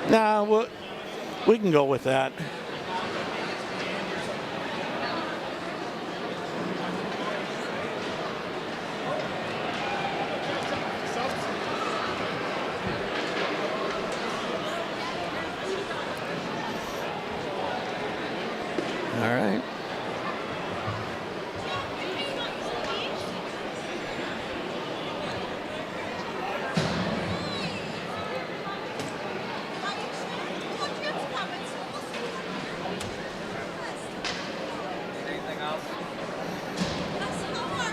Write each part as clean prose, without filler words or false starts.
Nah, we can go with that. All right.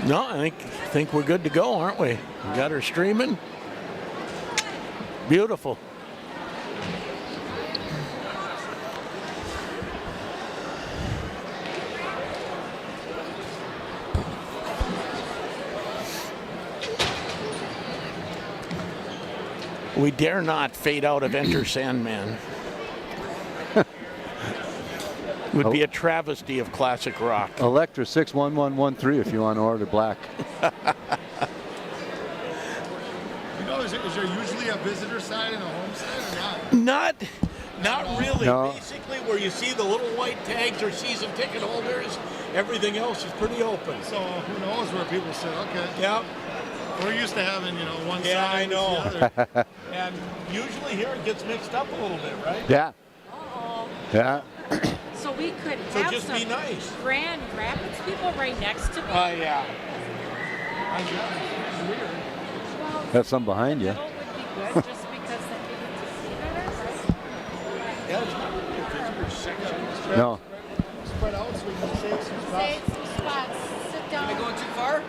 No, I think we're good to go, aren't we? We got her streaming. Beautiful. We dare not fade out of Enter Sandman. Would be a travesty of classic rock. Electra 61113 if you want to order black. You know, is there usually a visitor side and a home side or not? Not really. No. Basically, where you see the little white tags or season ticket holders, everything else is pretty open. So who knows where people sit? Okay. Yeah. We're used to having, one Yeah, I side know. versus the other. And usually here it gets mixed up a little bit, right? Yeah. Uh-oh. Yeah. So we could So have just some be nice. Grand Rapids people right next to me. Yeah. Well, Got some behind you. middle would be good just because then we get to see better, right? Yeah, it's not really a visitor section. No. Spread out so we can save some spots. Save some spots. Sit down. Going too far?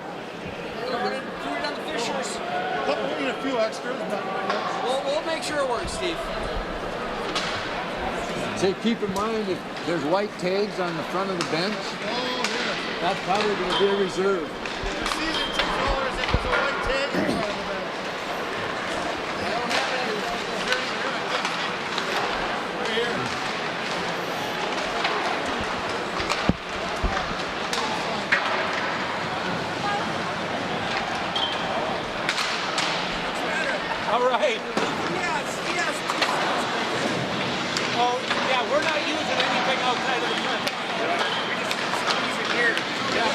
Threw it on the Fishers. We need a few extras, but We'll make sure it works, Steve. Say, keep in mind if there's white tags on the front of the bench, that's probably going to be a reserve. the season ticket holders, if there's a white tag in front of the bench. I don't have any. Right here. All right. Yes. Oh, yeah, we're not using anything outside of the fence. Here. Yeah.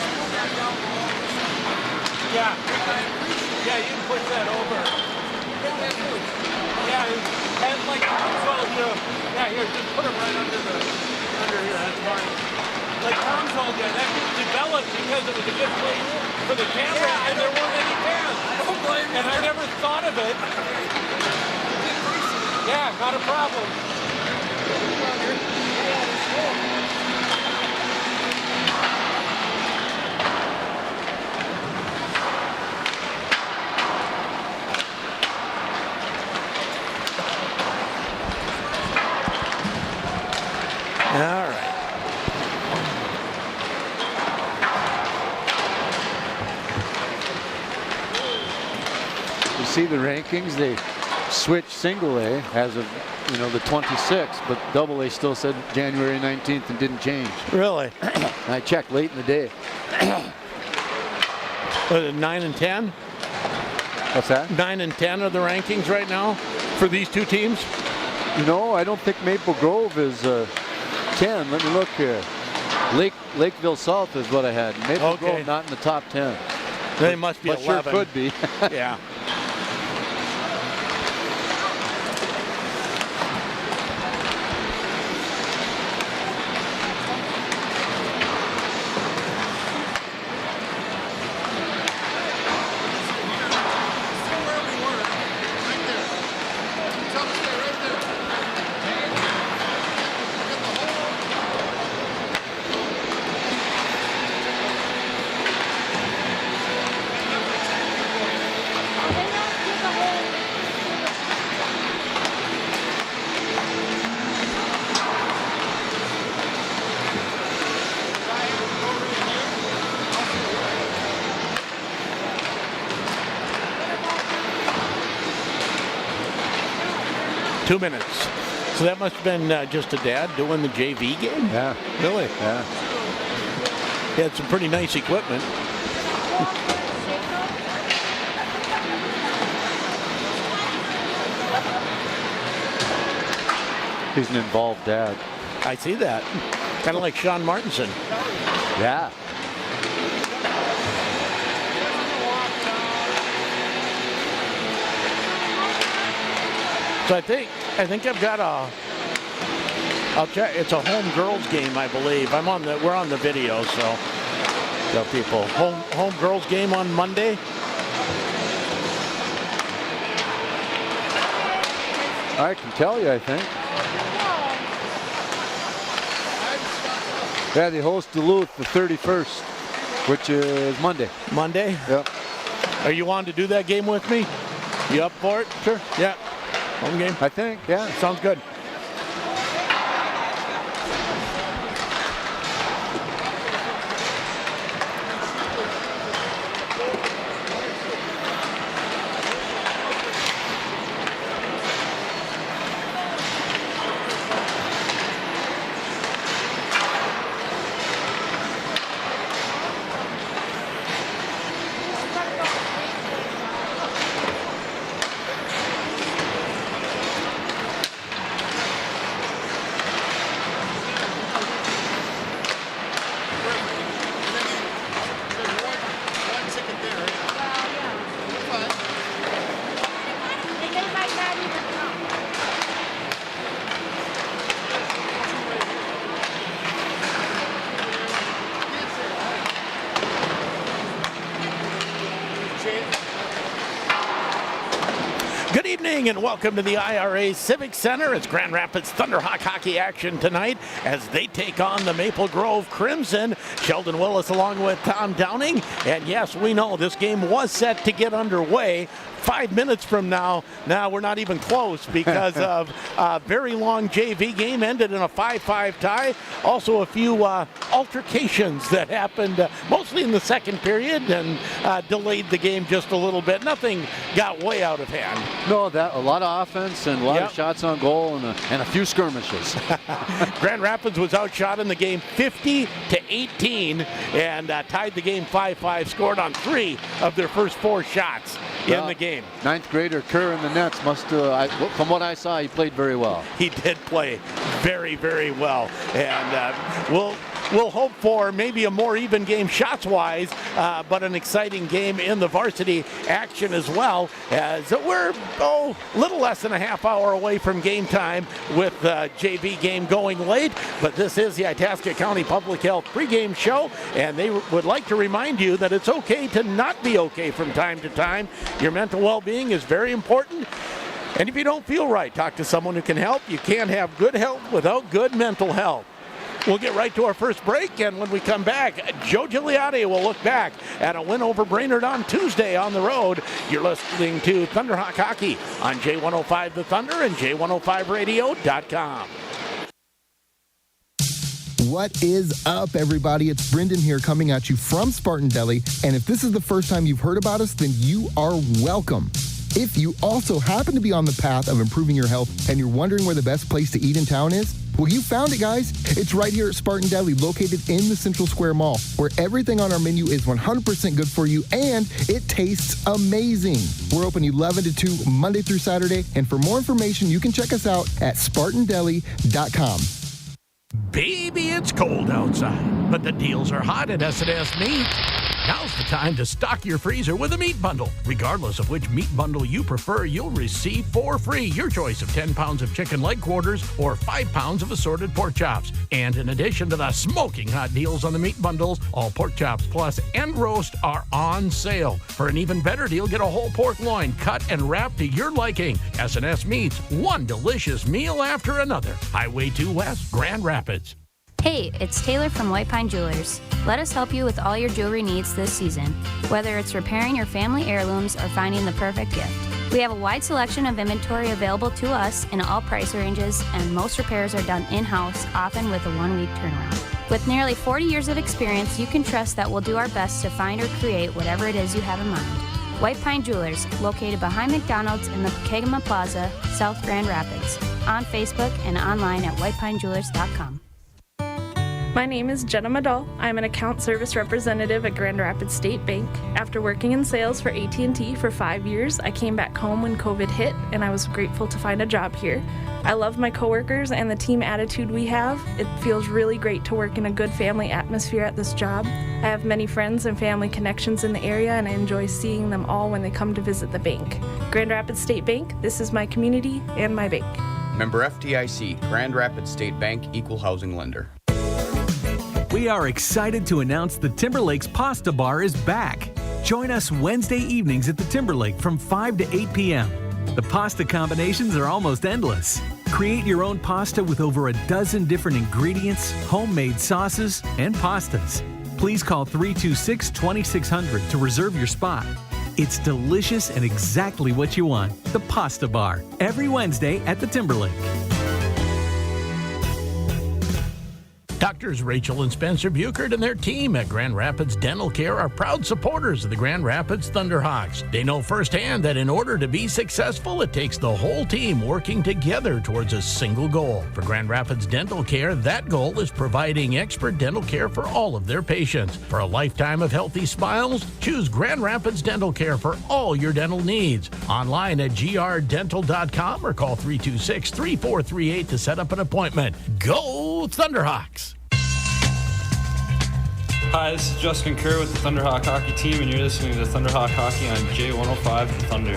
Yeah, you can push that over. Yeah, and like Tom told you, yeah, here, just put them right under here, that's fine. Like Tom told you, that was developed because it was a good place for the camera, and there weren't any fans. And I never thought of it. Yeah, not a problem. All right. You see the rankings? They switched single A as of the 26th, but double A still said January 19th and didn't change. Really? I checked late in the day. Was it 9 and 10? What's that? 9 and 10 are the rankings right now for these two teams? I don't think Maple Grove is 10. Let me look here. Lakeville South is what I had. Maple Okay. Grove not in the top 10. They must be But 11. sure could be. Yeah. Two minutes. So that must have been just a dad doing the JV game? Yeah. Really? Yeah. He had some pretty nice equipment. He's an involved dad. I see that. Kind of like Sean Martinson. Yeah. So I think I've got I'll check. It's a home girls game, I believe. We're on the video, so tell people home girls game on Monday. I can tell you, I think. Yeah, they host Duluth the 31st, which is Monday. Monday? Yep. Are you on to do that game with me? You up for it? Sure. Yeah. Home game? I think, yeah. Sounds good. Good evening and welcome to the IRA Civic Center. It's Grand Rapids Thunderhawk hockey action tonight as they take on the Maple Grove Crimson. Sheldon Willis along with Tom Downing. And yes, we know this game was set to get underway 5 minutes from now. Now we're not even close because of a very long JV game ended in a 5-5 tie. Also a few altercations that happened mostly in the second period and delayed the game just a little bit. Nothing got way out of hand. No, a lot of offense and a lot of shots on goal and a few skirmishes. Grand Rapids was outshot in the game 50-18 and tied the game 5-5, scored on 3 of their first 4 shots in the game. Ninth grader Kerr in the nets from what I saw, he played very well. He did play very, very well. And we'll hope for maybe a more even game shots-wise, but an exciting game in the varsity action as well, as we're a little less than a half hour away from game time with the JV game going late. But this is the Itasca County Public Health pregame show, and they would like to remind you that it's okay to not be okay from time to time. Your mental well-being is very important. And if you don't feel right, talk to someone who can help. You can't have good health without good mental health. We'll get right to our first break, and when we come back, Joe Gigliotti will look back at a win over Brainerd on Tuesday on the road. You're listening to Thunderhawk Hockey on J105 The Thunder and J105radio.com. What is up, everybody? It's Brendan here coming at you from Spartan Deli, and if this is the first time you've heard about us, then you are welcome. If you also happen to be on the path of improving your health and you're wondering where the best place to eat in town is, well, you found it, guys. It's right here at Spartan Deli, located in the Central Square Mall, where everything on our menu is 100% good for you and it tastes amazing. We're open 11 to 2 Monday through Saturday, and for more information, you can check us out at SpartanDeli.com. Baby, it's cold outside, but the deals are hot at S&S Meat. Now's the time to stock your freezer with a meat bundle. Regardless of which meat bundle you prefer, you'll receive for free your choice of 10 pounds of chicken leg quarters or 5 pounds of assorted pork chops. And in addition to the smoking hot deals on the meat bundles, all pork chops plus and roast are on sale. For an even better deal, get a whole pork loin cut and wrapped to your liking. S&S Meats, one delicious meal after another. Highway 2 West, Grand Rapids. Hey, it's Taylor from White Pine Jewelers. Let us help you with all your jewelry needs this season, whether it's repairing your family heirlooms or finding the perfect gift. We have a wide selection of inventory available to us in all price ranges, and most repairs are done in-house, often with a 1-week turnaround. With nearly 40 years of experience, you can trust that we'll do our best to find or create whatever it is you have in mind. White Pine Jewelers, located behind McDonald's in the Pregame Plaza, South Grand Rapids. On Facebook and online at whitepinejewelers.com. My name is Jenna Madal. I'm an account service representative at Grand Rapids State Bank. After working in sales for AT&T for 5 years, I came back home when COVID hit, and I was grateful to find a job here. I love my coworkers and the team attitude we have. It feels really great to work in a good family atmosphere at this job. I have many friends and family connections in the area, and I enjoy seeing them all when they come to visit the bank. Grand Rapids State Bank, this is my community and my bank. Member FDIC, Grand Rapids State Bank, Equal Housing Lender. We are excited to announce the Timberlake's Pasta Bar is back. Join us Wednesday evenings at the Timberlake from 5 to 8 p.m. The pasta combinations are almost endless. Create your own pasta with over a dozen different ingredients, homemade sauces, and pastas. Please call 326-2600 to reserve your spot. It's delicious and exactly what you want. The Pasta Bar, every Wednesday at the Timberlake. Doctors Rachel and Spencer Buchert and their team at Grand Rapids Dental Care are proud supporters of the Grand Rapids Thunderhawks. They know firsthand that in order to be successful, it takes the whole team working together towards a single goal. For Grand Rapids Dental Care, that goal is providing expert dental care for all of their patients. For a lifetime of healthy smiles, choose Grand Rapids Dental Care for all your dental needs. Online at grdental.com or call 326-3438 to set up an appointment. Go Thunderhawks! Hi, this is Justin Kerr with the Thunderhawk Hockey Team, and you're listening to Thunderhawk Hockey on J105 The Thunder.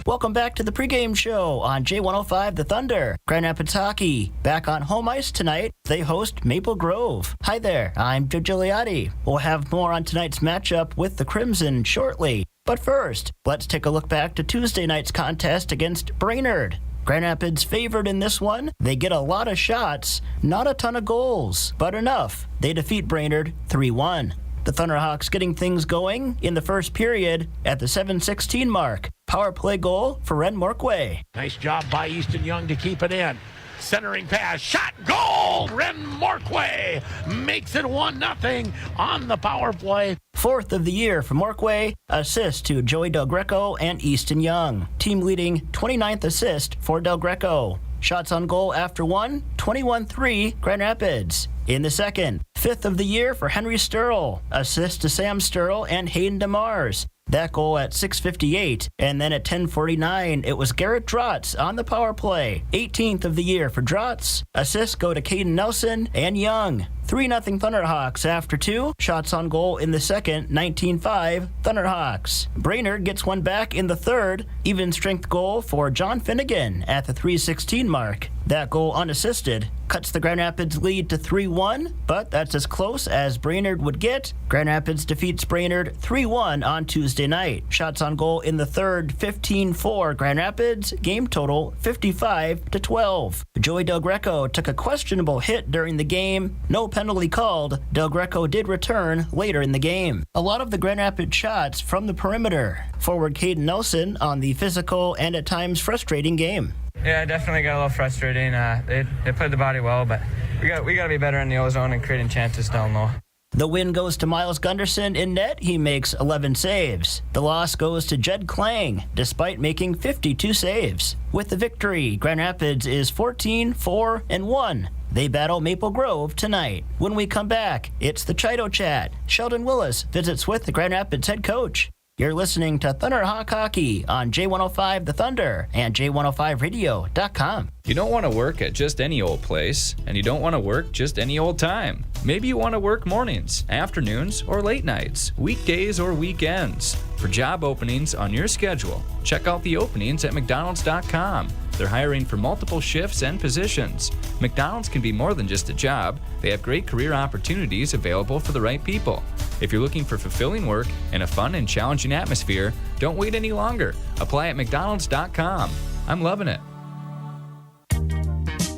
Welcome back to the pregame show on J105 The Thunder. Grand Rapids Hockey back on home ice tonight. They host Maple Grove. Hi there, I'm Joe Gigliotti. We'll have more on tonight's matchup with the Crimson shortly. But first, let's take a look back to Tuesday night's contest against Brainerd. Grand Rapids favored in this one. They get a lot of shots, not a ton of goals, but enough. They defeat Brainerd 3-1. The Thunderhawks getting things going in the first period at the 7:16 mark. Power play goal for Ren Morquay. Nice job by Easton Young to keep it in. Centering pass, shot, goal! Ren Morquay makes it 1-0 on the power play. Fourth of the year for Morquay, assist to Joey Del Greco and Easton Young. Team leading 29th assist for Del Greco. Shots on goal after one, 21-3 Grand Rapids. In the second, fifth of the year for Henry Sturl. Assist to Sam Sturl and Hayden DeMars. That goal at 6:58, and then at 10:49, it was Garrett Drotz on the power play. 18th of the year for Drotz. Assists go to Caden Nelson and Young. 3-0 Thunderhawks after two. Shots on goal in the second, 19-5 Thunderhawks. Brainerd gets one back in the third. Even strength goal for John Finnegan at the 3:16 mark. That goal unassisted cuts the Grand Rapids lead to 3-1, but that's as close as Brainerd would get. Grand Rapids defeats Brainerd 3-1 on Tuesday night. Shots on goal in the third, 15-4 Grand Rapids. Game total 55-12. Joey Del Greco took a questionable hit during the game. No penalty called. Del Greco did return later in the game. A lot of the Grand Rapids shots from the perimeter. Forward Caden Nelson on the physical and at times frustrating game. Yeah, definitely got a little frustrating. They played the body well, but we got to be better in the ozone and creating chances down low. The win goes to Miles Gunderson in net. He makes 11 saves. The loss goes to Jed Klang, despite making 52 saves. With the victory, Grand Rapids is 14-4-1. They battle Maple Grove tonight. When we come back, it's the Chido Chat. Sheldon Willis visits with the Grand Rapids head coach. You're listening to Thunderhawk Hockey on J105 The Thunder and J105radio.com. You don't want to work at just any old place, and you don't want to work just any old time. Maybe you want to work mornings, afternoons, or late nights, weekdays or weekends. For job openings on your schedule, check out the openings at McDonald's.com. They're hiring for multiple shifts and positions. McDonald's can be more than just a job. They have great career opportunities available for the right people. If you're looking for fulfilling work in a fun and challenging atmosphere, don't wait any longer. Apply at McDonald's.com. I'm loving it.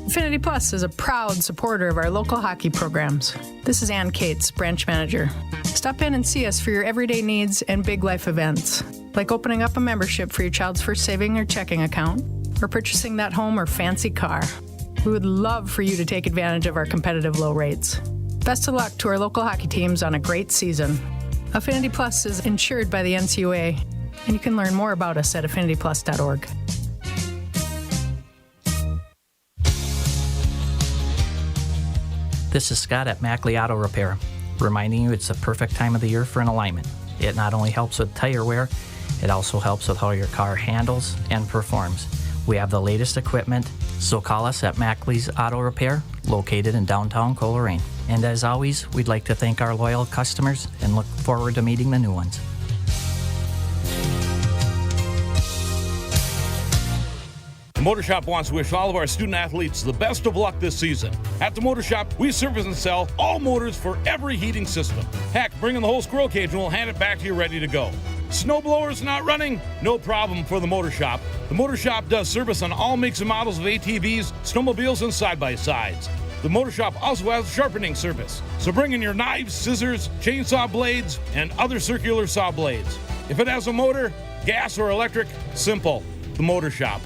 Affinity Plus is a proud supporter of our local hockey programs. This is Ann Cates, branch manager. Stop in and see us for your everyday needs and big life events, like opening up a membership for your child's first saving or checking account, or purchasing that home or fancy car. We would love for you to take advantage of our competitive low rates. Best of luck to our local hockey teams on a great season. Affinity Plus is insured by the NCUA, and you can learn more about us at affinityplus.org. This is Scott at Mackley Auto Repair, reminding you it's the perfect time of the year for an alignment. It not only helps with tire wear, it also helps with how your car handles and performs. We have the latest equipment, so call us at Mackley's Auto Repair, located in downtown Coleraine. And as always, we'd like to thank our loyal customers and look forward to meeting the new ones. The Motor Shop wants to wish all of our student athletes the best of luck this season. At the Motor Shop, we service and sell all motors for every heating system. Heck, bring in the whole squirrel cage and we'll hand it back to you ready to go. Snowblowers not running? No problem for the Motor Shop. The Motor Shop does service on all makes and models of ATVs, snowmobiles, and side-by-sides. The Motor Shop also has sharpening service. So bring in your knives, scissors, chainsaw blades, and other circular saw blades. If it has a motor, gas or electric, simple. The Motor Shop.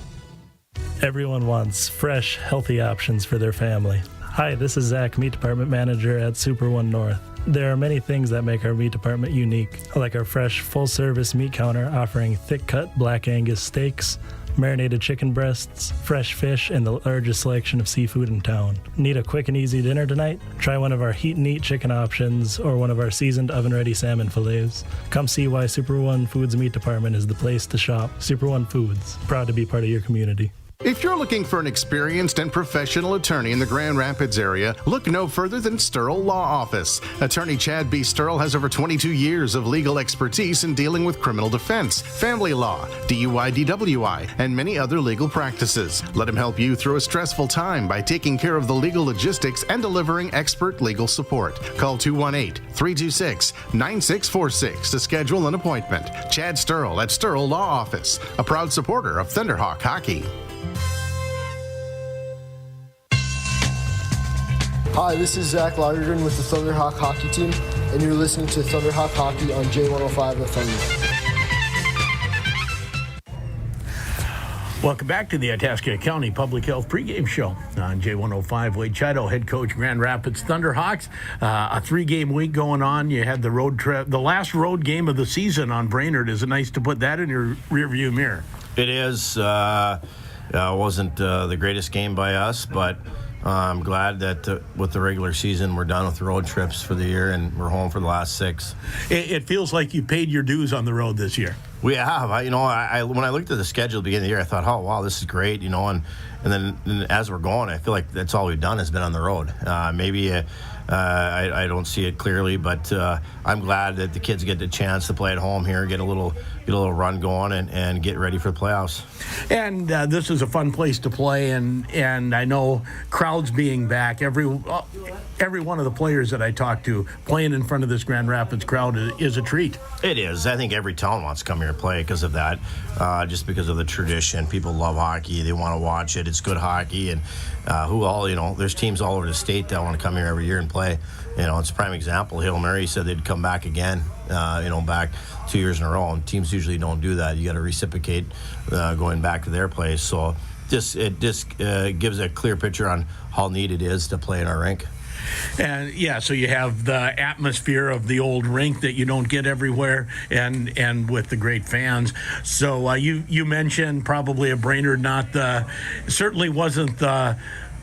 Everyone wants fresh, healthy options for their family. Hi, this is Zach, Meat Department Manager at Super One North. There are many things that make our meat department unique, like our fresh, full-service meat counter offering thick-cut Black Angus steaks, marinated chicken breasts, fresh fish, and the largest selection of seafood in town. Need a quick and easy dinner tonight? Try one of our heat and eat chicken options or one of our seasoned oven-ready salmon fillets. Come see why Super One Foods Meat Department is the place to shop. Super One Foods, proud to be part of your community. If you're looking for an experienced and professional attorney in the Grand Rapids area, look no further than Sterl Law Office. Attorney Chad B. Sterl has over 22 years of legal expertise in dealing with criminal defense, family law, DUI, DWI, and many other legal practices. Let him help you through a stressful time by taking care of the legal logistics and delivering expert legal support. Call 218-326-9646 to schedule an appointment. Chad Sterl at Sterl Law Office, a proud supporter of Thunderhawk Hockey. Hi, this is Zach Lagergren with the Thunderhawk Hockey Team, and you're listening to Thunderhawk Hockey on J105 The Thunder. Welcome back to the Itasca County Public Health Pregame Show on J105. Wade Chido, head coach, Grand Rapids Thunderhawks. A 3-game week going on. You had the road trip, the last road game of the season on Brainerd. Is it nice to put that in your rearview mirror? It is. Wasn't the greatest game by us, but I'm glad that with the regular season, we're done with the road trips for the year and we're home for the last 6. It feels like you paid your dues on the road this year. We have. When I looked at the schedule at the beginning of the year, I thought, oh, wow, this is great, and then as we're going, I feel like that's all we've done has been on the road. I don't see it clearly, but I'm glad that the kids get the chance to play at home here, get a little run going, and get ready for the playoffs. And this is a fun place to play, and I know crowds being back. Every one of the players that I talk to playing in front of this Grand Rapids crowd is a treat. It is. I think every town wants to come here and play because of that, just because of the tradition. People love hockey. They want to watch it. It's good hockey, and there's teams all over the state that want to come here every year and play. It's a prime example. Hail Mary said they'd come back again, back 2 years in a row, and teams usually don't do that. You got to reciprocate going back to their place. So it gives a clear picture on how neat it is to play in our rink. And so you have the atmosphere of the old rink that you don't get everywhere, and with the great fans. So you mentioned probably a Brainerd, certainly wasn't the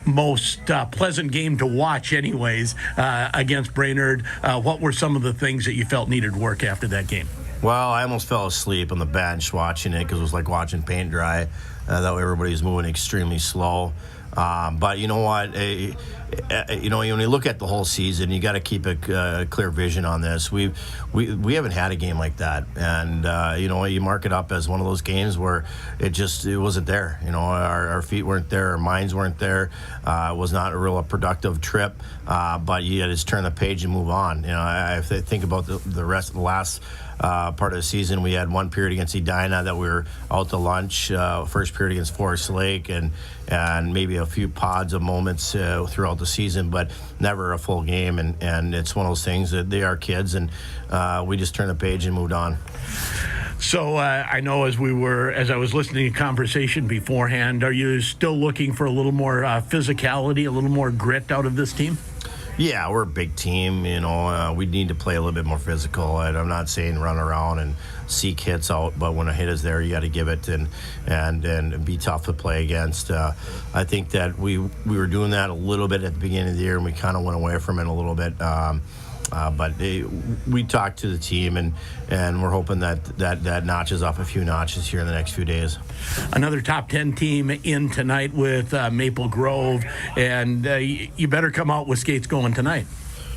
most pleasant game to watch anyways against Brainerd. What were some of the things that you felt needed work after that game? Well, I almost fell asleep on the bench watching it because it was like watching paint dry. That way everybody was moving extremely slow. But you know what? When you look at the whole season, you got to keep a clear vision on this. We haven't had a game like that, and you mark it up as one of those games where it wasn't there. Our feet weren't there, our minds weren't there. It was not a real productive trip. But you just turn the page and move on. I think about the rest of the last part of the season. We had one period against Edina that we were out to lunch. First period against Forest Lake, and maybe a few pods of moments throughout the season, but never a full game. And it's one of those things that they are kids, and we just turned the page and moved on. So I know as I was listening to conversation beforehand, are you still looking for a little more physicality, a little more grit out of this team? Yeah, we're a big team. You know, we need to play a little bit more physical. I'm not saying run around and seek hits out, but when a hit is there, you got to give it and be tough to play against. I think that we were doing that a little bit at the beginning of the year, and we kind of went away from it a little bit. But we talked to the team, and we're hoping that notches up a few notches here in the next few days. Another top 10 team in tonight with Maple Grove, and you better come out with skates going tonight.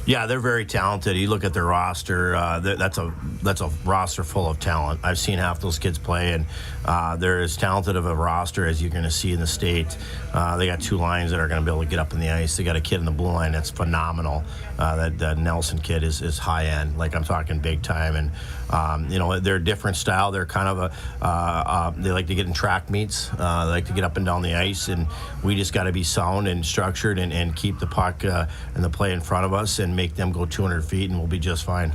Yeah, they're very talented. You look at their roster, that's a roster full of talent. I've seen half those kids play, and they're as talented of a roster as you're going to see in the state. They got 2 lines that are going to be able to get up in the ice. They got a kid in the blue line that's phenomenal. That Nelson kid is high end, like I'm talking big time. And you know, they're a different style. They're kind of they like to get in track meets. They like to get up and down the ice, and we just got to be sound and structured and keep the puck and the play in front of us and make them go 200 feet, and we'll be just fine.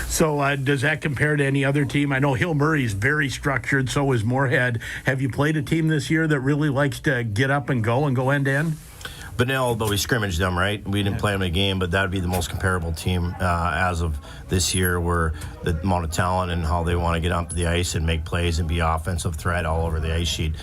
So does that compare to any other team? I know Hill Murray's very structured, so is Moorhead. Have you played a team this year that really likes to get up and go end to end? Benil, but we scrimmaged them, right? We didn't play them in a game, but that would be the most comparable team as of this year, where the amount of talent and how they want to get up the ice and make plays and be offensive threat all over the ice sheet.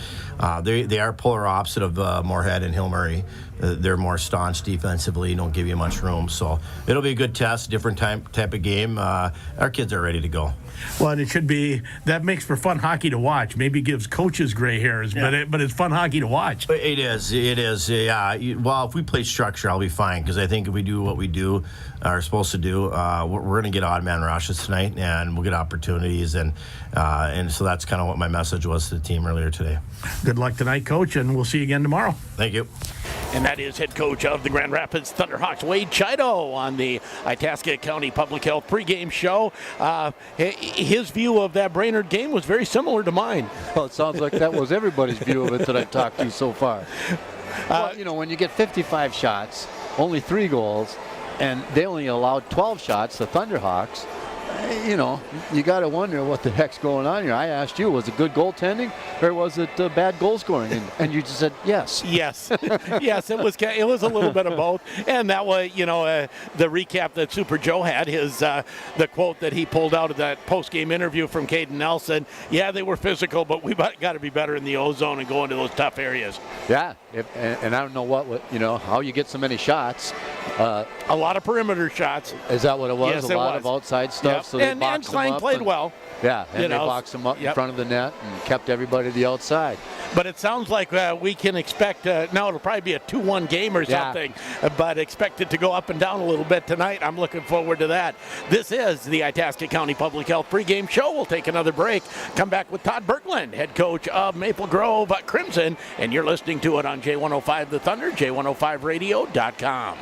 They are polar opposite of Moorhead and Hill Murray. They're more staunch defensively, don't give you much room. So it'll be a good test, different type of game. Our kids are ready to go. Well, and it should be, that makes for fun hockey to watch. Maybe gives coaches gray hairs, yeah. but it's fun hockey to watch. It is. Yeah. Well, if we play structure, I'll be fine, because I think if we do what we are supposed to do, we're going to get odd man rushes tonight, and we'll get opportunities, and so that's kind of what my message was to the team earlier today. Good luck tonight, Coach, and we'll see you again tomorrow. Thank you. And that is head coach of the Grand Rapids Thunderhawks, Wade Chido, on the Itasca County Public Health pregame show. His view of that Brainerd game was very similar to mine. Well, it sounds like that was everybody's view of it that I've talked to so far. Well, you know, when you get 55 shots, only 3 goals, and they only allowed 12 shots, the Thunderhawks, you know, you got to wonder what the heck's going on here. I asked you, was it good goaltending or was it bad goal scoring? And you just said yes. Yes, yes, it was a little bit of both. And that was, you know, the recap that Super Joe had, his the quote that he pulled out of that post-game interview from Caden Nelson. Yeah, they were physical, but we got to be better in the O-zone and go into those tough areas. Yeah, and I don't know what you know, how you get so many shots. A lot of perimeter shots. Is that what it was? Yes, a lot of outside stuff. Yep. So they boxed them up. Played well. Yeah, and they boxed them up in front of the net and kept everybody to the outside. But it sounds like we can expect, now it'll probably be a 2-1 game or something, but expect it to go up and down a little bit tonight. I'm looking forward to that. This is the Itasca County Public Health pregame show. We'll take another break. Come back with Todd Bergland, head coach of Maple Grove Crimson, and you're listening to it on J105 The Thunder, J105radio.com.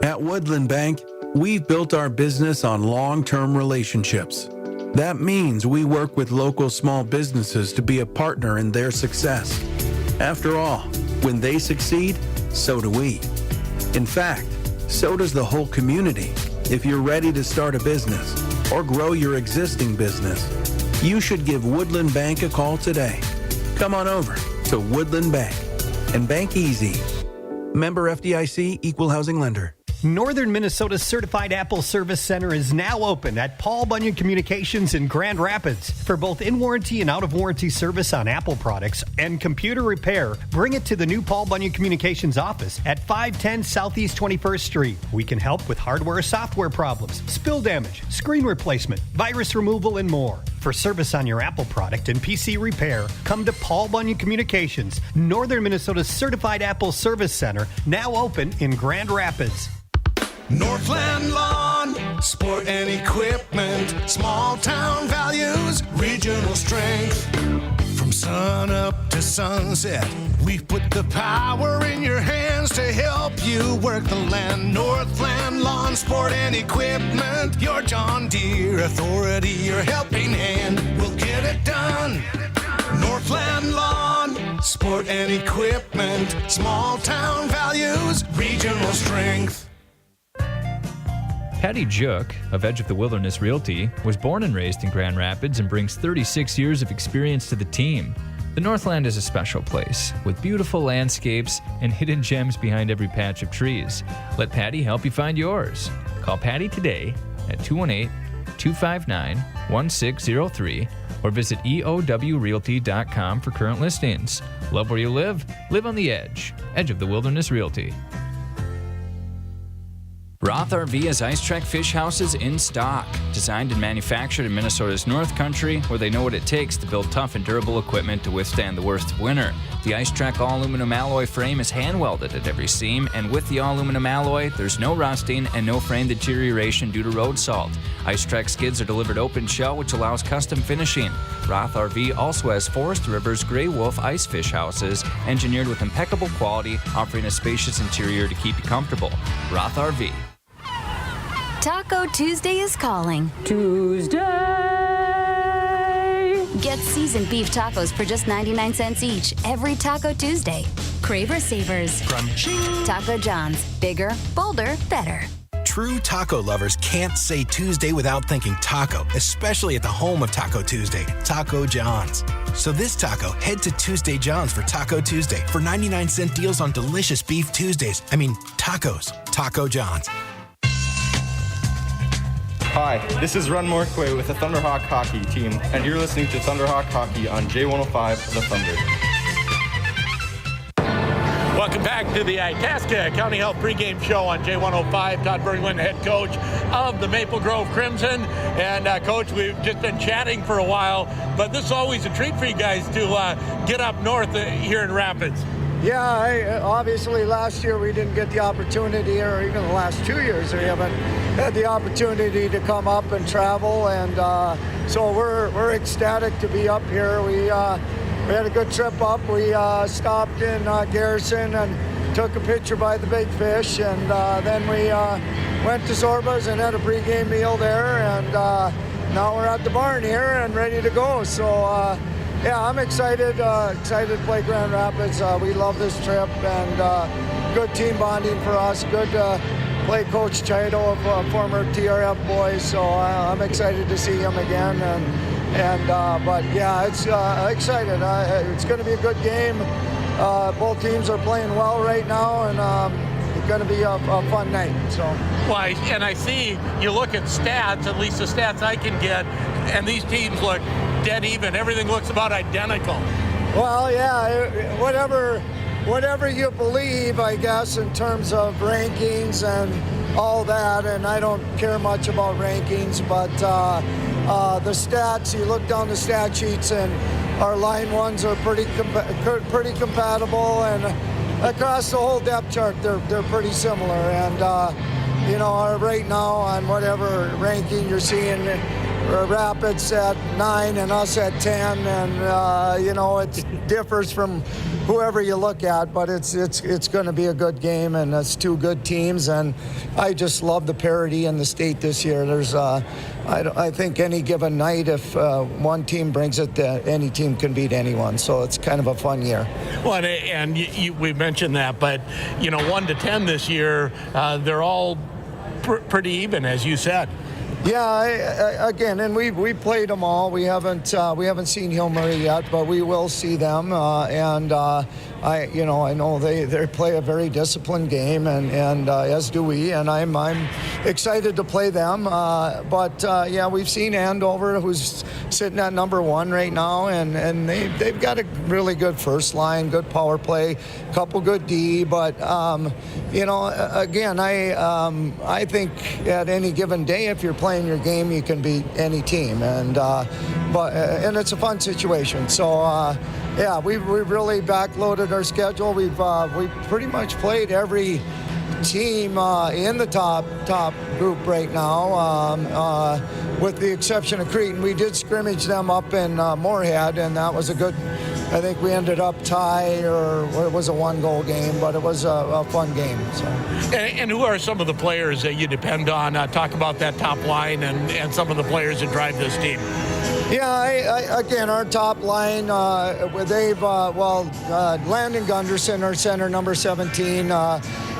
At Woodland Bank, we've built our business on long-term relationships. That means we work with local small businesses to be a partner in their success. After all, when they succeed, so do we. In fact, so does the whole community. If you're ready to start a business or grow your existing business, you should give Woodland Bank a call today. Come on over to Woodland Bank and bank easy. Member FDIC, Equal Housing Lender. Northern Minnesota's Certified Apple Service Center is now open at Paul Bunyan Communications in Grand Rapids. For both in-warranty and out-of-warranty service on Apple products and computer repair, bring it to the new Paul Bunyan Communications office at 510 Southeast 21st Street. We can help with hardware or software problems, spill damage, screen replacement, virus removal, and more. For service on your Apple product and PC repair, come to Paul Bunyan Communications, Northern Minnesota's Certified Apple Service Center, now open in Grand Rapids. Northland Lawn, sport and equipment, small town values, regional strength. From sun up to sunset, we've put the power in your hands to help you work the land. Northland Lawn, sport and equipment, your John Deere authority, your helping hand, we'll get it done. Northland Lawn, sport and equipment, small town values, regional strength. Patty Jook of Edge of the Wilderness Realty was born and raised in Grand Rapids and brings 36 years of experience to the team. The Northland is a special place, with beautiful landscapes and hidden gems behind every patch of trees. Let Patty help you find yours. Call Patty today at 218-259-1603 or visit eowrealty.com for current listings. Love where you live? Live on the edge. Edge of the Wilderness Realty. Roth RV has Ice Trek fish houses in stock. Designed and manufactured in Minnesota's North Country, where they know what it takes to build tough and durable equipment to withstand the worst of winter. The Ice Trek all-aluminum alloy frame is hand-welded at every seam, and with the all-aluminum alloy, there's no rusting and no frame deterioration due to road salt. Ice Trek skids are delivered open shell, which allows custom finishing. Roth RV also has Forest River's Grey Wolf ice fish houses, engineered with impeccable quality, offering a spacious interior to keep you comfortable. Roth RV. Taco Tuesday is calling. Tuesday! Get seasoned beef tacos for just 99 cents each every Taco Tuesday. Craver Savers. Crunchy. Taco John's. Bigger, bolder, better. True taco lovers can't say Tuesday without thinking taco, especially at the home of Taco Tuesday, Taco John's. So this taco, head to Tuesday John's for Taco Tuesday for 99-cent deals on delicious beef Tuesdays. Tacos. Taco John's. Hi, this is Ron Morquay with the Thunderhawk Hockey Team, and you're listening to Thunderhawk Hockey on J105 The Thunder. Welcome back to the Itasca County Health pregame show on J105. Todd Bergland, head coach of the Maple Grove Crimson. And Coach, we've just been chatting for a while, but this is always a treat for you guys to get up north here in Rapids. Yeah, obviously last year we didn't get the opportunity, or even the last 2 years we haven't had the opportunity to come up and travel, and so we're ecstatic to be up here. We had a good trip up. We stopped in Garrison and took a picture by the Big Fish, and then we went to Zorba's and had a pregame meal there, and now we're at the barn here and ready to go. So yeah, I'm excited to play Grand Rapids. We love this trip, and good team bonding for us. Good to play Coach Chido, a former TRF boy, so I'm excited to see him again. But yeah, it's excited. It's going to be a good game. Both teams are playing well right now, and it's going to be a fun night. So. Well, and I see you look at stats, at least the stats I can get, and these teams look dead even. Everything looks about identical. Well, yeah, whatever you believe, I guess, in terms of rankings and all that, and I don't care much about rankings, but the stats, you look down the stat sheets, and our line ones are pretty compatible, and across the whole depth chart, they're pretty similar. And right now on whatever ranking you're seeing, Rapids at 9 and us at 10, and it differs from whoever you look at, but it's going to be a good game, and it's two good teams, and I just love the parity in the state this year. There's I think any given night, if one team brings it, any team can beat anyone, so it's kind of a fun year. Well, and we mentioned that, but 1 to 10 this year, they're all pretty even, as you said. Yeah, again, and we played them all. We haven't seen Hill Murray yet, but we will see them. I know they play a very disciplined game, and as do we. And I'm excited to play them. But we've seen Andover, who's sitting at number 1 right now, and they've got a really good first line, good power play, couple good D. But again, I think at any given day, if you're playing your game, you can beat any team, and it's a fun situation. So we've really backloaded our schedule. We've pretty much played every team in the top group right now, with the exception of Cretin. We did scrimmage them up in Moorhead, and that was a good. I think we ended up tie, or it was a 1-goal game, but it was a fun game. So. And who are some of the players that you depend on? Talk about that top line and some of the players that drive this team. Yeah, again, our top line, they've, Landon Gunderson, our center, number 17,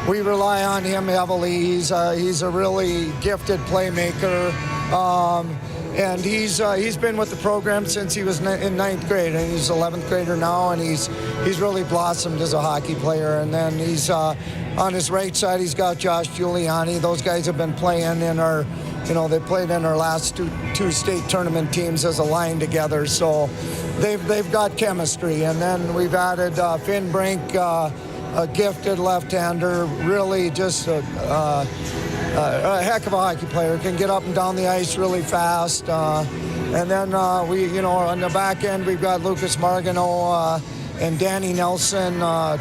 we rely on him heavily. He's a really gifted playmaker. and he's been with the program since he was in ninth grade, and he's 11th grader now, and he's really blossomed as a hockey player. And then he's on his right side, he's got Josh Giuliani. Those guys have been playing in our, they played in our last two state tournament teams as a line together, so they've got chemistry. And then we've added Finn Brink, a gifted left-hander, really just a heck of a hockey player, can get up and down the ice really fast. And then on the back end, we've got Lucas Margano and Danny Nelson,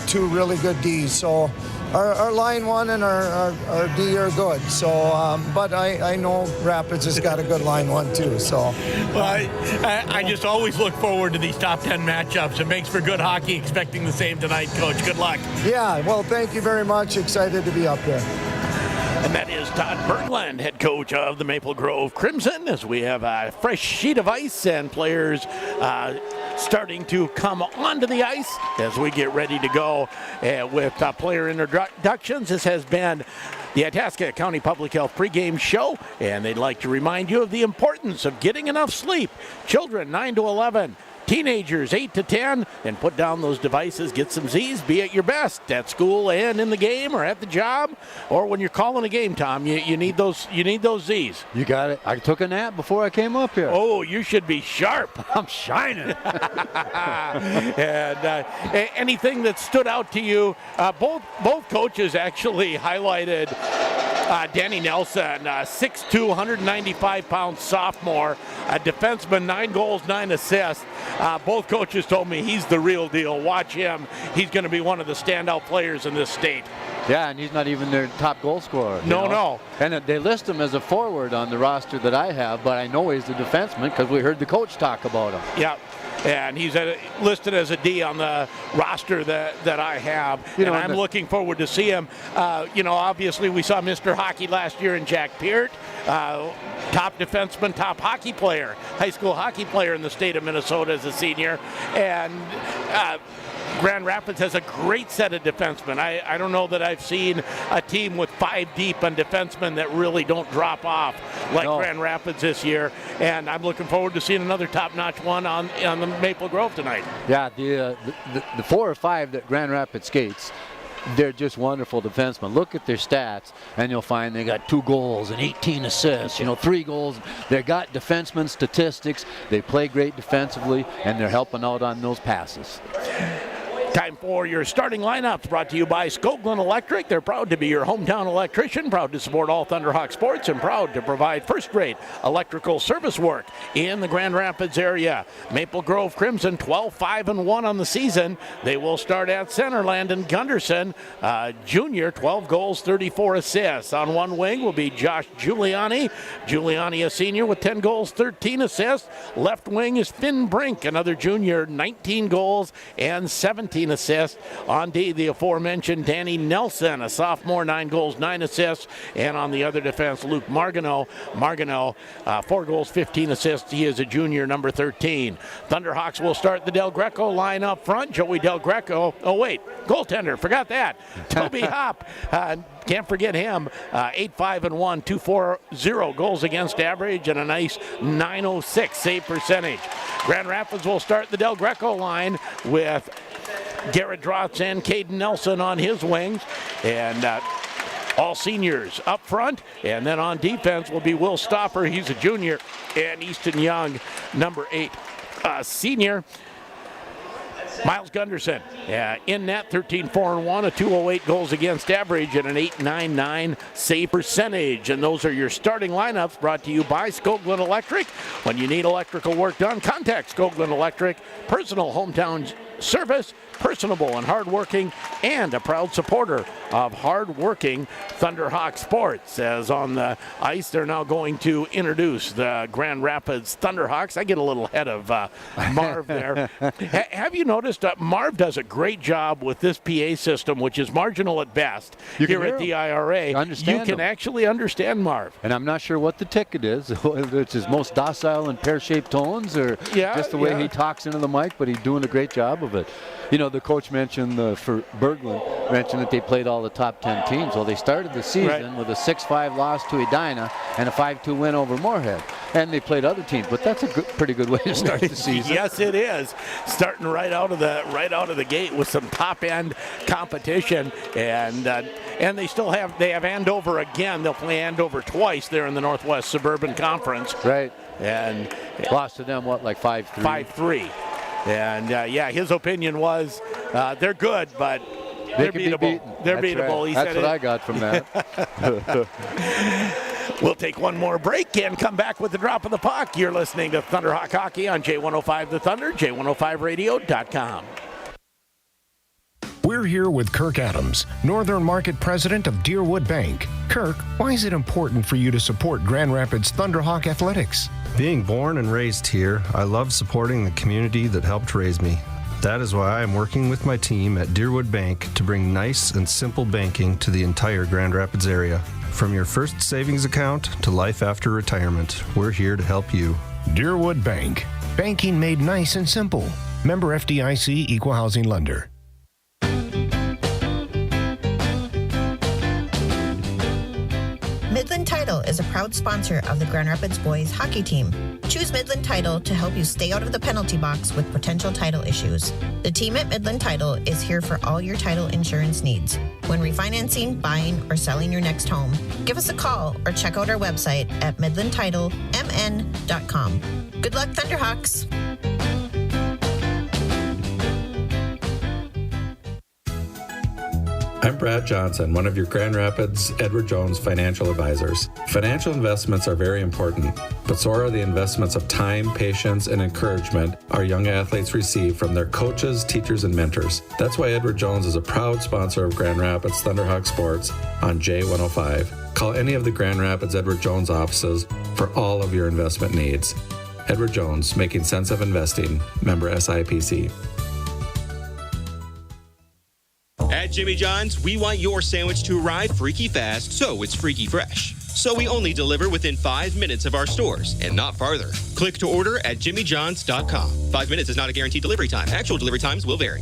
two really good Ds. So our line one and our D are good. So, but I know Rapids has got a good line one too. So, I just always look forward to these top 10 matchups. It makes for good hockey. Expecting the same tonight, Coach. Good luck. Yeah, well, thank you very much. Excited to be up there. And that is Todd Bergland, head coach of the Maple Grove Crimson, as we have a fresh sheet of ice and players starting to come onto the ice as we get ready to go with player introductions. This has been the Itasca County Public Health pregame show, and they'd like to remind you of the importance of getting enough sleep. Children 9 to 11. Teenagers 8 to 10, and put down those devices, get some Z's, be at your best at school and in the game or at the job or when you're calling a game, Tom. You need those Z's. You got it. I took a nap before I came up here. Oh, you should be sharp. I'm shining. And anything that stood out to you, both coaches actually highlighted Danny Nelson, 6'2", 195-pound sophomore, a defenseman, 9 goals, 9 assists. Both coaches told me he's the real deal. Watch him. He's going to be one of the standout players in this state. Yeah, and he's not even their top goal scorer. No. And they list him as a forward on the roster that I have, but I know he's a defenseman because we heard the coach talk about him. Yeah. And he's listed as a D on the roster that I have. And I'm looking forward to see him. Obviously we saw Mr. Hockey last year in Jack Peart, top defenseman, top hockey player, high school hockey player in the state of Minnesota as a senior. And Grand Rapids has a great set of defensemen. I don't know that I've seen a team with 5 deep on defensemen that really don't drop off like Grand Rapids this year. And I'm looking forward to seeing another top-notch one on the Maple Grove tonight. Yeah, the 4 or 5 that Grand Rapids skates, they're just wonderful defensemen. Look at their stats, and you'll find they got 2 goals and 18 assists, 3 goals. They got defenseman statistics. They play great defensively, and they're helping out on those passes. Time for your starting lineups, brought to you by Skoglund Electric. They're proud to be your hometown electrician, proud to support all Thunderhawk sports, and proud to provide first-rate electrical service work in the Grand Rapids area. Maple Grove Crimson 12-5-1 on the season. They will start at center. Landon Gunderson, junior, 12 goals, 34 assists. On one wing will be Josh Giuliani. Giuliani, a senior, with 10 goals, 13 assists. Left wing is Finn Brink, another junior, 19 goals and 17 assists. On D, the aforementioned Danny Nelson, a sophomore, 9 goals, 9 assists. And on the other defense, Luke Margano, 4 goals, 15 assists. He is a junior, number 13. Thunderhawks will start the Del Greco line up front. Joey Del Greco, goaltender, forgot that. Toby Hopp, can't forget him. 8-5-1, 2.40 goals against average, and a nice 906 save percentage. Grand Rapids will start the Del Greco line with Garrett Drotz and Caden Nelson on his wings, and all seniors up front. And then on defense will be Will Stopper, he's a junior, and Easton Young, number 8, senior. Miles Gunderson, in net, 13-4-1, a 208 goals against average, and an 8.99 save percentage. And those are your starting lineups, brought to you by Skoglund Electric. When you need electrical work done, contact Skoglund Electric. Personal hometown service, personable and hardworking, and a proud supporter of hardworking Thunderhawk sports. As on the ice, they're now going to introduce the Grand Rapids Thunderhawks. I get a little ahead of Marv there. Have you noticed Marv does a great job with this PA system, which is marginal at best here at the IRA. You can actually understand Marv. And I'm not sure what the ticket is, whether it's his most docile and pear-shaped tones or just the way he talks into the mic, but he's doing a great job of it. The coach mentioned, for Bergland, mentioned that they played all all the top 10 teams. Well, they started the season with a 6-5 loss to Edina and a 5-2 win over Moorhead. And they played other teams, but that's a pretty good way to start the season. Yes, it is. Starting right out of the gate with some top end competition, and they still have Andover again. They'll play Andover twice there in the Northwest Suburban Conference. Right. And lost to them what, like 5-3? 5-3. And his opinion was they're good, but they're beatable. They're beatable. Right. He That's said what I got from that. We'll take one more break and come back with the drop of the puck. You're listening to Thunderhawk Hockey on J105 The Thunder, J105radio.com. We're here with Kirk Adams, Northern Market President of Deerwood Bank. Kirk, why is it important for you to support Grand Rapids Thunderhawk Athletics? Being born and raised here, I love supporting the community that helped raise me. That is why I'm working with my team at Deerwood Bank to bring nice and simple banking to the entire Grand Rapids area. From your first savings account to life after retirement, we're here to help you. Deerwood Bank. Banking made nice and simple. Member FDIC Equal Housing Lender. Midland Title is a proud sponsor of the Grand Rapids boys hockey team. Choose Midland Title to help you stay out of the penalty box with potential title issues. The team at Midland Title is here for all your title insurance needs. When refinancing, buying, or selling your next home, give us a call or check out our website at midlandtitlemn.com. Good luck, Thunderhawks! I'm Brad Johnson, one of your Grand Rapids Edward Jones financial advisors. Financial investments are very important, but so are the investments of time, patience, and encouragement our young athletes receive from their coaches, teachers, and mentors. That's why Edward Jones is a proud sponsor of Grand Rapids Thunderhawk Sports on J105. Call any of the Grand Rapids Edward Jones offices for all of your investment needs. Edward Jones, making sense of investing. Member SIPC. At Jimmy John's, we want your sandwich to arrive freaky fast, so it's freaky fresh. So we only deliver within 5 minutes of our stores, and not farther. Click to order at jimmyjohns.com. 5 minutes is not a guaranteed delivery time. Actual delivery times will vary.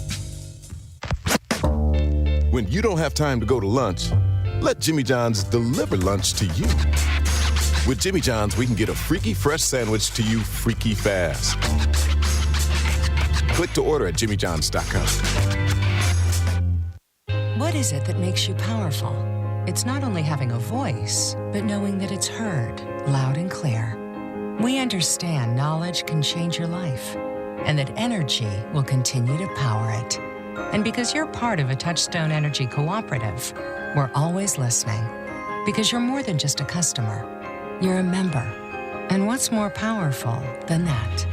When you don't have time to go to lunch, let Jimmy John's deliver lunch to you. With Jimmy John's, we can get a freaky fresh sandwich to you freaky fast. Click to order at jimmyjohns.com. What is it that makes you powerful? It's not only having a voice, but knowing that it's heard loud and clear. We understand knowledge can change your life, and that energy will continue to power it. And because you're part of a Touchstone Energy cooperative, we're always listening. Because you're more than just a customer, you're a member. And what's more powerful than that?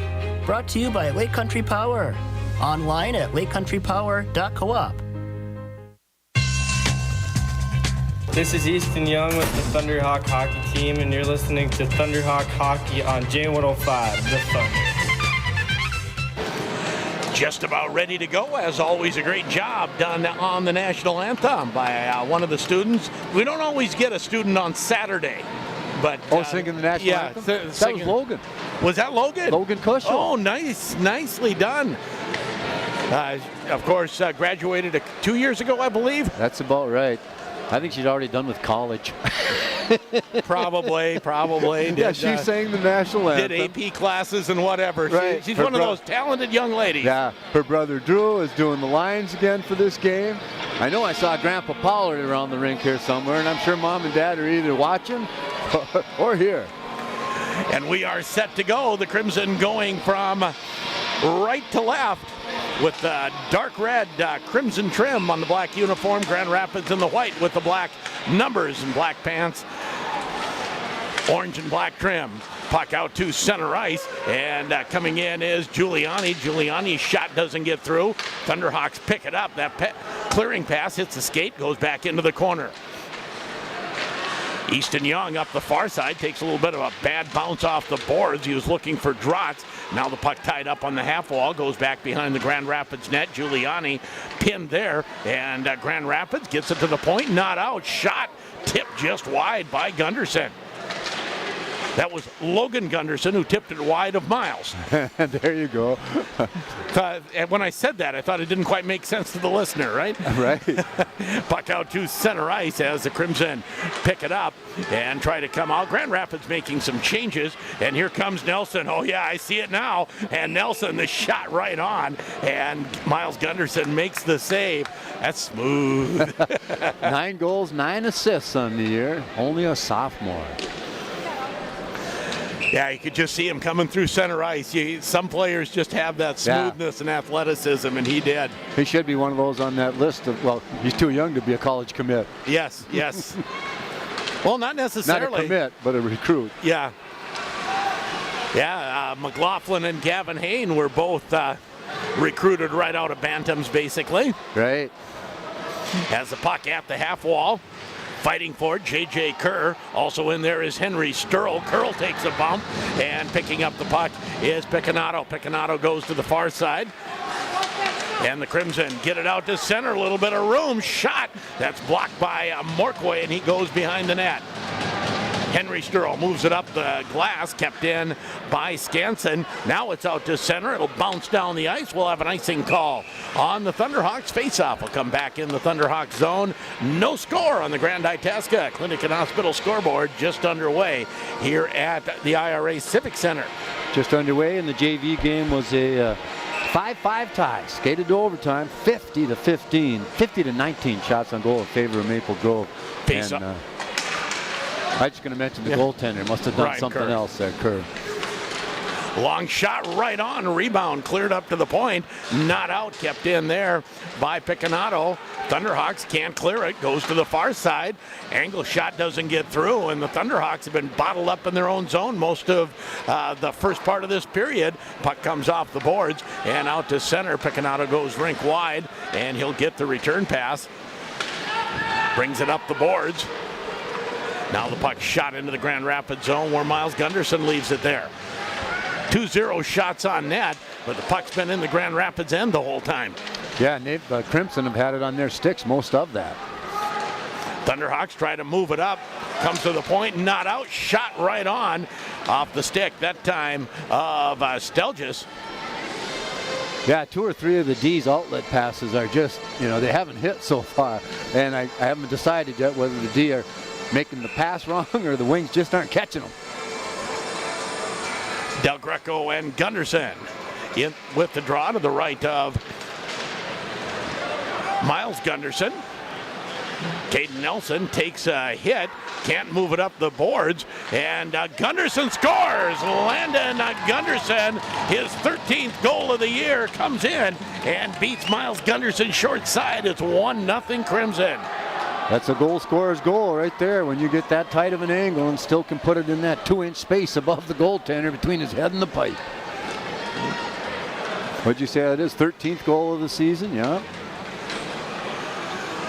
Brought to you by Lake Country Power. Online at lakecountrypower.coop. This is Easton Young with the Thunderhawk Hockey Team, and you're listening to Thunderhawk Hockey on J105, The Thunder. Just about ready to go. As always, a great job done on the national anthem by one of the students. We don't always get a student on Saturday, but singing the national anthem? That was Logan. Was that Logan? Logan Cushel. Oh, nicely done. Of course, graduated 2 years ago, I believe. That's about right. I think she's already done with college. Probably. Yeah, she sang the national anthem. Did AP classes and whatever. Right. She's one of those talented young ladies. Yeah, her brother Drew is doing the lines again for this game. I know I saw Grandpa Pollard around the rink here somewhere, and I'm sure Mom and Dad are either watching or here. And we are set to go. The Crimson going from right to left with the dark red crimson trim on the black uniform. Grand Rapids in the white with the black numbers and black pants. Orange and black trim. Puck out to center ice, and coming in is Giuliani. Giuliani's shot doesn't get through. Thunderhawks pick it up. That clearing pass hits the skate, goes back into the corner. Easton Young up the far side takes a little bit of a bad bounce off the boards. He was looking for Drotz. Now the puck tied up on the half wall, goes back behind the Grand Rapids net. Giuliani pinned there, and Grand Rapids gets it to the point, not out. Shot tipped just wide by Gunderson. That was Logan Gunderson who tipped it wide of Miles. There you go. And when I said that, I thought it didn't quite make sense to the listener, right? Right. Puck out to center ice as the Crimson pick it up and try to come out. Grand Rapids making some changes, and here comes Nelson. Oh, yeah, I see it now. And Nelson, the shot right on, and Miles Gunderson makes the save. That's smooth. 9 goals, 9 assists on the year. Only a sophomore. Yeah, you could just see him coming through center ice. Some players just have that smoothness and athleticism, and he did. He should be one of those on that list of, well, he's too young to be a college commit. Yes. Well, not necessarily. Not a commit, but a recruit. Yeah. Yeah, McLaughlin and Gavin Hain were both recruited right out of Bantams, basically. Right. Has the puck at the half wall. Fighting for it, J.J. Kerr. Also in there is Henry Sturl. Curl takes a bump, and picking up the puck is Picanato. Picanato goes to the far side. And the Crimson get it out to center. A little bit of room. Shot. That's blocked by Morkway, and he goes behind the net. Henry Sturl moves it up the glass, kept in by Skansen. Now it's out to center. It'll bounce down the ice. We'll have an icing call on the Thunderhawks. Face-off will come back in the Thunderhawks zone. No score on the Grand Itasca Clinic and Hospital scoreboard. Just underway here at the IRA Civic Center. Just underway, and the JV game was a 5-5 tie. Skated to overtime, 50-15. 50-19 shots on goal in favor of Maple Grove. Face-up. I'm just going to mention the goaltender. Must have done Ryan something Kerr. else there, Kerr. Long shot right on, rebound cleared up to the point. Not out, kept in there by Picanato. Thunderhawks can't clear it, goes to the far side. Angle shot doesn't get through, and the Thunderhawks have been bottled up in their own zone most of the first part of this period. Puck comes off the boards and out to center. Picanato goes rink wide, and he'll get the return pass. Brings it up the boards. Now the puck shot into the Grand Rapids zone where Miles Gunderson leaves it there. 2-0 shots on net, but the puck's been in the Grand Rapids end the whole time. Yeah, Crimson have had it on their sticks most of that. Thunderhawks try to move it up. Comes to the point, not out. Shot right on off the stick, that time of Stelgis. Yeah, 2 or 3 of the D's outlet passes are just, they haven't hit so far. And I haven't decided yet whether the D are making the pass wrong or the wings just aren't catching them. Del Greco and Gunderson in with the draw to the right of Miles Gunderson. Caden Nelson takes a hit, can't move it up the boards, and Gunderson scores. Landon Gunderson, his 13th goal of the year, comes in and beats Miles Gunderson short side. It's 1-0 Crimson. That's a goal scorer's goal right there when you get that tight of an angle and still can put it in that 2-inch space above the goaltender between his head and the pipe. What'd you say that is? 13th goal of the season? Yeah.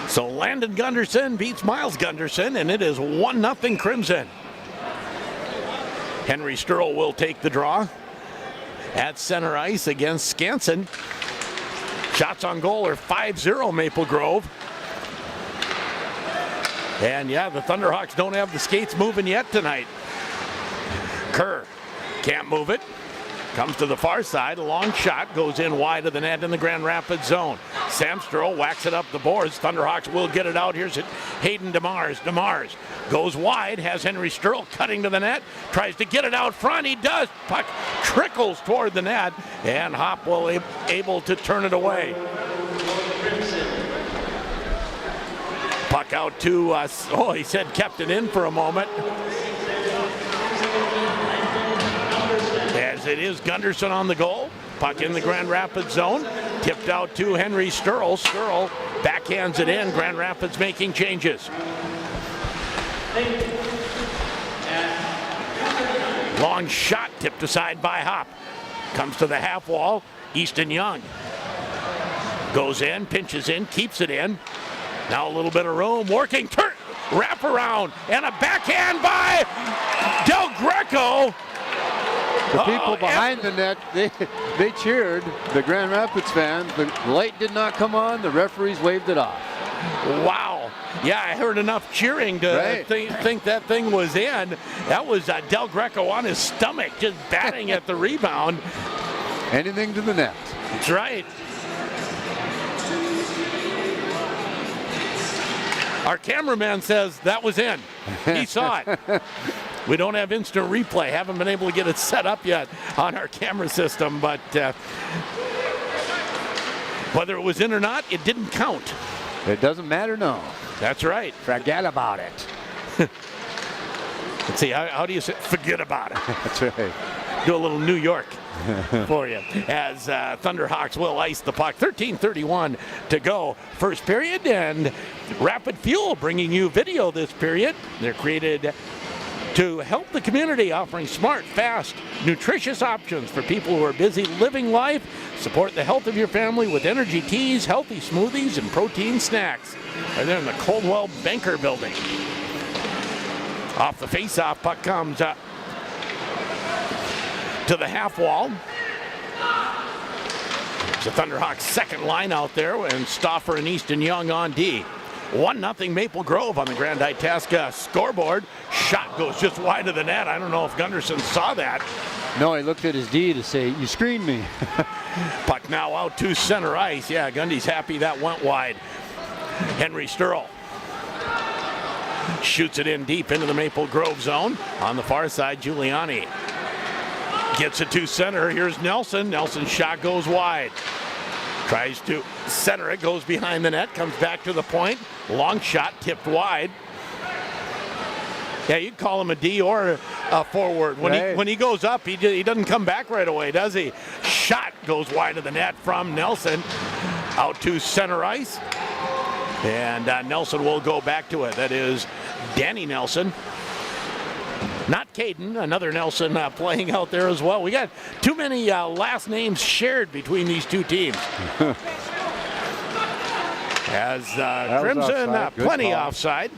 So Landon Gunderson beats Miles Gunderson, and it is 1-0 Crimson. Henry Sturl will take the draw at center ice against Skansen. Shots on goal are 5-0 Maple Grove. And yeah, the Thunderhawks don't have the skates moving yet tonight. Kerr can't move it. Comes to the far side. A long shot goes in wide of the net in the Grand Rapids zone. Sam Sturl whacks it up the boards. Thunderhawks will get it out. Here's it. Hayden DeMars. DeMars goes wide. Has Henry Sturl cutting to the net. Tries to get it out front. He does. Puck trickles toward the net. And Hop will able to turn it away. Puck out to, he said kept it in for a moment. As it is Gunderson on the goal. Puck in the Grand Rapids zone. Tipped out to Henry Sturl. Sturl backhands it in. Grand Rapids making changes. Long shot tipped aside by Hop. Comes to the half wall. Easton Young goes in, pinches in, keeps it in. Now a little bit of room, working, turn, wrap around, and a backhand by Del Greco. The people behind the net, they cheered, the Grand Rapids fans. The light did not come on, the referees waved it off. Wow. Yeah, I heard enough cheering to think that thing was in. That was Del Greco on his stomach, just batting at the rebound. Anything to the net. That's right. Our cameraman says that was in. He saw it. We don't have instant replay. Haven't been able to get it set up yet on our camera system, but whether it was in or not, it didn't count. It doesn't matter, no. That's right. Forget about it. Let's see, how do you say forget about it? That's right. Do a little New York for you as Thunderhawks will ice the puck. 13:31 to go, first period, and Rapid Fuel bringing you video this period. They're created to help the community, offering smart, fast, nutritious options for people who are busy living life. Support the health of your family with energy teas, healthy smoothies, and protein snacks. Right there in the Coldwell Banker building. Off the face-off, puck comes up to the half wall. It's the Thunderhawks' second line out there, and Stauffer and Easton Young on D. 1-0 Maple Grove on the Grand Itasca scoreboard. Shot goes just wide of the net. I don't know if Gunderson saw that. No, he looked at his D to say, you screened me. Puck now out to center ice. Yeah, Gundy's happy that went wide. Henry Sturl shoots it in deep into the Maple Grove zone. On the far side, Giuliani gets it to center. Here's Nelson. Nelson's shot goes wide. Tries to center it, goes behind the net, comes back to the point. Long shot tipped wide. Yeah, you'd call him a D or a forward. When he goes up, he doesn't come back right away, does he? Shot goes wide of the net from Nelson. Out to center ice. And Nelson will go back to it. That is Danny Nelson. Not Caden, another Nelson playing out there as well. We got too many last names shared between these two teams. As Crimson, plenty offside.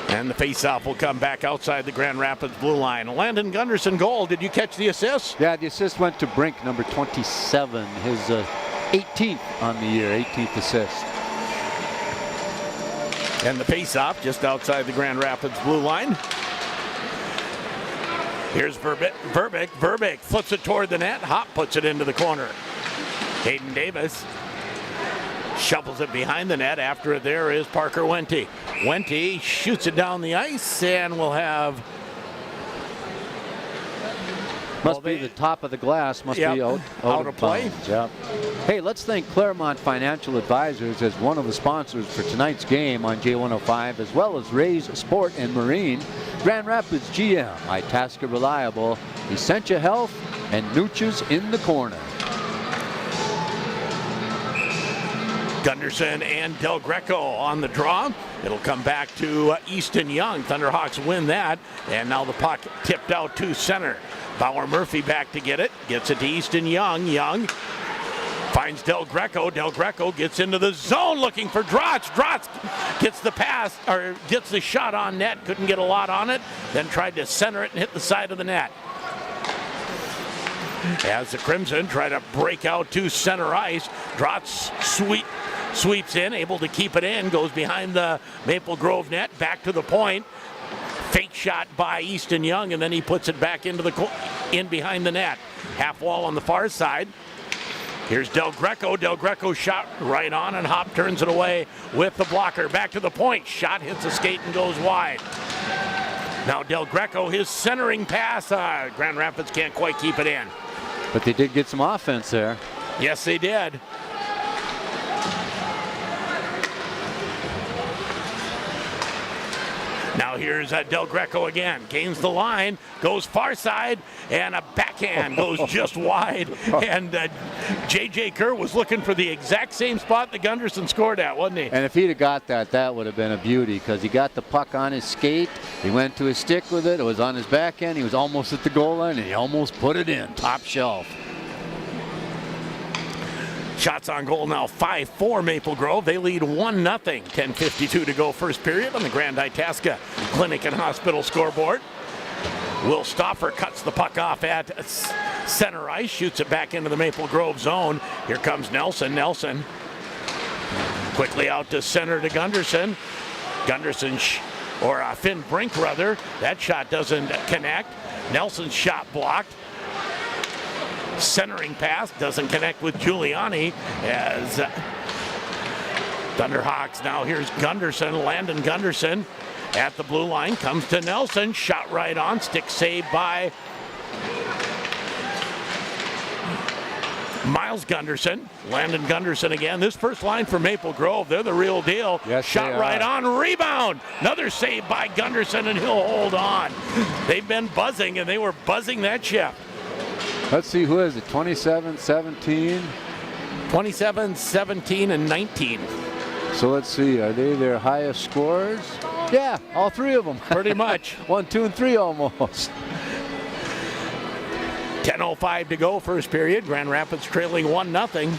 And the faceoff will come back outside the Grand Rapids blue line. Landon Gunderson goal. Did you catch the assist? Yeah, the assist went to Brink, number 27. His 18th on the year, 18th assist. And the faceoff just outside the Grand Rapids blue line. Here's Verbeek. Verbeek flips it toward the net. Hop puts it into the corner. Hayden Davis shovels it behind the net. After it there is Parker Wente. Wente shoots it down the ice, and we'll have... Must be the top of the glass. Must be out of play. Yep. Hey, let's thank Claremont Financial Advisors as one of the sponsors for tonight's game on J105, as well as Ray's Sport and Marine, Grand Rapids GM, Itasca Reliable, Essentia Health, and Nuches in the corner. Gunderson and Del Greco on the draw. It'll come back to Easton Young. Thunderhawks win that, and now the puck tipped out to center. Bauer Murphy back to get it. Gets it to Easton Young. Young finds Del Greco. Del Greco gets into the zone looking for Drotz. Drotz gets the pass, or gets the shot on net. Couldn't get a lot on it. Then tried to center it and hit the side of the net. As the Crimson try to break out to center ice. Drotz sweeps in, able to keep it in. Goes behind the Maple Grove net. Back to the point. Fake shot by Easton Young, and then he puts it back into in behind the net. Half wall on the far side. Here's Del Greco. Del Greco shot right on, and Hop turns it away with the blocker. Back to the point. Shot hits the skate and goes wide. Now Del Greco, his centering pass. Grand Rapids can't quite keep it in. But they did get some offense there. Yes, they did. Now here's Del Greco again. Gains the line, goes far side, and a backhand goes just wide. And J.J. Kerr was looking for the exact same spot that Gunderson scored at, wasn't he? And if he'd have got that, that would have been a beauty, because he got the puck on his skate. He went to his stick with it. It was on his backhand. He was almost at the goal line, and he almost put it in. Top shelf. Shots on goal now, 5-4 Maple Grove. They lead 1-0. 10:52 to go first period on the Grand Itasca Clinic and Hospital scoreboard. Will Stauffer cuts the puck off at center ice, shoots it back into the Maple Grove zone. Here comes Nelson. Nelson Quickly out to center to Gunderson. Gunderson, Finn Brink rather. That shot doesn't connect. Nelson's shot blocked. Centering pass doesn't connect with Giuliani as Thunderhawks. Now here's Gunderson, Landon Gunderson at the blue line, comes to Nelson, shot right on, stick saved by Miles Gunderson. Landon Gunderson again. This first line for Maple Grove, they're the real deal. Yes, shot right on, rebound. Another save by Gunderson, and he'll hold on. They've been buzzing, and they were buzzing that ship. Let's see, who is it? 27, 17? 27, 17, and 19. So let's see, are they their highest scorers? Yeah, all three of them. Pretty much. 1, 2, and 3 almost. 10:05 to go, first period. Grand Rapids trailing 1-0.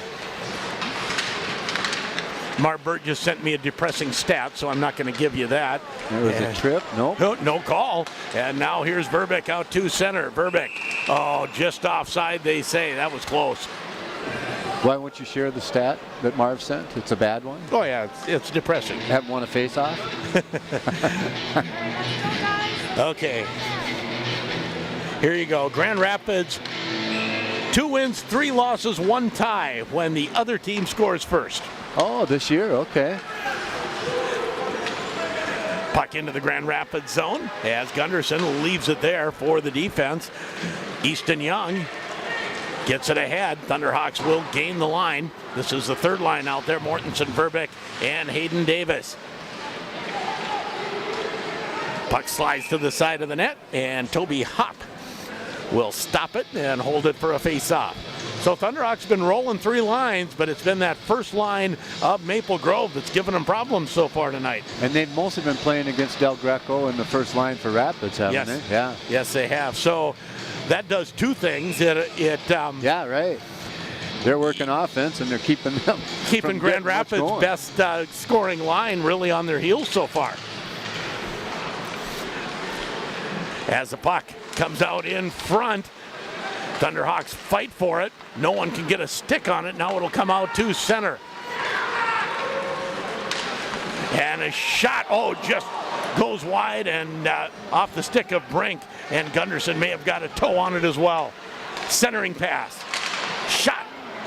Mark Burt just sent me a depressing stat, so I'm not going to give you that. There was a trip, nope. No call. And now here's Verbeek out to center. Verbeek, just offside, they say. That was close. Why won't you share the stat that Marv sent? It's a bad one? Oh, yeah, it's depressing. Haven't won a face-off? Okay. Here you go. Grand Rapids, 2 wins, 3 losses, 1 tie when the other team scores first. Oh, this year, okay. Puck into the Grand Rapids zone as Gunderson leaves it there for the defense. Easton Young gets it ahead. Thunderhawks will gain the line. This is the third line out there. Mortensen, Verbeek, and Hayden Davis. Puck slides to the side of the net, and Toby Hopp will stop it and hold it for a face-off. So Thunderhawks been rolling 3 lines, but it's been that first line of Maple Grove that's given them problems so far tonight. And they've mostly been playing against Del Greco in the first line for Rapids, haven't they? Yeah. Yes, they have. So that does 2 things. Yeah, right. They're working offense, and they're keeping them keeping Grand Rapids' best scoring line really on their heels so far. As the puck comes out in front, Thunderhawks fight for it. No one can get a stick on it. Now it'll come out to center. And a shot, just goes wide and off the stick of Brink. And Gunderson may have got a toe on it as well. Centering pass. Shot.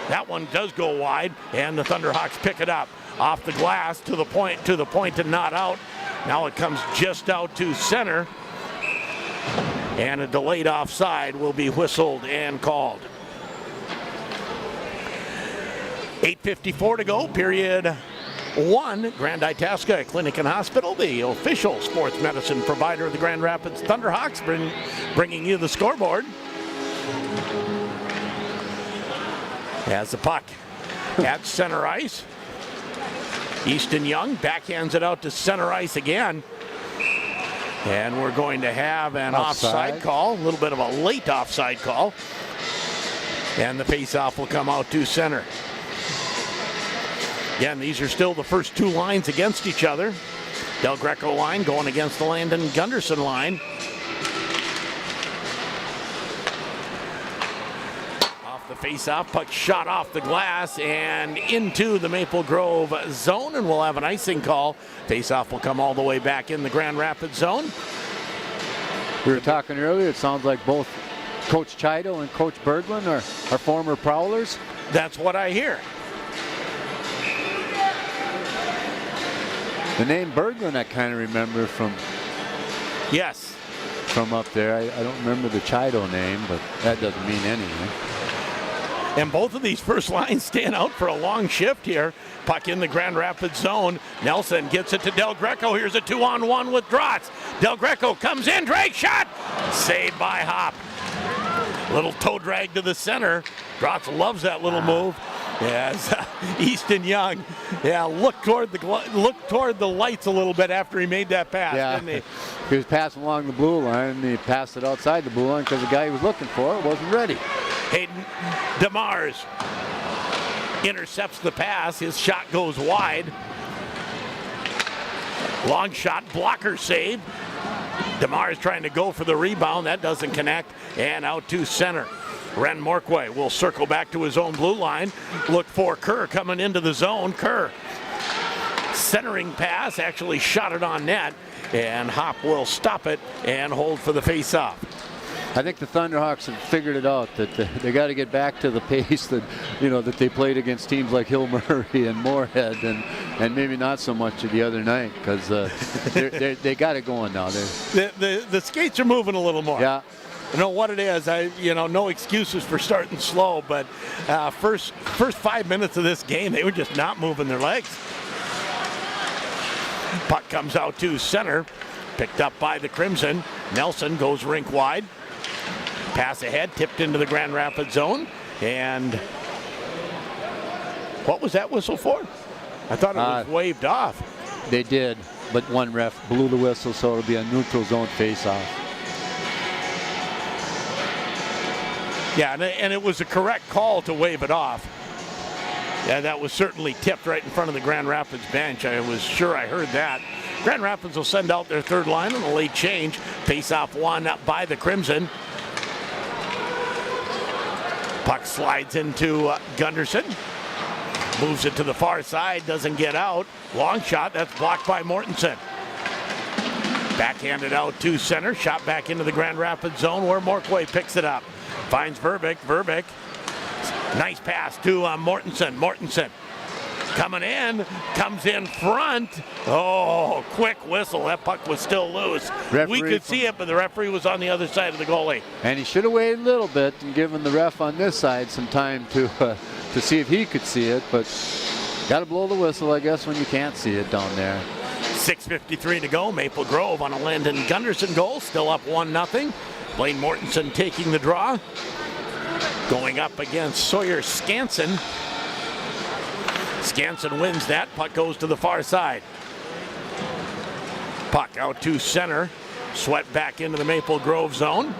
That one does go wide, and the Thunderhawks pick it up. Off the glass to the point and not out. Now it comes just out to center. And a delayed offside will be whistled and called. 8:54 to go, period 1. Grand Itasca Clinic and Hospital, the official sports medicine provider of the Grand Rapids Thunderhawks, bringing you the scoreboard. Has the puck at center ice. Easton Young backhands it out to center ice again. And we're going to have an offside call, a little bit of a late offside call. And the faceoff will come out to center. Again, these are still the first 2 lines against each other. Del Greco line going against the Landon Gunderson line. Off the faceoff, puck shot off the glass and into the Maple Grove zone, and we'll have an icing call. Faceoff will come all the way back in the Grand Rapids zone. We were talking earlier, it sounds like both Coach Chido and Coach Bergland are former Prowlers. That's what I hear. The name Bergland I kind of remember from... Yes. From up there. I don't remember the Chido name, but that doesn't mean anything. And both of these first lines stand out for a long shift here. Puck in the Grand Rapids zone. Nelson gets it to Del Greco. Here's a 2-on-1 with Drotz. Del Greco comes in. Drake shot. Saved by Hopp. Little toe drag to the center. Drotz loves that little move. As Easton Young, looked toward the lights a little bit after he made that pass, didn't he was passing along the blue line, and he passed it outside the blue line because the guy he was looking for wasn't ready. Hayden DeMars intercepts the pass. His shot goes wide. Long shot, blocker save. DeMars trying to go for the rebound. That doesn't connect. And out to center. Ren Morquay will circle back to his own blue line. Look for Kerr coming into the zone. Kerr centering pass, actually shot it on net, and Hop will stop it and hold for the face-off. I think the Thunderhawks have figured it out that they got to get back to the pace that that they played against teams like Hill Murray and Moorhead and maybe not so much the other night, because they got it going now. The skates are moving a little more. Yeah. You know what it is. No excuses for starting slow, but first 5 minutes of this game, they were just not moving their legs. Puck comes out to center, picked up by the Crimson. Nelson goes rink wide. Pass ahead, tipped into the Grand Rapids zone. And what was that whistle for? I thought it was waved off. They did, but one ref blew the whistle, so it'll be a neutral zone face-off. Yeah, and it was a correct call to wave it off. Yeah, that was certainly tipped right in front of the Grand Rapids bench. I was sure I heard that. Grand Rapids will send out their third line on a late change. Face-off won by the Crimson. Puck slides into Gunderson. Moves it to the far side, doesn't get out. Long shot, that's blocked by Mortensen. Backhanded out to center, shot back into the Grand Rapids zone where Morquay picks it up. Finds Verbeek. Verbeek, nice pass to Mortensen. Mortensen coming in, comes in front. Oh, quick whistle. That puck was still loose. We could see it, but the referee was on the other side of the goalie. And he should have waited a little bit and given the ref on this side some time to see if he could see it, but got to blow the whistle, I guess, when you can't see it down there. 6:53 to go. Maple Grove on a Landon Gunderson goal, still up 1-0. Blaine Mortensen taking the draw. Going up against Sawyer Skansen. Skansen wins that. Puck goes to the far side. Puck out to center. Sweat back into the Maple Grove zone.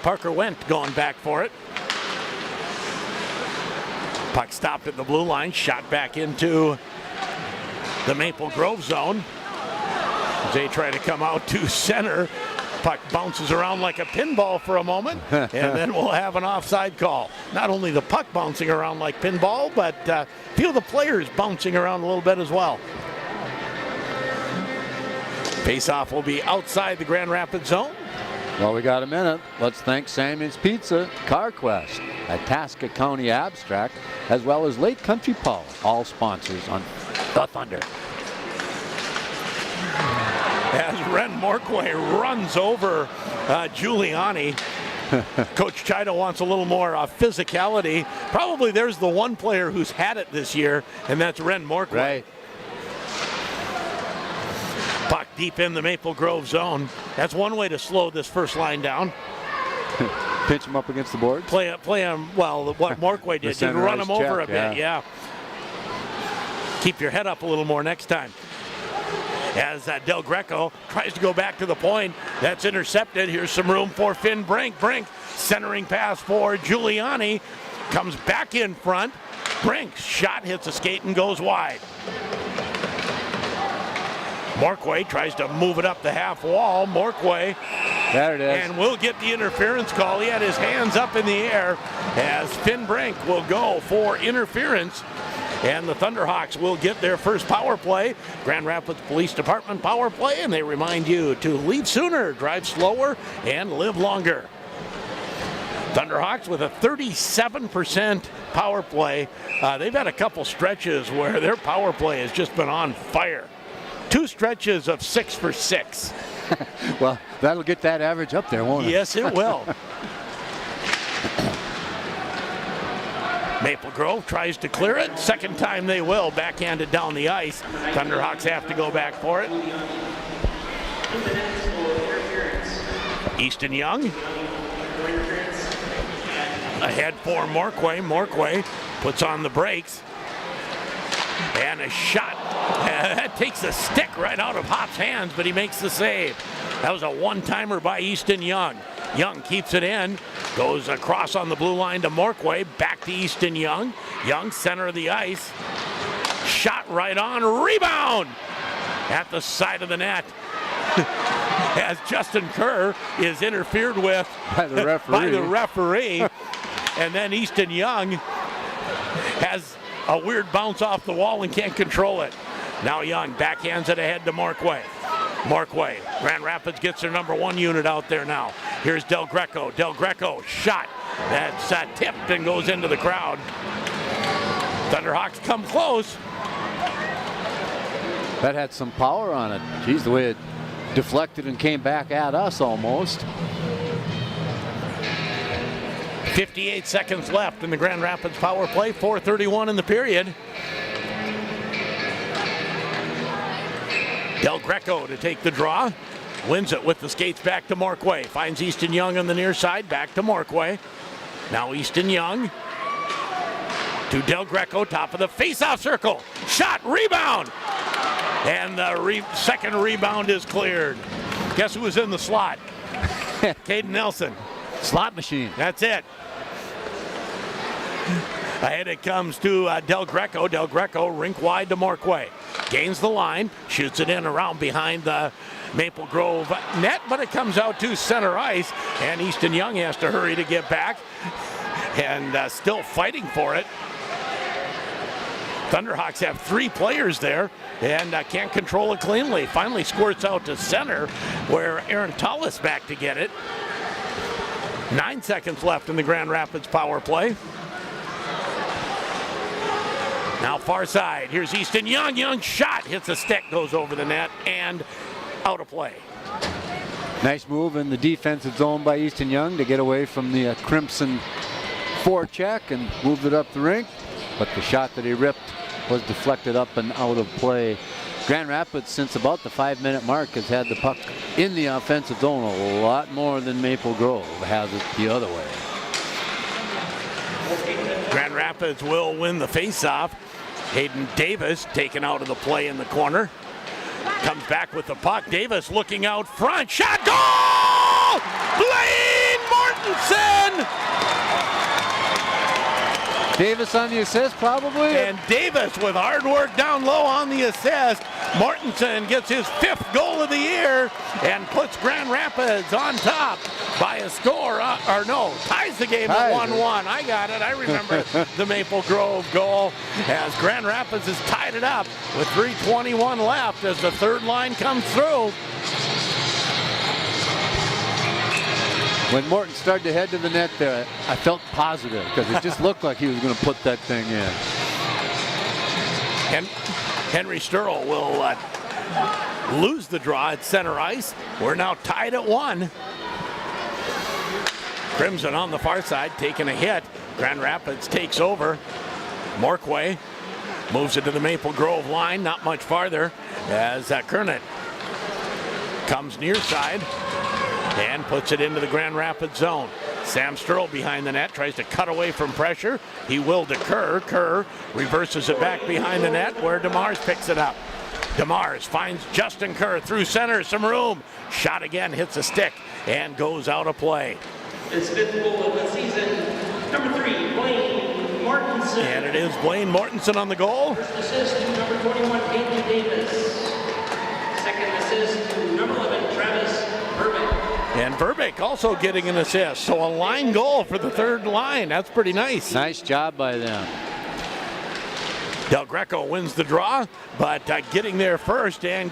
Parker Wendt going back for it. Puck stopped at the blue line. Shot back into the Maple Grove zone. They try to come out to center. Puck bounces around like a pinball for a moment, and then we'll have an offside call. Not only the puck bouncing around like pinball, but a few of the players bouncing around a little bit as well. Face-off will be outside the Grand Rapids zone. Well, we got a minute. Let's thank Sammy's Pizza, CarQuest, Itasca County Abstract, as well as Lake Country Power, all sponsors on The Thunder. As Ren Morquay runs over Giuliani. Coach Chido wants a little more physicality. Probably there's the one player who's had it this year, and that's Ren Morquay. Right. Puck deep in the Maple Grove zone. That's one way to slow this first line down. Pinch him up against the board. Play him, well, what Morquay did. You run him over a bit, yeah. Keep your head up a little more next time. As Del Greco tries to go back to the point. That's intercepted. Here's some room for Finn Brink. Brink, centering pass for Giuliani. Comes back in front. Brink's shot hits a skate and goes wide. Morquay tries to move it up the half wall. Morquay. There it is. And we'll get the interference call. He had his hands up in the air as Finn Brink will go for interference. And the Thunderhawks will get their first power play. Grand Rapids Police Department power play, and they remind you to leave sooner, drive slower, and live longer. Thunderhawks with a 37% power play. They've had a couple stretches where their power play has just been on fire. 2 stretches of 6 for 6. Well, that'll get that average up there, won't it? Yes, it will. Maple Grove tries to clear it. Second time they will. Backhanded down the ice. Thunderhawks have to go back for it. Easton Young. Ahead for Morquay. Morquay puts on the brakes. And a shot. That takes a stick right out of Hop's hands, but he makes the save. That was a one-timer by Easton Young. Young keeps it in, goes across on the blue line to Morquay, back to Easton Young. Young, center of the ice. Shot right on, rebound! At the side of the net. As Justin Kerr is interfered with by the referee. And then Easton Young has a weird bounce off the wall and can't control it. Now Young backhands it ahead to Markway. Markway, Grand Rapids gets their number 1 unit out there now. Here's Del Greco. Del Greco, shot. That's tipped and goes into the crowd. Thunderhawks come close. That had some power on it. Geez, the way it deflected and came back at us almost. 58 seconds left in the Grand Rapids power play. 4:31 in the period. Del Greco to take the draw. Wins it with the skates back to Markway. Finds Easton Young on the near side. Back to Markway. Now Easton Young to Del Greco. Top of the face-off circle. Shot. Rebound. And the second rebound is cleared. Guess who was in the slot? Caden Nelson. Slot machine. That's it. Ahead it comes to Del Greco. Del Greco rink wide to Markway. Gains the line. Shoots it in around behind the Maple Grove net, but it comes out to center ice. And Easton Young has to hurry to get back. And still fighting for it. Thunderhawks have 3 players there and can't control it cleanly. Finally squirts out to center where Aaron Tullis back to get it. 9 seconds left in the Grand Rapids power play. Now far side, here's Easton Young. Young shot, hits a stick, goes over the net and out of play. Nice move in the defensive zone by Easton Young to get away from the Crimson forecheck and moved it up the rink. But the shot that he ripped was deflected up and out of play. Grand Rapids, since about the 5-minute mark, has had the puck in the offensive zone a lot more than Maple Grove has it the other way. Grand Rapids will win the face-off. Hayden Davis taken out of the play in the corner. Comes back with the puck. Davis looking out front. Shot, goal! Blaine Mortensen! Davis on the assist, probably. And Davis with hard work down low on the assist. Mortensen gets his 5th goal of the year and puts Grand Rapids on top by a score, ties the game at 1-1. I got it. I remember the Maple Grove goal as Grand Rapids has tied it up with 3:21 left as the third line comes through. When Morton started to head to the net there, I felt positive because it just looked like he was going to put that thing in. And Henry Sturl will lose the draw at center ice. We're now tied at 1. Crimson on the far side taking a hit. Grand Rapids takes over. Markway moves it to the Maple Grove line, not much farther, as Kernet comes near side and puts it into the Grand Rapids zone. Sam Sturl behind the net, tries to cut away from pressure. He will to Kerr. Kerr reverses it back behind the net where DeMars picks it up. DeMars finds Justin Kerr through center, some room. Shot again, hits a stick and goes out of play. His 5th goal of the season, number 3, Blaine Mortensen. And it is Blaine Mortensen on the goal. First assist to number 21, Hayden Davis. Second assist to number 11, Travis Verbeek. And Verbeek also getting an assist. So a line goal for the third line. That's pretty nice. Nice job by them. Del Greco wins the draw, but getting there first and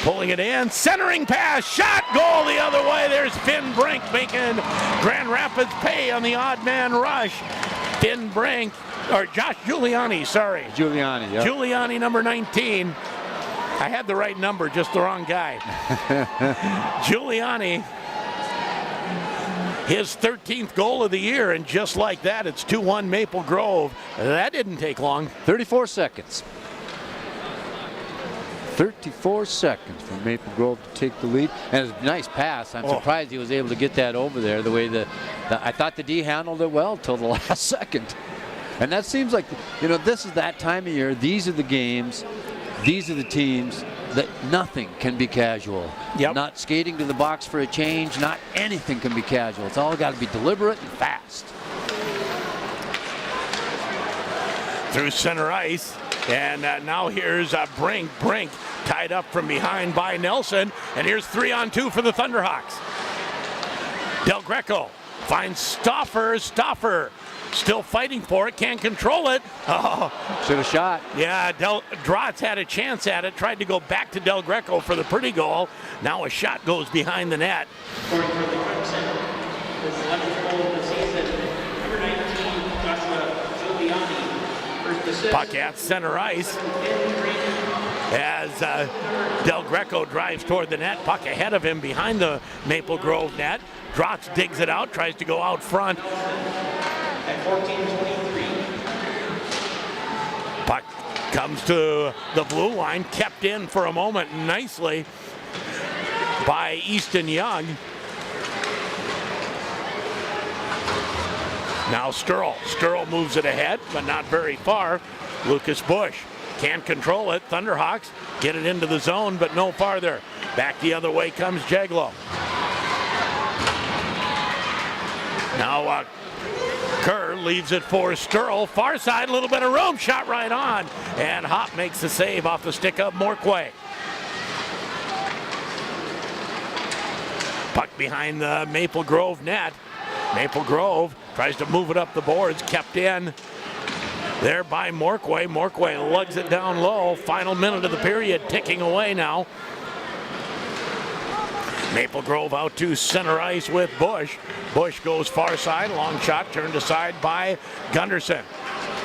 pulling it in. Centering pass, shot, goal the other way. There's Finn Brink making Grand Rapids pay on the odd man rush. Finn Brink, or Josh Giuliani, sorry. Giuliani, yeah. Giuliani, number 19. I had the right number, just the wrong guy. Giuliani, his 13th goal of the year, and just like that, it's 2-1 Maple Grove. That didn't take long. 34 seconds. 34 seconds for Maple Grove to take the lead. And it's a nice pass. I'm surprised he was able to get that over there the way I thought the D handled it well till the last second. And that seems like, this is that time of year. These are the games. These are the teams that nothing can be casual. Yep. Not skating to the box for a change, not anything can be casual. It's all got to be deliberate and fast. Through center ice, and now here's Brink. Brink tied up from behind by Nelson, and here's 3-on-2 for the Thunderhawks. Del Greco finds Stauffer. Stauffer still fighting for it, can't control it. Oh, should have shot. Yeah, Drotz had a chance at it, tried to go back to Del Greco for the pretty goal. Now a shot goes behind the net. Scoring for the Crimson, his 11th goal of the season, number 19, Joshua Giuliani. First assist. Puck at center ice as Del Greco drives toward the net. Puck ahead of him behind the Maple Grove net. Drotz digs it out, tries to go out front. At 14:23. Puck comes to the blue line, kept in for a moment nicely by Easton Young. Now Sturl. Sturl moves it ahead, but not very far. Lucas Bush can't control it. Thunderhawks get it into the zone, but no farther. Back the other way comes Jaglow. Now Kerr leaves it for Sturl. Far side, a little bit of room. Shot right on. And Hop makes the save off the stick of Morquay. Puck behind the Maple Grove net. Maple Grove tries to move it up the boards. Kept in there by Morquay. Morquay lugs it down low. Final minute of the period ticking away now. Maple Grove out to center ice with Bush. Bush goes far side, long shot turned aside by Gunderson.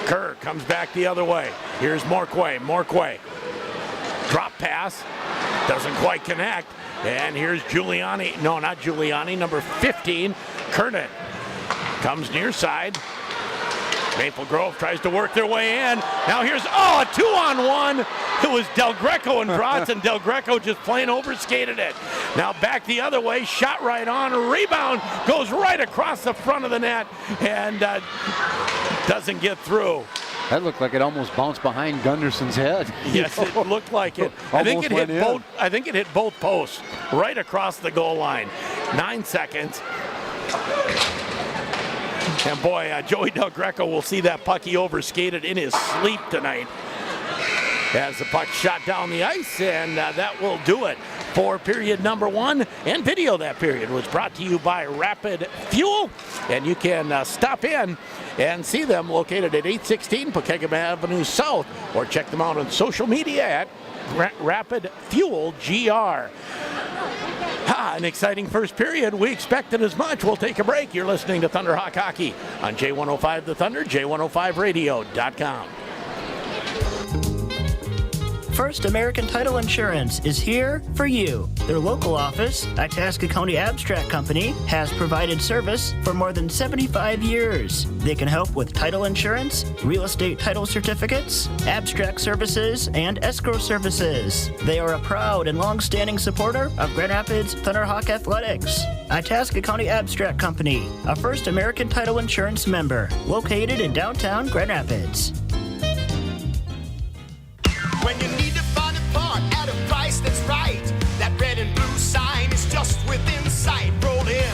Kerr comes back the other way. Here's Morquay. Morquay. Drop pass. Doesn't quite connect. And here's Giuliani. No, not Giuliani. Number 15, Kernan. Comes near side. Maple Grove tries to work their way in. Now here's, a 2-on-1. It was Del Greco and Drotz, and Del Greco just plain overskated it. Now back the other way, shot right on, rebound, goes right across the front of the net, and doesn't get through. That looked like it almost bounced behind Gunderson's head. Yes, it looked like it. I think it hit both posts, right across the goal line. 9 seconds. And boy, Joey Del Greco will see that puck he overskated in his sleep tonight. As the puck shot down the ice, and that will do it for period number 1. And video that period was brought to you by Rapid Fuel. And you can stop in and see them located at 816 Pregame Avenue South, or check them out on social media at Rapid Fuel GR. An exciting first period. We expected as much. We'll take a break. You're listening to Thunderhawk Hockey on J105 The Thunder, J105radio.com. First American Title Insurance is here for you. Their local office, Itasca County Abstract Company, has provided service for more than 75 years. They can help with title insurance, real estate title certificates, abstract services, and escrow services. They are a proud and long-standing supporter of Grand Rapids Thunderhawk Athletics. Itasca County Abstract Company, a First American Title Insurance member, located in downtown Grand Rapids. When you need to find a part at a price that's right, that red and blue sign is just within sight. Roll in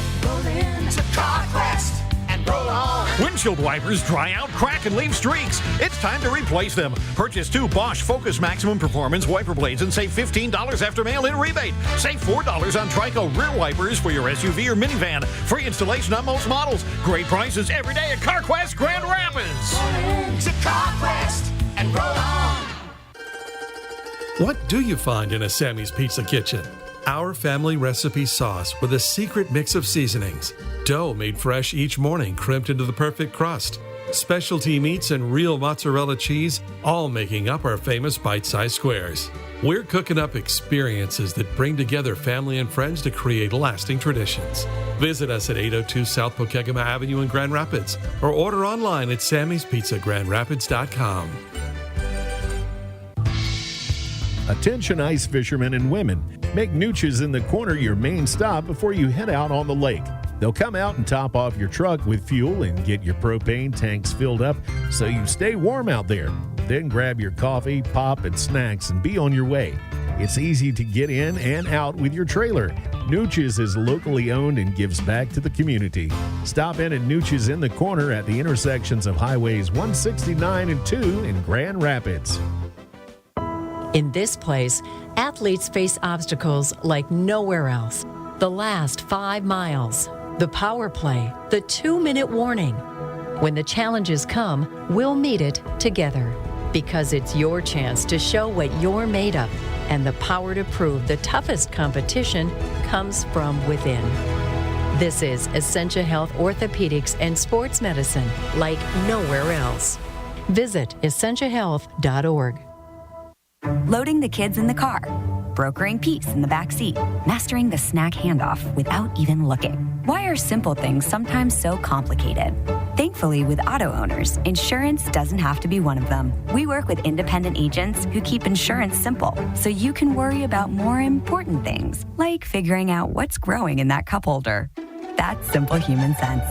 to CarQuest and roll on. Windshield wipers dry out, crack, and leave streaks. It's time to replace them. Purchase 2 Bosch Focus Maximum Performance wiper blades and save $15 after mail-in rebate. Save $4 on Trico rear wipers for your SUV or minivan. Free installation on most models. Great prices every day at CarQuest Grand Rapids. Roll in to CarQuest and roll on. What do you find in a Sammy's Pizza Kitchen? Our family recipe sauce with a secret mix of seasonings. Dough made fresh each morning, crimped into the perfect crust. Specialty meats and real mozzarella cheese, all making up our famous bite-sized squares. We're cooking up experiences that bring together family and friends to create lasting traditions. Visit us at 802 South Pokegama Avenue in Grand Rapids, or order online at sammyspizzaGrandRapids.com. Attention ice fishermen and women. Make Nooch's in the Corner your main stop before you head out on the lake. They'll come out and top off your truck with fuel and get your propane tanks filled up so you stay warm out there. Then grab your coffee, pop, and snacks and be on your way. It's easy to get in and out with your trailer. Nooch's is locally owned and gives back to the community. Stop in at Nooch's in the Corner at the intersections of Highways 169 and 2 in Grand Rapids. In this place, athletes face obstacles like nowhere else. The last 5 miles, the power play, the 2-minute warning. When the challenges come, we'll meet it together. Because it's your chance to show what you're made of, and the power to prove the toughest competition comes from within. This is Essentia Health Orthopedics and Sports Medicine like nowhere else. Visit essentiahealth.org. Loading the kids in the car, brokering peace in the back seat, mastering the snack handoff without even looking. Why are simple things sometimes so complicated? Thankfully, with auto owners, insurance doesn't have to be one of them. We work with independent agents who keep insurance simple, so you can worry about more important things, like figuring out what's growing in that cup holder. That's simple human sense.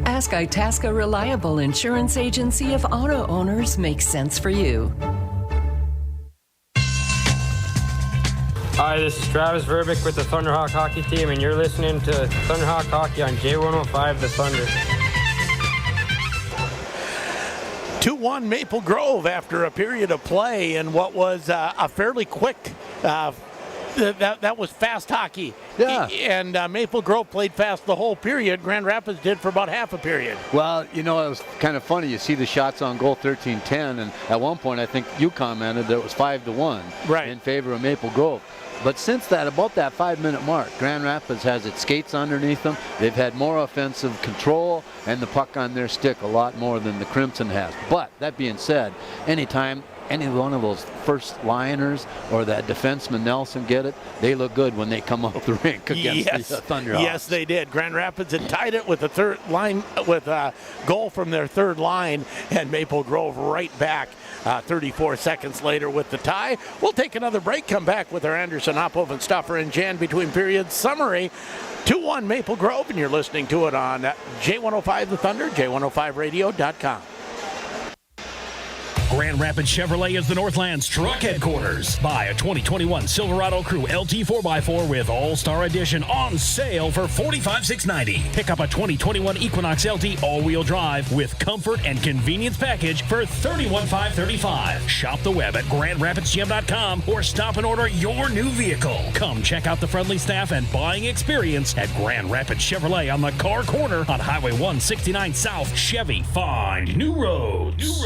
Ask Itasca Reliable Insurance Agency if auto owners make sense for you. Hi, this is Travis Verbick with the Thunderhawk Hockey Team, and you're listening to Thunderhawk Hockey on J105 The Thunder. 2-1 Maple Grove after a period of play in what was a fairly quick, that was fast hockey. Yeah. And Maple Grove played fast the whole period. Grand Rapids did for about half a period. Well, it was kind of funny. You see the shots on goal 13-10, and at one point I think you commented that it was 5-1 in favor of Maple Grove. But since that, about that 5-minute mark, Grand Rapids has its skates underneath them. They've had more offensive control and the puck on their stick a lot more than the Crimson has. But that being said, anytime any one of those first liners or that defenseman Nelson get it, they look good when they come off the rink against the Thunderhawks. Yes, they did. Grand Rapids had tied it with a third line, with a goal from their third line, and Maple Grove right back 34 seconds later with the tie. We'll take another break, come back with our Anderson, Oppoven, Stuffer, and Jan between periods summary. 2-1 Maple Grove, and you're listening to it on J105 The Thunder, J105radio.com. Grand Rapids Chevrolet is the Northland's truck headquarters. Buy a 2021 Silverado Crew LT 4x4 with All-Star Edition on sale for $45,690. Pick up a 2021 Equinox LT all-wheel drive with comfort and convenience package for $31,535. Shop the web at GrandRapidsGM.com or stop and order your new vehicle. Come check out the friendly staff and buying experience at Grand Rapids Chevrolet on the car corner on Highway 169 South. Chevy, find new roads.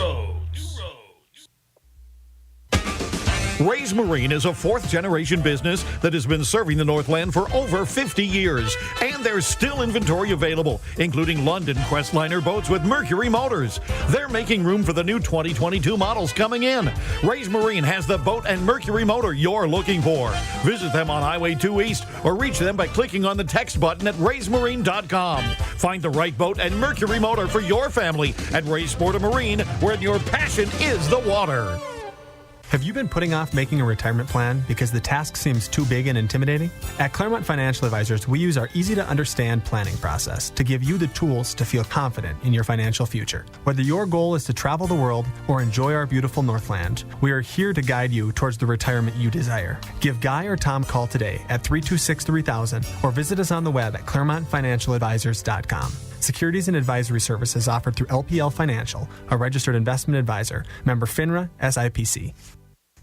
Ray's Marine is a fourth-generation business that has been serving the Northland for over 50 years. And there's still inventory available, including London Questliner boats with Mercury motors. They're making room for the new 2022 models coming in. Ray's Marine has the boat and Mercury motor you're looking for. Visit them on Highway 2 East or reach them by clicking on the text button at raysmarine.com. Find the right boat and Mercury motor for your family at Ray's Sport Marine, where your passion is the water. Have you been putting off making a retirement plan because the task seems too big and intimidating? At Claremont Financial Advisors, we use our easy-to-understand planning process to give you the tools to feel confident in your financial future. Whether your goal is to travel the world or enjoy our beautiful Northland, we are here to guide you towards the retirement you desire. Give Guy or Tom a call today at 326-3000 or visit us on the web at ClaremontFinancialAdvisors.com. Securities and advisory services offered through LPL Financial, a registered investment advisor, member FINRA, SIPC.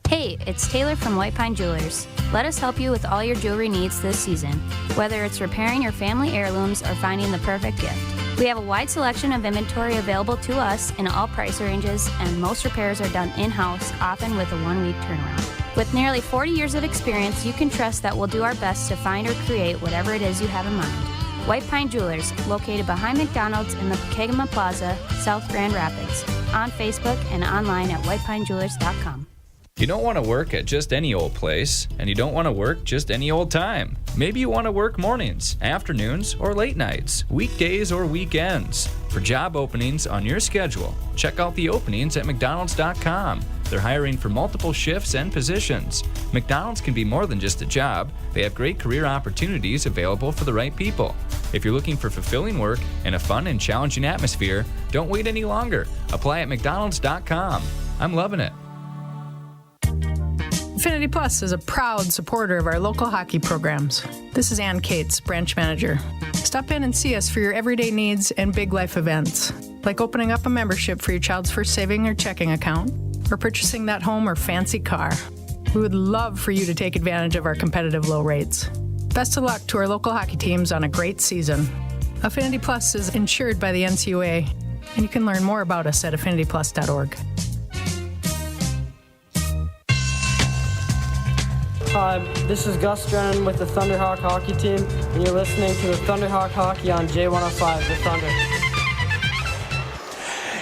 Hey, it's Taylor from White Pine Jewelers. Let us help you with all your jewelry needs this season, whether it's repairing your family heirlooms or finding the perfect gift. We have a wide selection of inventory available to us in all price ranges, and most repairs are done in-house, often with a 1-week turnaround. With nearly 40 years of experience, you can trust that we'll do our best to find or create whatever it is you have in mind. White Pine Jewelers, located behind McDonald's in the Kegama Plaza, South Grand Rapids. On Facebook and online at whitepinejewelers.com. You don't want to work at just any old place, and you don't want to work just any old time. Maybe you want to work mornings, afternoons, or late nights, weekdays or weekends. For job openings on your schedule, check out the openings at McDonald's.com. They're hiring for multiple shifts and positions. McDonald's can be more than just a job. They have great career opportunities available for the right people. If you're looking for fulfilling work and a fun and challenging atmosphere, don't wait any longer. Apply at McDonald's.com. I'm loving it. Affinity Plus is a proud supporter of our local hockey programs. This is Ann Cates, branch manager. Stop in and see us for your everyday needs and big life events, like opening up a membership for your child's first saving or checking account, or purchasing that home or fancy car. We would love for you to take advantage of our competitive low rates. Best of luck to our local hockey teams on a great season. Affinity Plus is insured by the NCUA, and you can learn more about us at affinityplus.org. Hi, this is Gus Drennan with the Thunderhawk hockey team, and you're listening to the Thunderhawk Hockey on J105, The Thunder.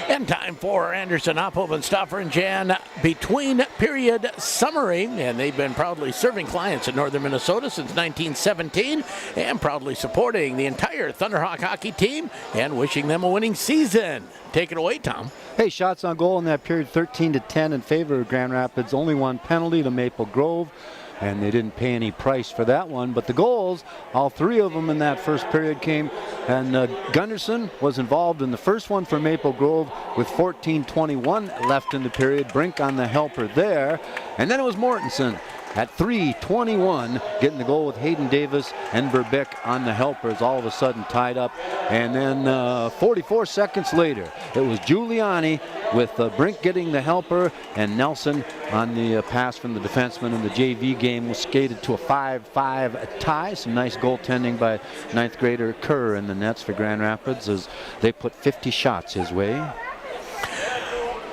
And time for Anderson, Ophoven, Stauffer, and Jan between period summary. And they've been proudly serving clients in northern Minnesota since 1917 and proudly supporting the entire Thunderhawk hockey team and wishing them a winning season. Take it away, Tom. Hey, shots on goal in that period, 13-10 in favor of Grand Rapids. Only one penalty to Maple Grove, and they didn't pay any price for that one. But the goals, all three of them in that first period came, and Gunderson was involved in the first one for Maple Grove with 14:21 left in the period. Brink on the helper there, and then it was Mortensen at 3:21 getting the goal with Hayden Davis and Verbeek on the helpers, all of a sudden tied up. And then 44 seconds later, it was Giuliani with Brink getting the helper, and Nelson on the pass from the defenseman in the JV game was skated to a 5-5 tie. Some nice goaltending by ninth grader Kerr in the nets for Grand Rapids as they put 50 shots his way.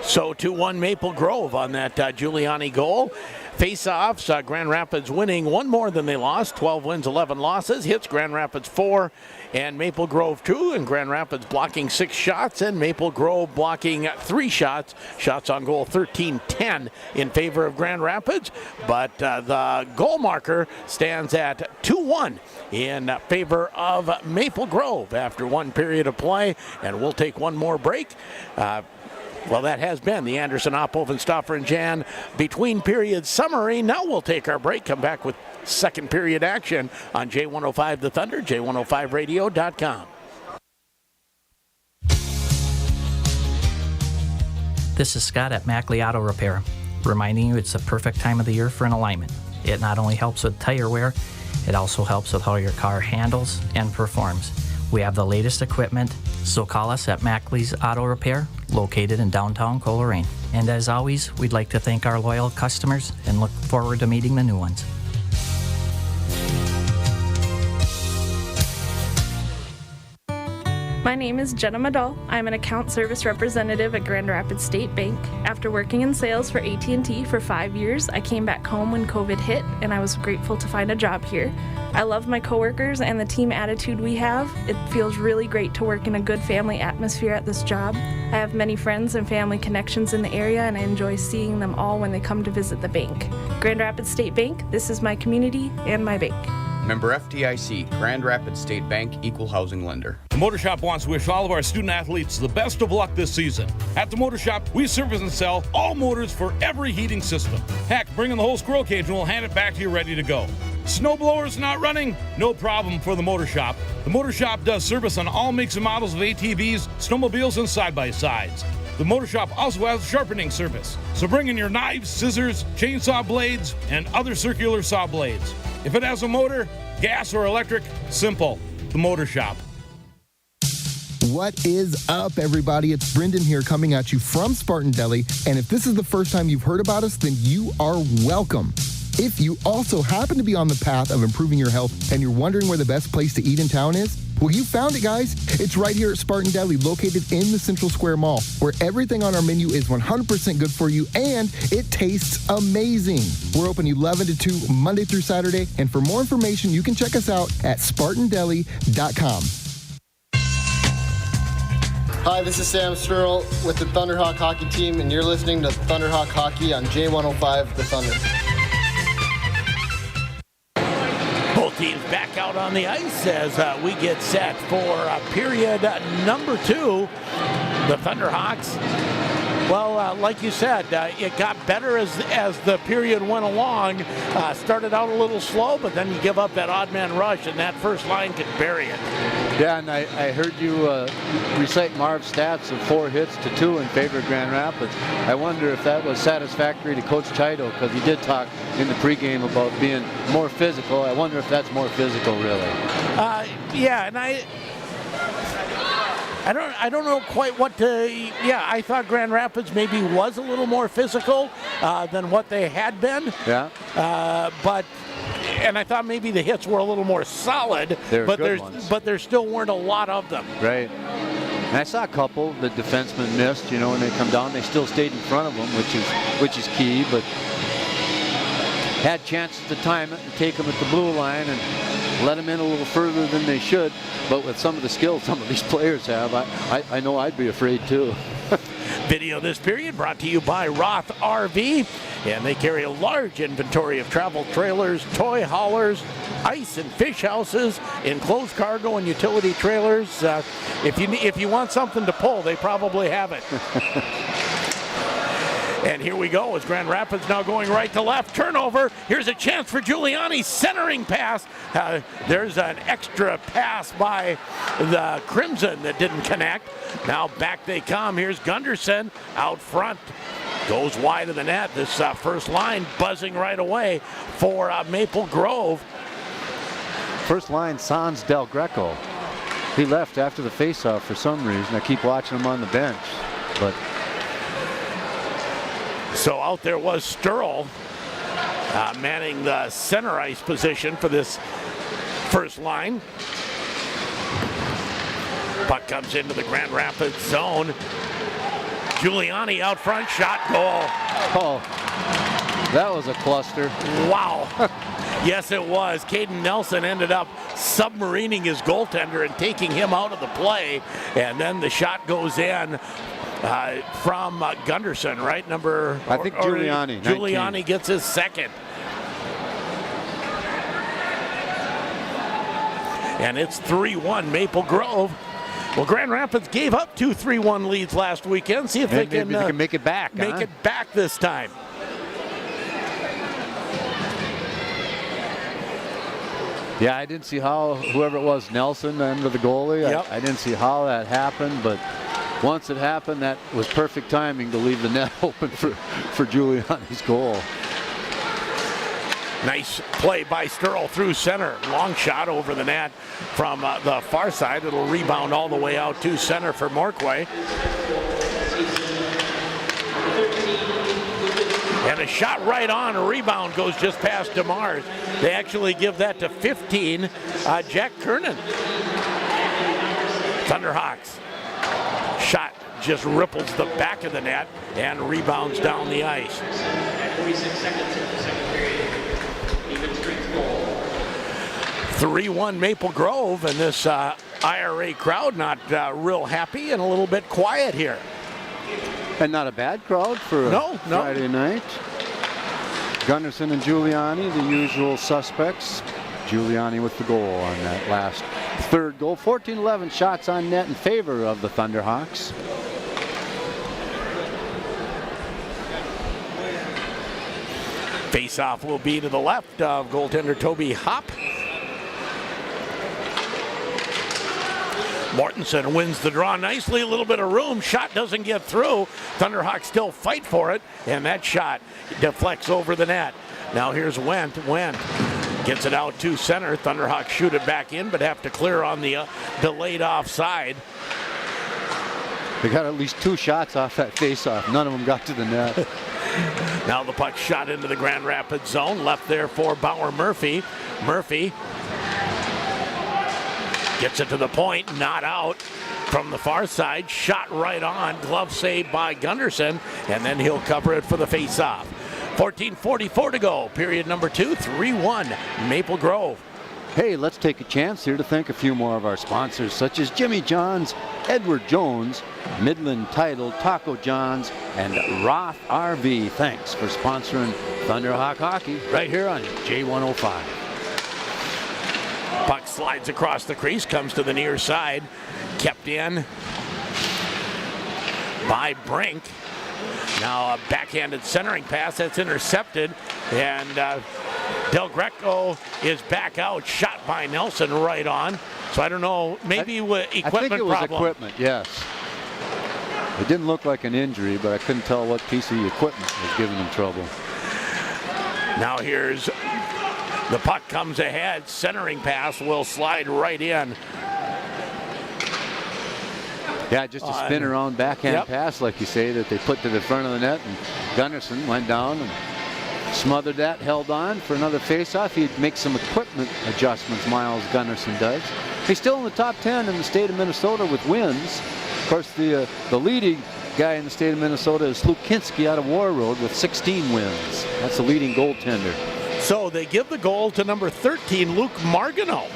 So 2-1 Maple Grove on that Giuliani goal. Face-offs, Grand Rapids winning one more than they lost. 12 wins, 11 losses. Hits Grand Rapids 4 and Maple Grove 2. And Grand Rapids blocking 6 shots and Maple Grove blocking 3 shots. Shots on goal 13-10 in favor of Grand Rapids. But the goal marker stands at 2-1 in favor of Maple Grove after one period of play. And we'll take one more break. Well, that has been the Anderson, Ophoven, Stauffer, and Jan between period summary. Now we'll take our break, come back with second period action on J105 The Thunder, J105radio.com. This is Scott at Mackley Auto Repair, reminding you it's the perfect time of the year for an alignment. It not only helps with tire wear, it also helps with how your car handles and performs. We have the latest equipment, so call us at Mackley's Auto Repair, located in downtown Coleraine. And as always, we'd like to thank our loyal customers and look forward to meeting the new ones. My name is Jenna Madal. I'm an account service representative at Grand Rapids State Bank. After working in sales for AT&T for 5 years, I came back home when COVID hit, and I was grateful to find a job here. I love my coworkers and the team attitude we have. It feels really great to work in a good family atmosphere at this job. I have many friends and family connections in the area, and I enjoy seeing them all when they come to visit the bank. Grand Rapids State Bank, this is my community and my bank. Member FDIC, Grand Rapids State Bank, Equal Housing Lender. The Motor Shop wants to wish all of our student athletes the best of luck this season. At the Motor Shop, we service and sell all motors for every heating system. Heck, bring in the whole squirrel cage and we'll hand it back to you ready to go. Snow blowers not running? No problem for the Motor Shop. The Motor Shop does service on all makes and models of ATVs, snowmobiles, and side-by-sides. The Motor Shop also has sharpening service. So bring in your knives, scissors, chainsaw blades, and other circular saw blades. If it has a motor, gas or electric, simple. The Motor Shop. What is up, everybody? It's Brendan here coming at you from Spartan Deli. And if this is the first time you've heard about us, then you are welcome. If you also happen to be on the path of improving your health and you're wondering where the best place to eat in town is, well, you found it, guys. It's right here at Spartan Deli, located in the Central Square Mall, where everything on our menu is 100% good for you and it tastes amazing. We're open 11 to 2 Monday through Saturday, and for more information, you can check us out at SpartanDeli.com. Hi, this is Sam Sturl with the Thunderhawk hockey team, and you're listening to Thunderhawk Hockey on J105 The Thunder. Both teams back out on the ice as we get set for period number 2. The Thunderhawks, well, like you said, it got better as the period went along. Started out a little slow, but then you give up that odd man rush, and that first line can bury it. Yeah, and I heard you recite Marv's stats of 4 hits to 2 in favor of Grand Rapids. I wonder if that was satisfactory to Coach Chido, because he did talk in the pregame about being more physical. I wonder if that's more physical, really. Yeah, and I don't know quite what to. Yeah, I thought Grand Rapids maybe was a little more physical than what they had been. Yeah. But and I thought maybe the hits were a little more solid, but there still weren't a lot of them. Right. And I saw a couple the defensemen missed. You know, when they come down, they still stayed in front of them, which is key. But had chances to time it and take them at the blue line and let them in a little further than they should. But with some of the skills some of these players have, I know I'd be afraid too. Video this period brought to you by Roth RV, and they carry a large inventory of travel trailers, toy haulers, ice and fish houses, enclosed cargo and utility trailers. If you want something to pull, they probably have it. And here we go as Grand Rapids now going right to left. Turnover. Here's a chance for Giuliani. Centering pass. There's an extra pass by the Crimson that didn't connect. Now back they come. Here's Gunderson out front. Goes wide of the net. This first line buzzing right away for Maple Grove. First line, Sans Del Greco. He left after the faceoff for some reason. I keep watching him on the bench. But so out there was Sturl manning the center ice position for this first line. Puck comes into the Grand Rapids zone. Giuliani out front, shot, goal. Oh, that was a cluster. Wow. Yes, it was. Caden Nelson ended up submarining his goaltender and taking him out of the play. And then the shot goes in from Gunderson, right? I think Giuliani. Giuliani gets his second. And it's 3-1 Maple Grove. Well, Grand Rapids gave up 2 3-1 leads last weekend. See if they can make it back. Make it back this time. Yeah, I didn't see how whoever it was, Nelson, under the goalie. Yep. I didn't see how that happened, but once it happened, that was perfect timing to leave the net open for Giuliani's goal. Nice play by Sturl through center. Long shot over the net from the far side. It'll rebound all the way out to center for Morquay. And a shot right on. A rebound goes just past DeMars. They actually give that to 15, Jack Kernan. Thunderhawks. Shot just ripples the back of the net and rebounds down the ice. 46 seconds in the second period. 3-1 Maple Grove, and this IRA crowd not real happy and a little bit quiet here. And not a bad crowd for Friday night. Gunderson and Giuliani, the usual suspects. Giuliani with the goal on that last third goal. 14-11 shots on net in favor of the Thunderhawks. Face-off will be to the left of goaltender Toby Hopp. Mortensen wins the draw nicely, a little bit of room. Shot doesn't get through. Thunderhawks still fight for it, and that shot deflects over the net. Now here's Wendt. Wendt gets it out to center. Thunderhawks shoot it back in, but have to clear on the delayed offside. They got at least 2 shots off that faceoff. None of them got to the net. Now the puck shot into the Grand Rapids zone. Left there for Bauer Murphy. Murphy gets it to the point, not out from the far side. Shot right on. Glove save by Gunderson, and then he'll cover it for the face-off. 14:44 to go. Period number 2. 3-1 Maple Grove. Hey, let's take a chance here to thank a few more of our sponsors, such as Jimmy John's, Edward Jones, Midland Title, Taco John's, and Roth RV. Thanks for sponsoring Thunderhawk Hockey right here on J105. Puck slides across the crease, comes to the near side, kept in by Brink. Now a backhanded centering pass that's intercepted, and Del Greco is back out, shot by Nelson right on. So I don't know, maybe equipment problem. I think it was equipment, yes. It didn't look like an injury, but I couldn't tell what piece of the equipment was giving him trouble. Now here's the puck comes ahead, centering pass will slide right in. Yeah, just a spin around backhand pass, like you say, that they put to the front of the net, and Gunderson went down and Smothered that, held on for another faceoff. He makes some equipment adjustments, Miles Gunnarsson does. He's still in the top 10 in the state of Minnesota with wins. Of course, the leading guy in the state of Minnesota is Luke Kinski out of Warroad with 16 wins. That's the leading goaltender. So they give the goal to number 13, Luke Margano.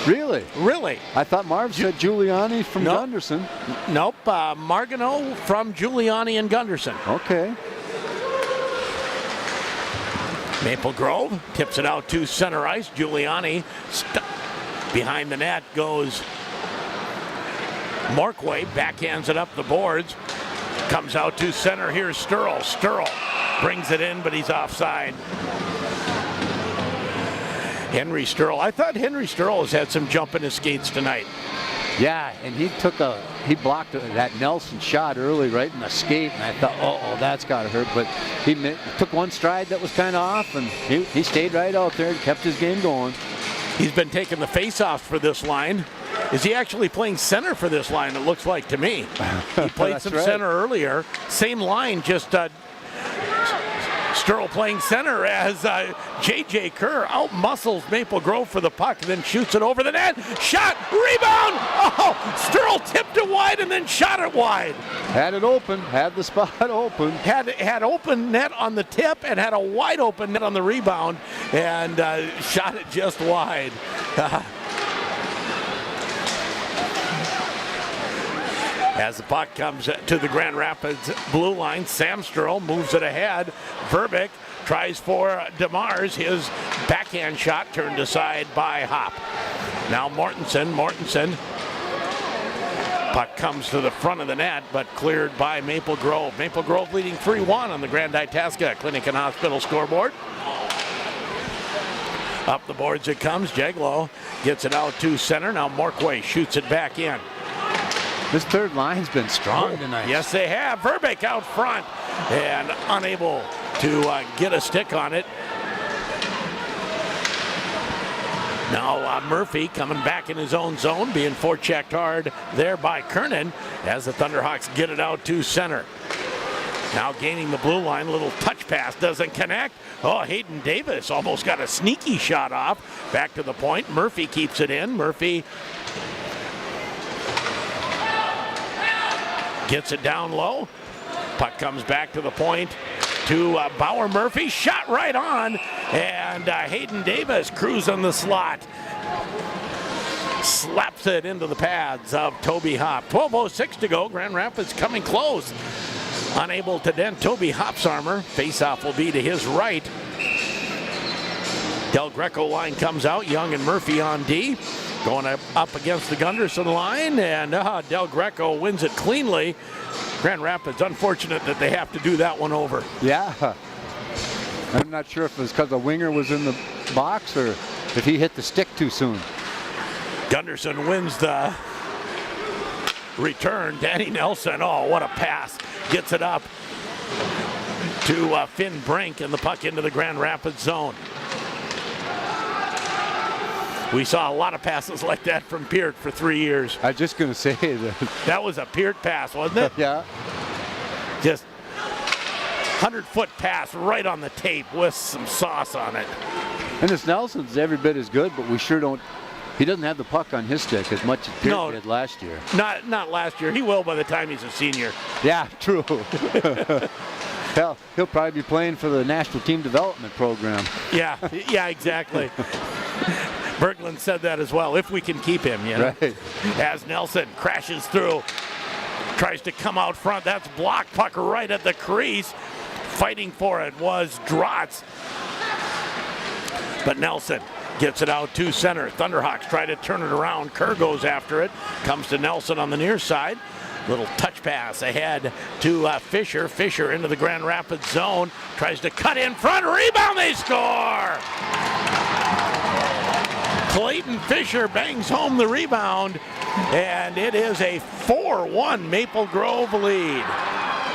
Really? Really. I thought Marv said Giuliani from Gunderson. Nope, Margano from Giuliani and Gunderson. Okay. Maple Grove tips it out to center ice. Giuliani behind the net goes Morkway, backhands it up the boards. Comes out to center. Here's Sturl. Sturl brings it in, but he's offside. Henry Sturl. I thought Henry Sturl has had some jump in his skates tonight. Yeah, and he blocked that Nelson shot early right in the skate, and I thought, oh, that's got to hurt. But he took one stride that was kind of off, and he stayed right out there and kept his game going. He's been taking the face-offs for this line. Is he actually playing center for this line, it looks like to me? He played some center earlier. Same line, just Sturl playing center as J.J. Kerr out-muscles Maple Grove for the puck and then shoots it over the net. Shot! Rebound! Oh! Sturl tipped it wide and then shot it wide. Had it open. Had the spot open. Had open net on the tip and had a wide open net on the rebound and shot it just wide. As the puck comes to the Grand Rapids blue line, Sam Sturl moves it ahead. Verbeek tries for DeMars. His backhand shot turned aside by Hop. Now Mortensen. Puck comes to the front of the net, but cleared by Maple Grove. Maple Grove leading 3-1 on the Grand Itasca Clinic and Hospital scoreboard. Up the boards it comes. Jeglo gets it out to center. Now Morkway shoots it back in. This third line's been strong tonight. Yes, they have. Verbeek out front and unable to get a stick on it. Now Murphy coming back in his own zone, being forechecked hard there by Kernan as the Thunderhawks get it out to center. Now gaining the blue line, a little touch pass doesn't connect. Oh, Hayden Davis almost got a sneaky shot off. Back to the point. Murphy keeps it in. Murphy gets it down low. Puck comes back to the point to Bauer Murphy. Shot right on. And Hayden Davis cruising the slot. Slaps it into the pads of Toby Hop. 12:06 to go. Grand Rapids coming close. Unable to dent Toby Hop's armor. Faceoff will be to his right. Del Greco line comes out. Young and Murphy on D. Going up against the Gunderson line, and Del Greco wins it cleanly. Grand Rapids, unfortunate that they have to do that one over. Yeah. I'm not sure if it was because the winger was in the box or if he hit the stick too soon. Gunderson wins the return. Danny Nelson, oh, what a pass. Gets it up to Finn Brink and the puck into the Grand Rapids zone. We saw a lot of passes like that from Peart for 3 years. I was just going to say that. That was a Peart pass, wasn't it? Yeah. Just 100-foot pass right on the tape with some sauce on it. And this Nelson's every bit as good, but we sure don't. He doesn't have the puck on his stick as much as Peart did last year. Not last year. He will by the time he's a senior. Yeah, true. Hell, he'll probably be playing for the National Team Development Program. Yeah, exactly. Bergland said that as well, if we can keep him, you know. Right. As Nelson crashes through, tries to come out front. That's blocked, puck right at the crease. Fighting for it was Drotz. But Nelson gets it out to center. Thunderhawks try to turn it around. Kerr goes after it. Comes to Nelson on the near side. Little touch pass ahead to Fisher. Fisher into the Grand Rapids zone. Tries to cut in front. Rebound, they score! Clayton Fisher bangs home the rebound, and it is a 4-1 Maple Grove lead.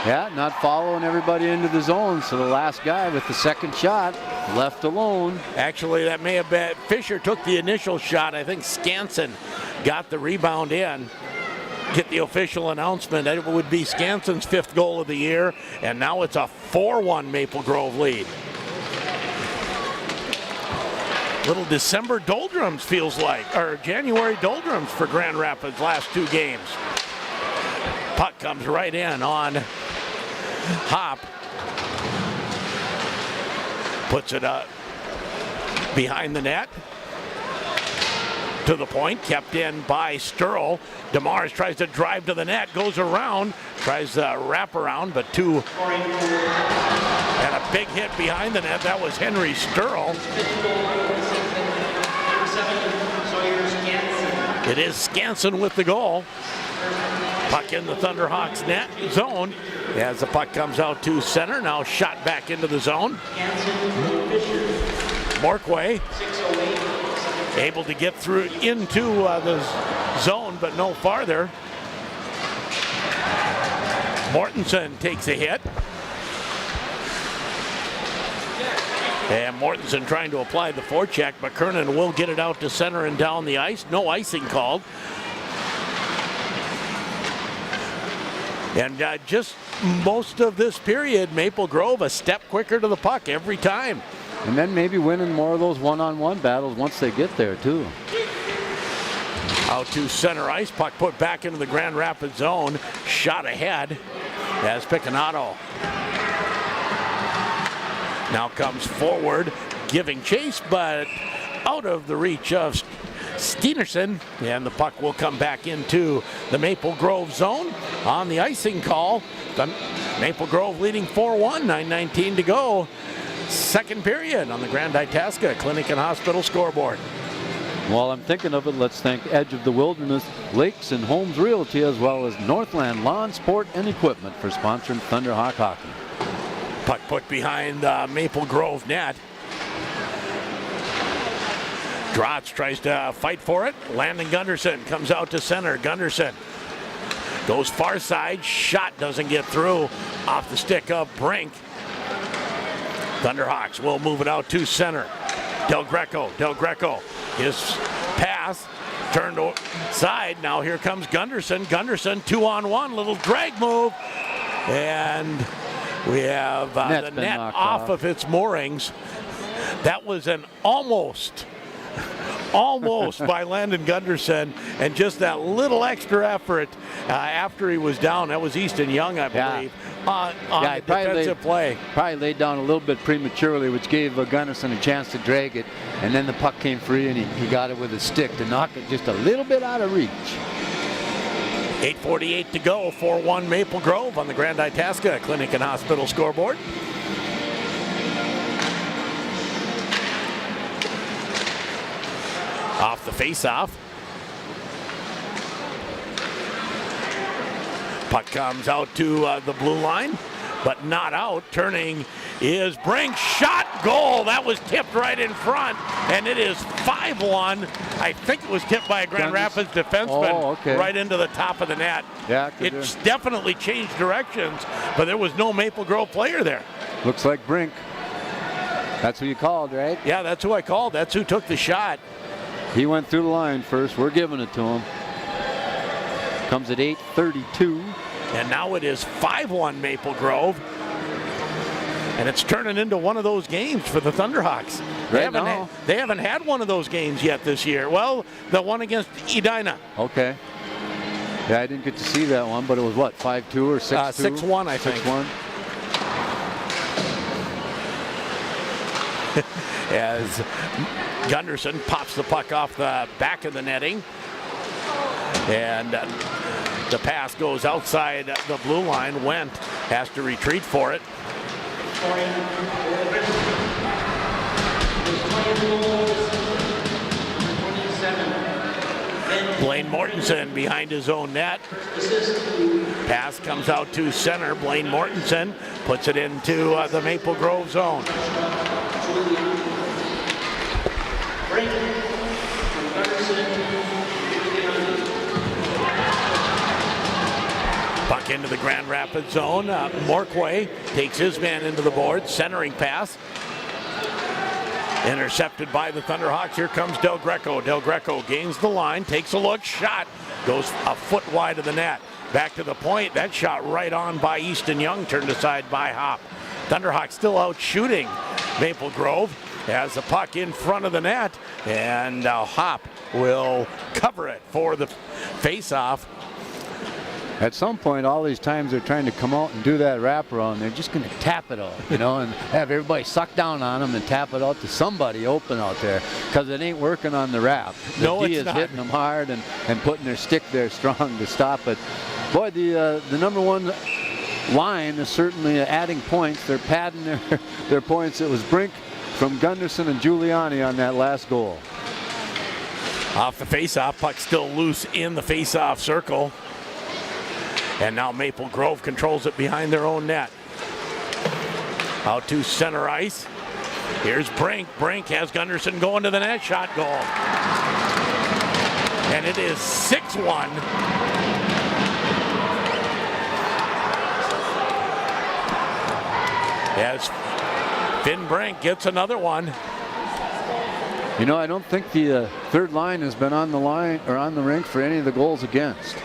Yeah, not following everybody into the zone, so the last guy with the second shot left alone. Actually, that may have been, Fisher took the initial shot. I think Skansen got the rebound in. get the official announcement. It would be Skanson's 5th goal of the year, and now it's a 4-1 Maple Grove lead. Little December doldrums feels like, or January doldrums for Grand Rapids last 2 games. Puck comes right in on Hop. Puts it behind the net. To the point, kept in by Sturl. DeMars tries to drive to the net, goes around, tries to wrap around, but 2. And a big hit behind the net. That was Henry Sturl. It is Skanson with the goal. Puck in the Thunderhawks net zone as the puck comes out to center. Now shot back into the zone. Morkway able to get through into the zone, but no farther. Mortensen takes a hit. And Mortensen trying to apply the forecheck, but Kernan will get it out to center and down the ice. No icing called. And just most of this period, Maple Grove a step quicker to the puck every time. And then maybe winning more of those one-on-one battles once they get there, too. Out to center ice, puck put back into the Grand Rapids zone. Shot ahead as Picanato now comes forward, giving chase, but out of the reach of Steenerson. And the puck will come back into the Maple Grove zone on the icing call. The Maple Grove leading 4-1, 9:19 to go. Second period on the Grand Itasca Clinic and Hospital scoreboard. While I'm thinking of it, let's thank Edge of the Wilderness, Lakes and Homes Realty, as well as Northland Lawn, Sport, and Equipment for sponsoring Thunderhawk Hockey. Puck put behind the Maple Grove net. Drotz tries to fight for it. Landon Gunderson comes out to center. Gunderson goes far side. Shot doesn't get through off the stick of Brink. Thunderhawks will move it out to center. Del Greco, his pass turned side. Now here comes Gunderson. Gunderson 2-on-1, little drag move. And we have the net off of its moorings. That was an almost by Landon Gunderson, and just that little extra effort after he was down. That was Easton Young, I believe, on the defensive play. Probably laid down a little bit prematurely, which gave Gunderson a chance to drag it, and then the puck came free, and he got it with his stick to knock it just a little bit out of reach. 8:48 to go, 4-1 Maple Grove on the Grand Itasca Clinic and Hospital scoreboard. Off the face-off. Puck comes out to the blue line, but not out. Turning is Brink. Shot, goal. That was tipped right in front, and it is 5-1. I think it was tipped by a Grand Rapids defenseman right into the top of the net. Yeah, it's definitely changed directions, but there was no Maple Grove player there. Looks like Brink. That's who you called, right? Yeah, that's who I called. That's who took the shot. He went through the line first. We're giving it to him. Comes at 8:32. And now it is 5-1 Maple Grove. And it's turning into one of those games for the Thunderhawks. They haven't had one of those games yet this year. Well, the one against Edina. Okay. Yeah, I didn't get to see that one, but it was what, 5-2 or 6-2? 6-1, I think. 6-1. As Gunderson pops the puck off the back of the netting. And the pass goes outside the blue line. Wendt has to retreat for it. Blaine Mortensen behind his own net. Pass comes out to center. Blaine Mortensen puts it into the Maple Grove zone. Puck into the Grand Rapids zone. Morkway takes his man into the board. Centering pass. Intercepted by the Thunderhawks. Here comes Del Greco. Del Greco gains the line, takes a look, shot goes a foot wide of the net. Back to the point. That shot right on by Easton Young, turned aside by Hop. Thunderhawks still out shooting Maple Grove. Has the puck in front of the net, and Hop will cover it for the face-off. At some point, all these times they're trying to come out and do that wraparound, they're just going to tap it out, you know, and have everybody suck down on them and tap it out to somebody open out there, because it ain't working on the wrap. The D is hitting them hard and putting their stick there strong to stop it. Boy, the number one line is certainly adding points. They're padding their points. It was Brink from Gunderson and Giuliani on that last goal. Off the face-off, puck still loose in the face-off circle. And now Maple Grove controls it behind their own net. Out to center ice. Here's Brink. Brink has Gunderson going to the net. Shot goal. And it is 6-1. As Finn Brink gets another one. You know, I don't think the third line has been on the line or on the rink for any of the goals against.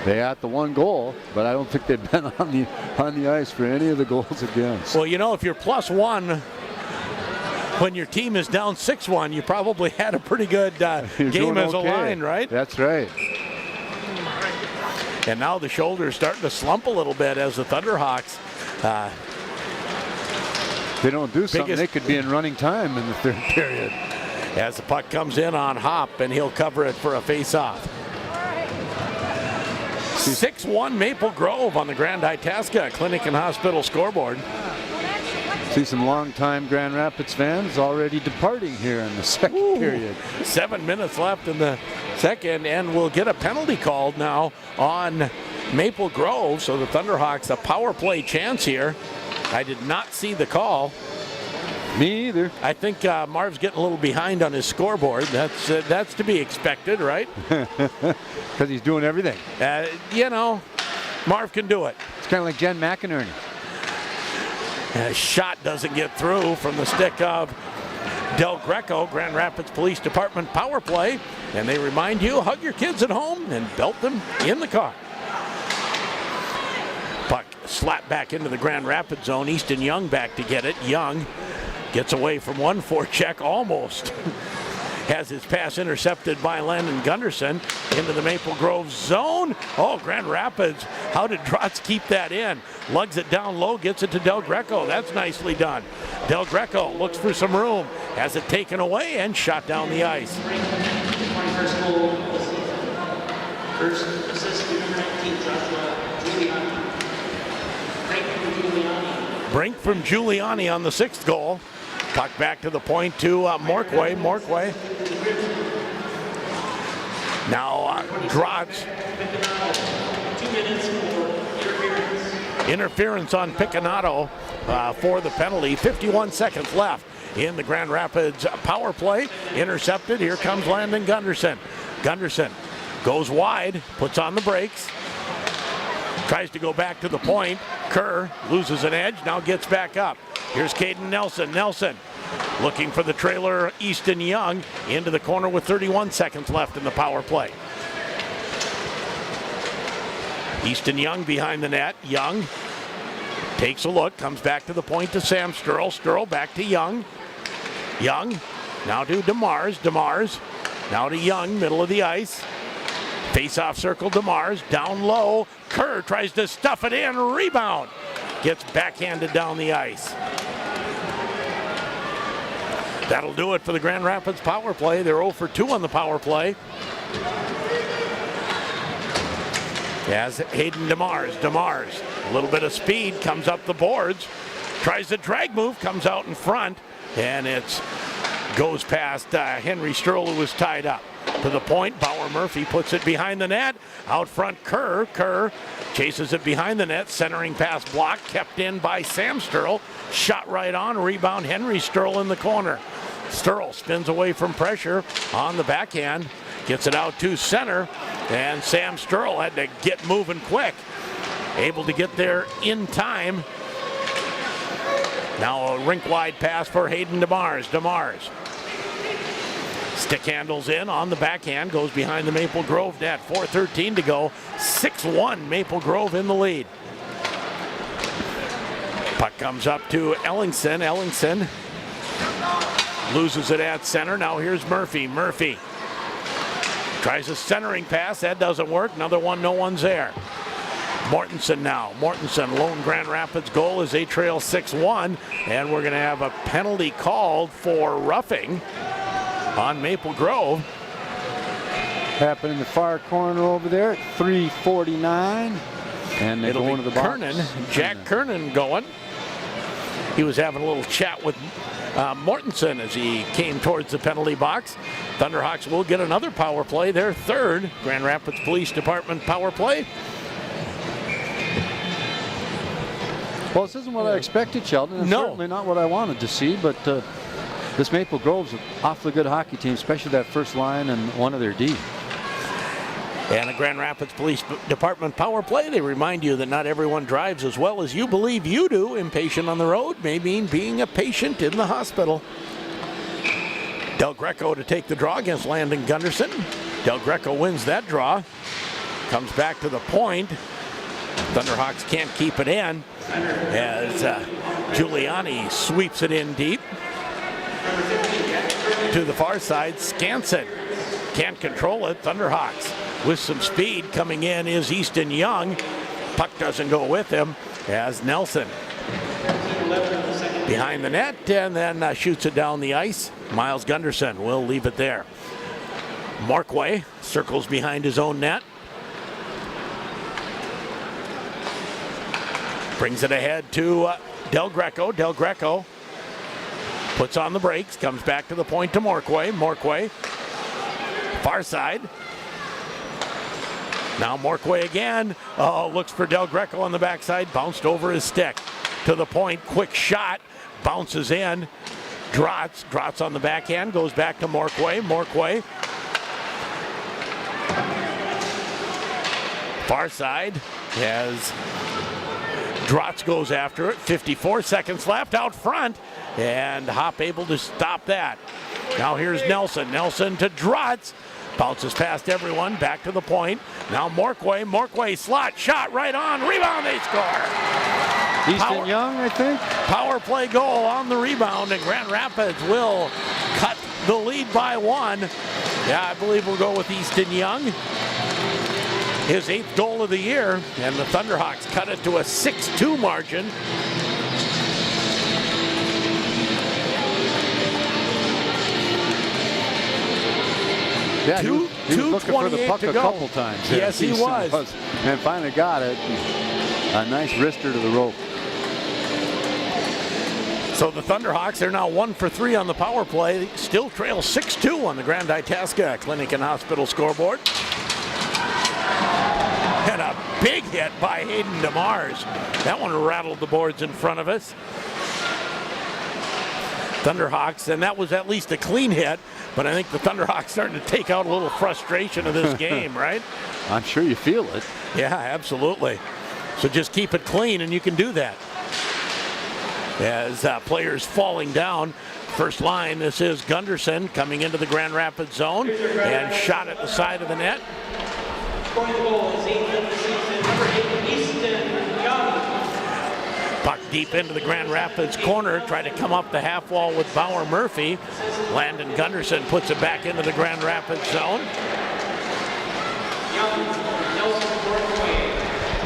They had the one goal, but I don't think they've been on the ice for any of the goals against. Well, you know, if you're +1 when your team is down 6-1, you probably had a pretty good game as a line, right? That's right. And now the shoulder's starting to slump a little bit as the Thunderhawks. They don't do something, they could be in running time in the third period. As the puck comes in on Hop, and he'll cover it for a face-off. 6-1 Maple Grove on the Grand Itasca Clinic and Hospital scoreboard. See some long-time Grand Rapids fans already departing here in the second period. 7 minutes left in the second, and we'll get a penalty called now on Maple Grove. So the Thunderhawks a power play chance here. I did not see the call. Me either. I think Marv's getting a little behind on his scoreboard. That's to be expected, right? Because he's doing everything. You know, Marv can do it. It's kind of like Jen McInerney. Shot doesn't get through from the stick of Del Greco. Grand Rapids Police Department power play. And they remind you, hug your kids at home and belt them in the car. Puck slapped back into the Grand Rapids zone. Easton Young back to get it. Young gets away from one forecheck almost. Has his pass intercepted by Landon Gunderson into the Maple Grove zone. Oh, Grand Rapids, how did Drotz keep that in? Lugs it down low, gets it to Del Greco. That's nicely done. Del Greco looks for some room, has it taken away and shot down the ice. First assist to number 19, Joshua Giuliani. Brink from Giuliani on the 6th goal. Puck back to the point to Morkway. Morkway. Now Drotz. Interference on Picanato for the penalty. 51 seconds left in the Grand Rapids power play. Intercepted. Here comes Landon Gunderson. Gunderson goes wide, puts on the brakes. Tries to go back to the point. Kerr loses an edge, now gets back up. Here's Caden Nelson. Nelson looking for the trailer, Easton Young, into the corner with 31 seconds left in the power play. Easton Young behind the net. Young takes a look, comes back to the point to Sam Sturl. Sturl back to Young. Young now to DeMars. DeMars now to Young, middle of the ice. Face-off circle, DeMars, down low. Kerr tries to stuff it in, rebound. Gets backhanded down the ice. That'll do it for the Grand Rapids power play. They're 0 for 2 on the power play. As Hayden DeMars, a little bit of speed, comes up the boards. Tries the drag move, comes out in front, and it goes past Henry Sturl, who was tied up. To the point, Bauer Murphy puts it behind the net. Out front, Kerr. Kerr chases it behind the net. Centering pass block, kept in by Sam Sturl. Shot right on, rebound Henry Sturl in the corner. Sturl spins away from pressure on the backhand. Gets it out to center, and Sam Sturl had to get moving quick. Able to get there in time. Now a rink-wide pass for Hayden DeMars. DeMars Stick handles in on the backhand, goes behind the Maple Grove net. 4:13 to go. 6-1 Maple Grove in the lead. Puck comes up to Ellingson. Ellingson loses it at center. Now here's Murphy. Murphy tries a centering pass. That doesn't work. Another one, no one's there. Mortensen now. Mortensen, lone Grand Rapids goal as they trail 6-1. And we're going to have a penalty called for roughing on Maple Grove. Happened in the far corner over there at 3:49. And they go into the box. Kernan, Jack Kernan going. He was having a little chat with Mortensen as he came towards the penalty box. Thunderhawks will get another power play, their third Grand Rapids Police Department power play. Well, this isn't what I expected, Sheldon. It's certainly not what I wanted to see, but this Maple Grove's an awfully good hockey team, especially that first line and one of their D. And the Grand Rapids Police Department power play. They remind you that not everyone drives as well as you believe you do. Impatient on the road may mean being a patient in the hospital. Del Greco to take the draw against Landon Gunderson. Del Greco wins that draw. Comes back to the point. Thunderhawks can't keep it in as Giuliani sweeps it in deep. To the far side, Skansen can't control it. Thunderhawks with some speed coming in is Easton Young. Puck doesn't go with him as Nelson behind the net and then shoots it down the ice. Miles Gunderson will leave it there. Markway circles behind his own net. Brings it ahead to Del Greco. Del Greco puts on the brakes, comes back to the point to Markway. Markway, far side. Now Markway again. Oh, looks for Del Greco on the backside. Bounced over his stick. To the point, quick shot. Bounces in. Drotz on the backhand. Goes back to Markway. Markway. Far side as Drotz goes after it. 54 seconds left out front. And Hop able to stop that. Now here's Nelson. Nelson to Drotz. Bounces past everyone, back to the point. Now Markway. Markway slot, shot right on. Rebound, they score. Easton Young, I think. Power play goal on the rebound, and Grand Rapids will cut the lead by 1. Yeah, I believe we'll go with Easton Young. His 8th goal of the year, and the Thunderhawks cut it to a 6-2 margin. Yeah, he was looking for the puck a couple times. Yes, he was. And finally got it. A nice wrister to the rope. So the Thunderhawks are now 1 for 3 on the power play. Still trail 6-2 on the Grand Itasca Clinic and Hospital scoreboard. And a big hit by Hayden DeMars. That one rattled the boards in front of us. Thunderhawks, and that was at least a clean hit, but I think the Thunderhawks starting to take out a little frustration of this game, right? I'm sure you feel it. Yeah, absolutely. So just keep it clean, and you can do that. As players falling down, first line, this is Gunderson coming into the Grand Rapids zone and shot at the side of the net. Scoring the goal is 8th of the season, number 8, Easton Young. Puck deep into the Grand Rapids corner, try to come up the half wall with Bauer Murphy. Landon Gunderson puts it back into the Grand Rapids zone.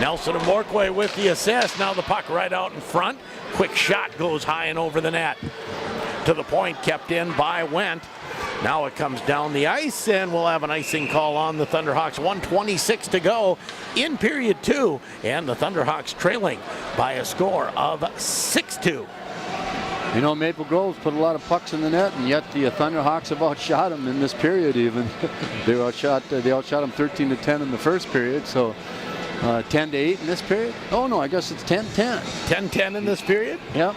Nelson and Morkway with the assist. Now the puck right out in front. Quick shot goes high and over the net. To the point, kept in by Wendt. Now it comes down the ice, and we'll have an icing call on the Thunderhawks. 1:26 to go in period 2, and the Thunderhawks trailing by a score of 6-2. You know, Maple Grove's put a lot of pucks in the net, and yet the Thunderhawks have outshot them in this period even. They outshot them 13-10 in the first period, so 10-8 in this period. Oh, no, I guess it's 10-10. 10-10 in this period? Yep.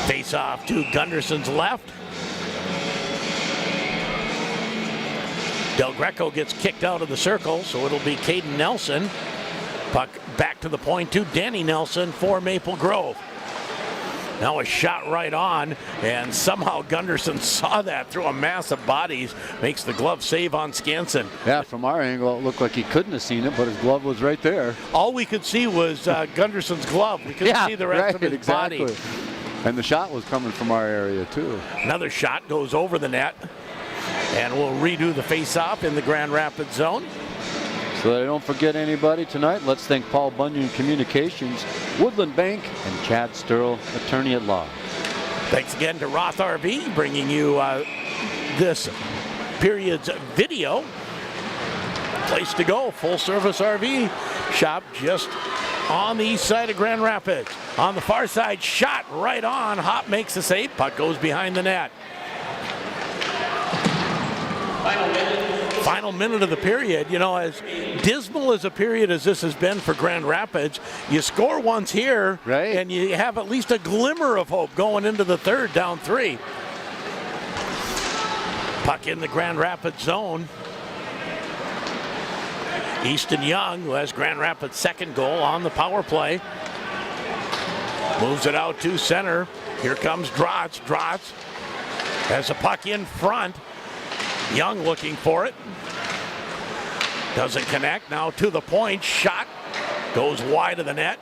Face off to Gunderson's left. Del Greco gets kicked out of the circle, so it'll be Caden Nelson. Puck back to the point to Danny Nelson for Maple Grove. Now a shot right on, and somehow Gunderson saw that through a mass of bodies, makes the glove save on Skansen. Yeah, from our angle, it looked like he couldn't have seen it, but his glove was right there. All we could see was Gunderson's glove. We couldn't see the rest of his body. And the shot was coming from our area, too. Another shot goes over the net, and we'll redo the face-off in the Grand Rapids zone. So that I don't forget anybody tonight, let's thank Paul Bunyan Communications, Woodland Bank, and Chad Sturl, attorney at law. Thanks again to Roth RV, bringing you this period's video. Place to go, full-service RV shop just on the east side of Grand Rapids. On the far side, shot right on. Hop makes the save. Puck goes behind the net. Final minute of the period. You know, as dismal as a period as this has been for Grand Rapids, you score once here, and you have at least a glimmer of hope going into the third, down 3. Puck in the Grand Rapids zone. Easton Young, who has Grand Rapids' second goal on the power play, moves it out to center. Here comes Drotz. Drotz has a puck in front. Young looking for it. Doesn't connect. Now to the point. Shot goes wide of the net.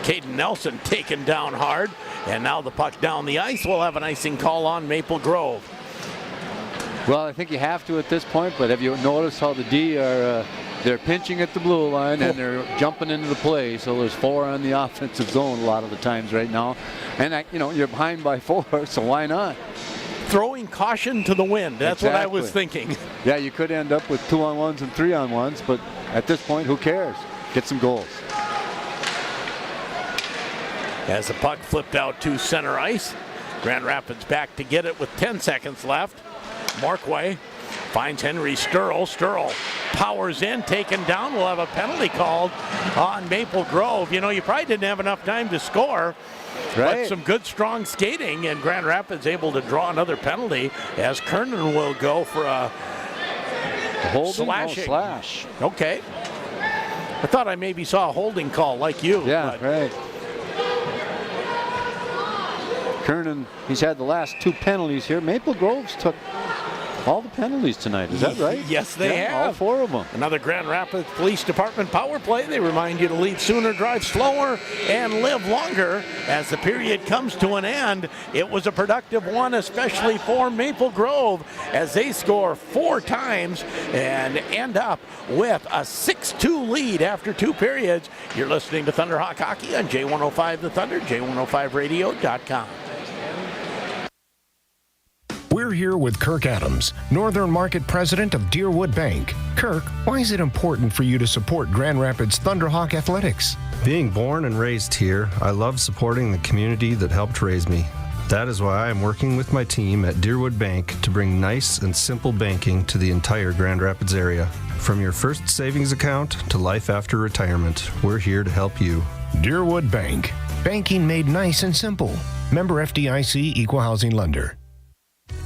Caden Nelson taken down hard. And now the puck down the ice. We'll have an icing call on Maple Grove. Well, I think you have to at this point, but have you noticed how the D are they're pinching at the blue line and they're jumping into the play, so there's 4 on the offensive zone a lot of the times right now. And you know, you're behind by 4, so why not? Throwing caution to the wind. That's what I was thinking. Yeah, you could end up with 2-on-1s and 3-on-1s, but at this point, who cares? Get some goals. As the puck flipped out to center ice, Grand Rapids back to get it with 10 seconds left. Markway finds Henry Sturl. Sturl powers in, taken down. We'll have a penalty called on Maple Grove. You know, you probably didn't have enough time to score. But some good, strong skating, and Grand Rapids able to draw another penalty as Kernan will go for a holding. Slashing. No, slash. Okay. I thought I maybe saw a holding call like you. Yeah, right. Kernan, he's had the last 2 penalties here. Maple Grove's took all the penalties tonight. Is that right? Yes, they have. All 4 of them. Another Grand Rapids Police Department power play. They remind you to lead sooner, drive slower, and live longer. As the period comes to an end, it was a productive one, especially for Maple Grove, as they score 4 times and end up with a 6-2 lead after 2 periods. You're listening to Thunderhawk Hockey on J105 The Thunder, J105radio.com. We're here with Kirk Adams, Northern Market President of Deerwood Bank. Kirk, why is it important for you to support Grand Rapids Thunderhawk Athletics? Being born and raised here, I love supporting the community that helped raise me. That is why I'm working with my team at Deerwood Bank to bring nice and simple banking to the entire Grand Rapids area. From your first savings account to life after retirement, we're here to help you. Deerwood Bank. Banking made nice and simple. Member FDIC Equal Housing Lender.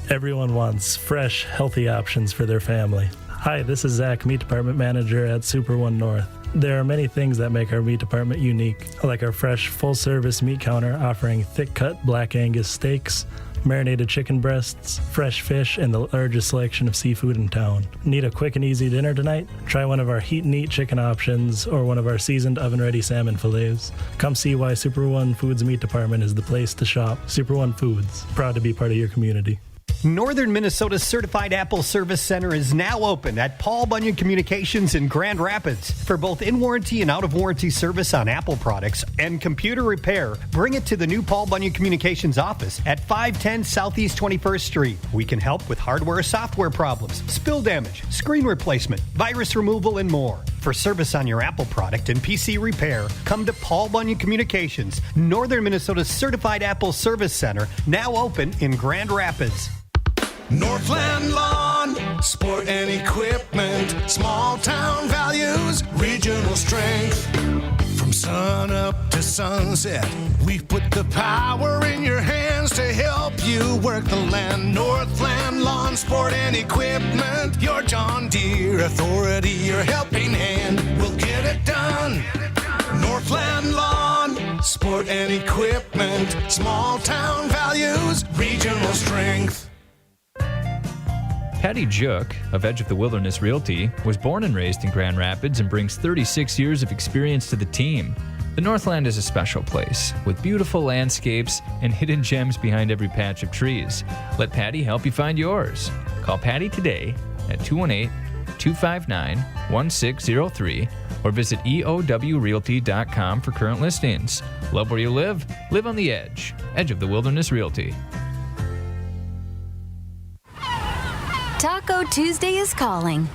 Everyone wants fresh, healthy options for their family. Hi, this is Zach, Meat Department Manager at Super One North. There are many things that make our meat department unique, like our fresh, full-service meat counter offering thick-cut Black Angus steaks, marinated chicken breasts, fresh fish, and the largest selection of seafood in town. Need a quick and easy dinner tonight? Try one of our heat and eat chicken options or one of our seasoned oven-ready salmon fillets. Come see why Super One Foods Meat Department is the place to shop. Super One Foods, proud to be part of your community. Northern Minnesota's Certified Apple Service Center is now open at Paul Bunyan Communications in Grand Rapids. For both in-warranty and out-of-warranty service on Apple products and computer repair, bring it to the new Paul Bunyan Communications office at 510 Southeast 21st Street. We can help with hardware or software problems, spill damage, screen replacement, virus removal, and more. For service on your Apple product and PC repair, come to Paul Bunyan Communications, Northern Minnesota's Certified Apple Service Center, now open in Grand Rapids. Northland Lawn, sport and equipment, small town values, regional strength. From sun up to sunset, we've put the power in your hands to help you work the land. Northland Lawn, sport and equipment, your John Deere authority, your helping hand. We'll get it done. Northland Lawn. Sport and equipment, small town values, regional strength. Patty Jook of Edge of the Wilderness Realty was born and raised in Grand Rapids and brings 36 years of experience to the team. The Northland is a special place with beautiful landscapes and hidden gems behind every patch of trees. Let Patty help you find yours. Call Patty today at 218-259-1603 or visit eowrealty.com for current listings. Love where you live on the edge. Edge of the Wilderness Realty. Taco Tuesday is calling.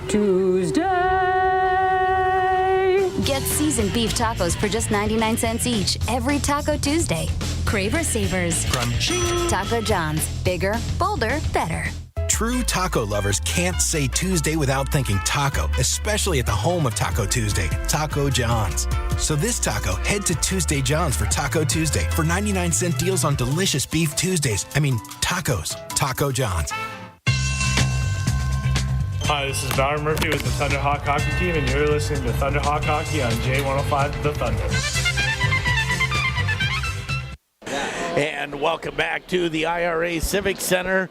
Get seasoned beef tacos for just 99 cents each every Taco Tuesday. Craver Savers. Crunching. Taco John's. Bigger, bolder, better. True taco lovers can't say Tuesday without thinking taco, especially at the home of Taco Tuesday, Taco John's. So this taco, head to Tuesday John's for Taco Tuesday for 99-cent deals on delicious beef Tuesdays. Tacos. Taco John's. Hi, this is Bauer Murphy with the Thunderhawk Hockey Team, and you're listening to Thunderhawk Hockey on J105 The Thunder. And welcome back to the IRA Civic Center.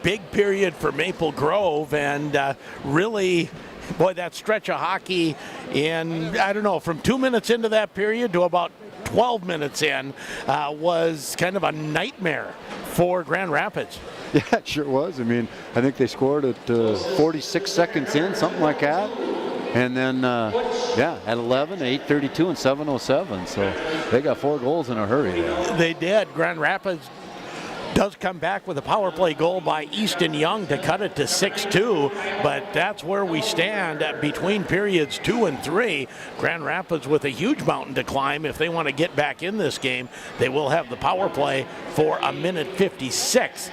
Big period for Maple Grove, and really, boy, that stretch of hockey in, from 2 minutes into that period to about 12 minutes in was kind of a nightmare for Grand Rapids. Yeah, it sure was. I think they scored at 46 seconds in, something like that. And then, at 11, 8:32, and 7:07. So they got 4 goals in a hurry there. They did. Grand Rapids does come back with a power play goal by Easton Young to cut it to 6-2, but that's where we stand between periods 2 and 3. Grand Rapids with a huge mountain to climb. If they want to get back in this game, they will have the power play for a minute 56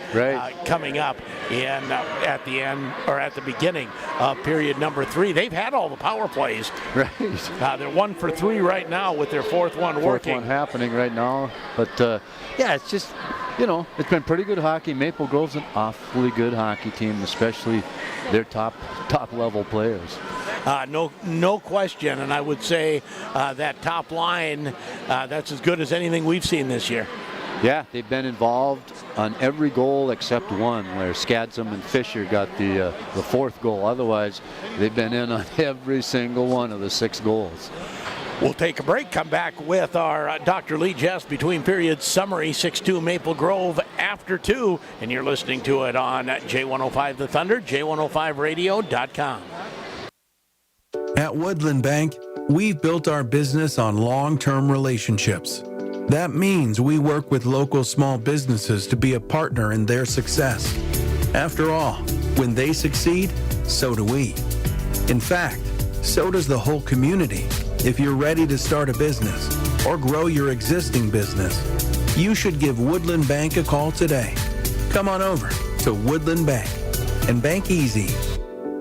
coming up at the end, or at the beginning of period number 3. They've had all the power plays. Right. They're 1 for 3 right now with their fourth one working. Fourth one happening right now. But it's just, it's been pretty good hockey. Maple Grove's an awfully good hockey team, especially their top level players. No question, and I would say that top line, that's as good as anything we've seen this year. Yeah, they've been involved on every goal except one, where Skadsam and Fisher got the 4th goal. Otherwise, they've been in on every single one of the 6 goals. We'll take a break, come back with our Dr. Lee Jess between periods summary, 6-2 Maple Grove after 2, and you're listening to it on J105 The Thunder, J105radio.com. At Woodland Bank, we've built our business on long-term relationships. That means we work with local small businesses to be a partner in their success. After all, when they succeed, so do we. In fact, so does the whole community. If you're ready to start a business or grow your existing business, you should give Woodland Bank a call today. Come on over to Woodland Bank and bank easy.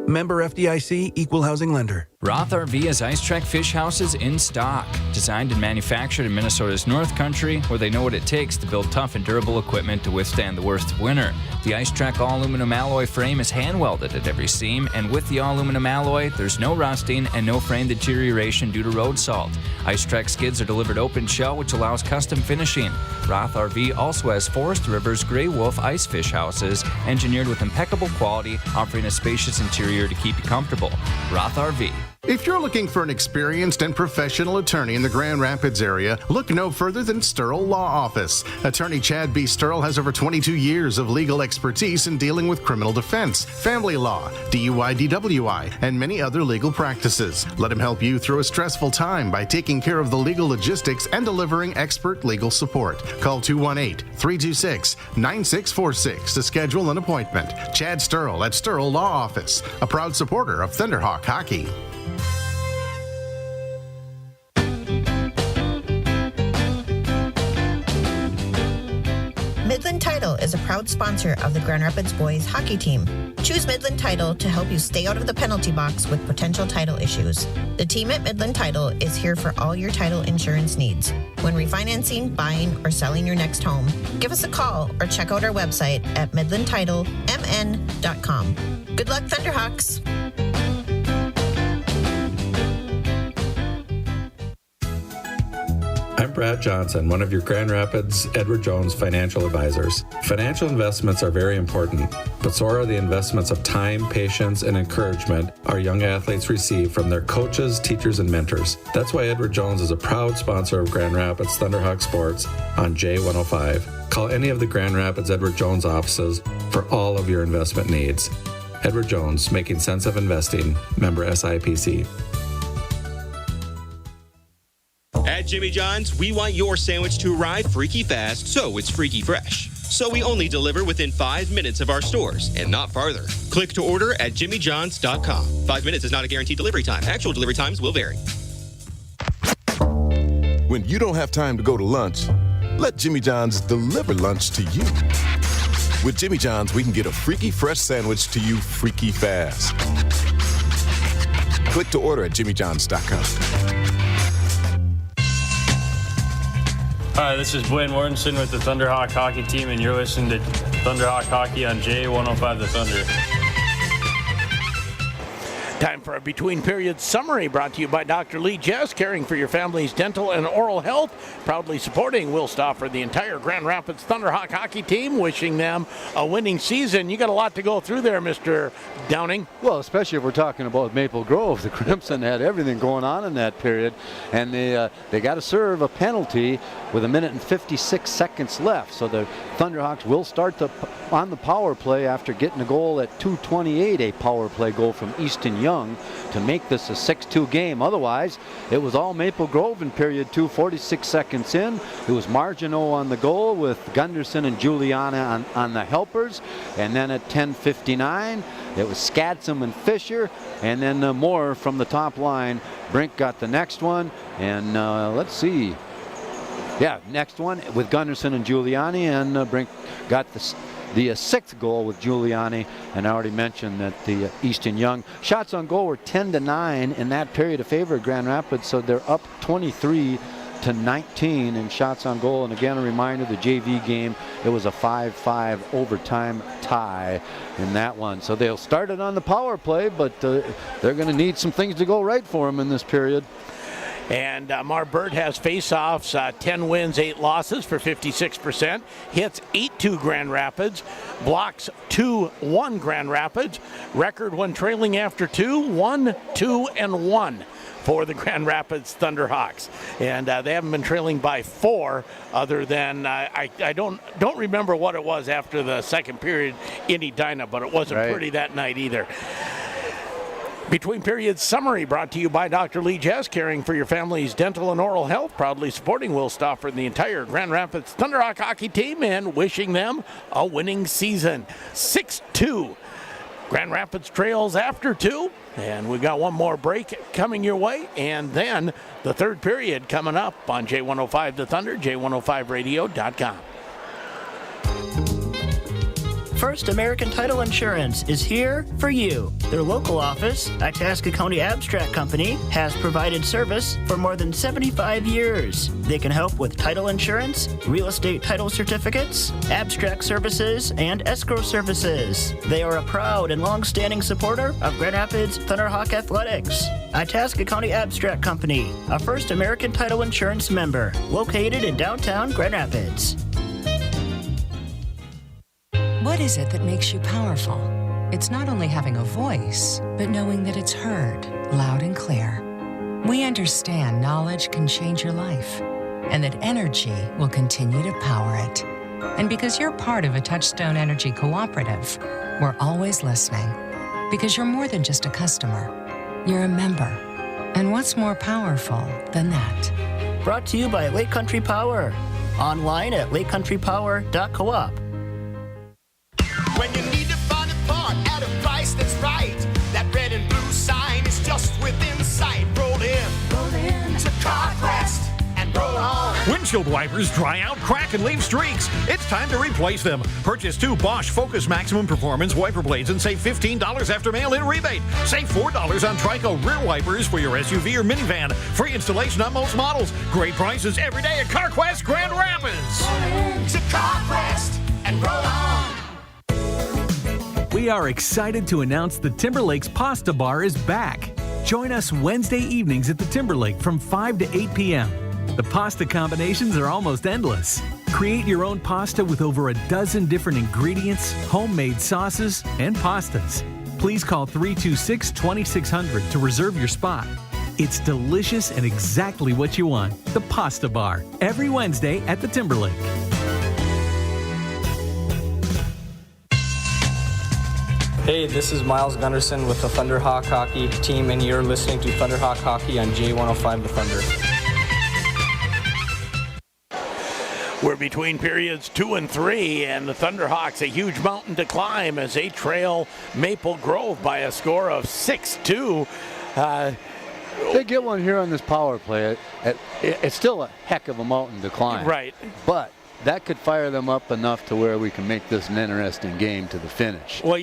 Member FDIC, Equal Housing Lender. Roth RV has Ice Trek fish houses in stock. Designed and manufactured in Minnesota's North Country, where they know what it takes to build tough and durable equipment to withstand the worst of winter. The Ice Trek all-aluminum alloy frame is hand-welded at every seam, and with the all-aluminum alloy, there's no rusting and no frame deterioration due to road salt. Ice Trek skids are delivered open shell, which allows custom finishing. Roth RV also has Forest River's Grey Wolf ice fish houses, engineered with impeccable quality, offering a spacious interior to keep you comfortable. Roth RV. If you're looking for an experienced and professional attorney in the Grand Rapids area, look no further than Sterl Law Office. Attorney Chad B. Sterl has over 22 years of legal expertise in dealing with criminal defense, family law, DUI, DWI, and many other legal practices. Let him help you through a stressful time by taking care of the legal logistics and delivering expert legal support. Call 218-326-9646 to schedule an appointment. Chad Sterl at Sterl Law Office, a proud supporter of Thunderhawk Hockey. Midland Title is a proud sponsor of the Grand Rapids boys hockey team. Choose Midland Title to help you stay out of the penalty box with potential title issues. The team at Midland Title is here for all your title insurance needs. When refinancing, buying, or selling your next home, give us a call or check out our website at midlandtitlemn.com. Good luck, Thunderhawks! I I'm Brad Johnson, one of your Grand Rapids Edward Jones financial advisors. Financial investments are very important, but so are the investments of time, patience, and encouragement our young athletes receive from their coaches, teachers, and mentors. That's why Edward Jones is a proud sponsor of Grand Rapids Thunderhawk Sports on J105. Call any of the Grand Rapids Edward Jones offices for all of your investment needs. Edward Jones, making sense of investing. Member SIPC. At Jimmy John's, we want your sandwich to arrive freaky fast, so it's freaky fresh. So we only deliver within 5 minutes of our stores and not farther. Click to order at jimmyjohns.com. 5 minutes is not a guaranteed delivery time. Actual delivery times will vary. When you don't have time to go to lunch, let Jimmy John's deliver lunch to you. With Jimmy John's, we can get a freaky fresh sandwich to you freaky fast. Click to order at jimmyjohns.com. Hi, this is Blaine Mortensen with the Thunderhawk hockey team, and you're listening to Thunderhawk Hockey on J105 The Thunder. Time for a between period summary brought to you by Dr. Lee Jess, caring for your family's dental and oral health. Proudly supporting Will Stauffer, the entire Grand Rapids Thunderhawk hockey team, wishing them a winning season. You got a lot to go through there, Mr. Downing. Well, especially if we're talking about Maple Grove. The Crimson had everything going on in that period, and they got to serve a penalty with 1 minute and 56 seconds left. So the Thunderhawks will start on the power play after getting a goal at 2:28, a power play goal from Easton Young to make this a 6-2 game. Otherwise, it was all Maple Grove in period 2, 46 seconds in. It was Margineau on the goal with Gunderson and Giuliana on the helpers. And then at 10:59, it was Skadsum and Fisher. And then Moore from the top line. Brink got the next one. And let's see. Yeah, next one with Gunderson and Giuliani, and Brink got the sixth goal with Giuliani. And I already mentioned that the Easton Young shots on goal were 10-9 in that period in favor of Grand Rapids, so they're up 23-19 in shots on goal. And again, a reminder, the JV game, it was a 5-5 overtime tie in that one. So they'll start it on the power play, but they're going to need some things to go right for them in this period. And Marbert has face-offs, 10 wins, 8 losses for 56%. Hits 8-2 Grand Rapids. Blocks 2-1 Grand Rapids. Record when trailing after 2, 1-2-1 for the Grand Rapids Thunderhawks. And they haven't been trailing by 4 other than, I don't remember what it was after the second period in Edina, but it wasn't pretty that night either. Between periods summary brought to you by Dr. Lee Jess, caring for your family's dental and oral health, proudly supporting Will Stauffer and the entire Grand Rapids Thunderhawk hockey team, and wishing them a winning season. 6-2. Grand Rapids trails after 2, and we got one more break coming your way, and then the third period coming up on J105 The Thunder, J105radio.com. First American Title Insurance is here for you. Their local office, Itasca County Abstract Company, has provided service for more than 75 years. They can help with title insurance, real estate title certificates, abstract services, and escrow services. They are a proud and long-standing supporter of Grand Rapids Thunderhawk Athletics. Itasca County Abstract Company, a First American Title Insurance member, located in downtown Grand Rapids. What is it that makes you powerful? It's not only having a voice, but knowing that it's heard loud and clear. We understand knowledge can change your life, and that energy will continue to power it. And because you're part of a Touchstone Energy cooperative, we're always listening. Because you're more than just a customer, you're a member. And what's more powerful than that? Brought to you by Lake Country Power. Online at lakecountrypower.coop. When you need to find a part at a price that's right, that red and blue sign is just within sight. Roll in to CarQuest and roll on. Windshield wipers dry out, crack, and leave streaks. It's time to replace them. Purchase 2 Bosch Focus Maximum Performance wiper blades and save $15 after mail-in rebate. Save $4 on Trico rear wipers for your SUV or minivan. Free installation on most models. Great prices every day at CarQuest Grand Rapids. Roll in to CarQuest and roll on. We are excited to announce the Timberlake's Pasta Bar is back. Join us Wednesday evenings at the Timberlake from 5 to 8 p.m. The pasta combinations are almost endless. Create your own pasta with over a dozen different ingredients, homemade sauces, and pastas. Please call 326-2600 to reserve your spot. It's delicious and exactly what you want. The Pasta Bar, every Wednesday at the Timberlake. Hey, this is Miles Gunderson with the Thunderhawk Hockey team, and you're listening to Thunderhawk Hockey on J105 The Thunder. We're between periods 2 and 3, and the Thunderhawks a huge mountain to climb as they trail Maple Grove by a score of 6-2. They get one here on this power play. It's still a heck of a mountain to climb. Right. But that could fire them up enough to where we can make this an interesting game to the finish. Well,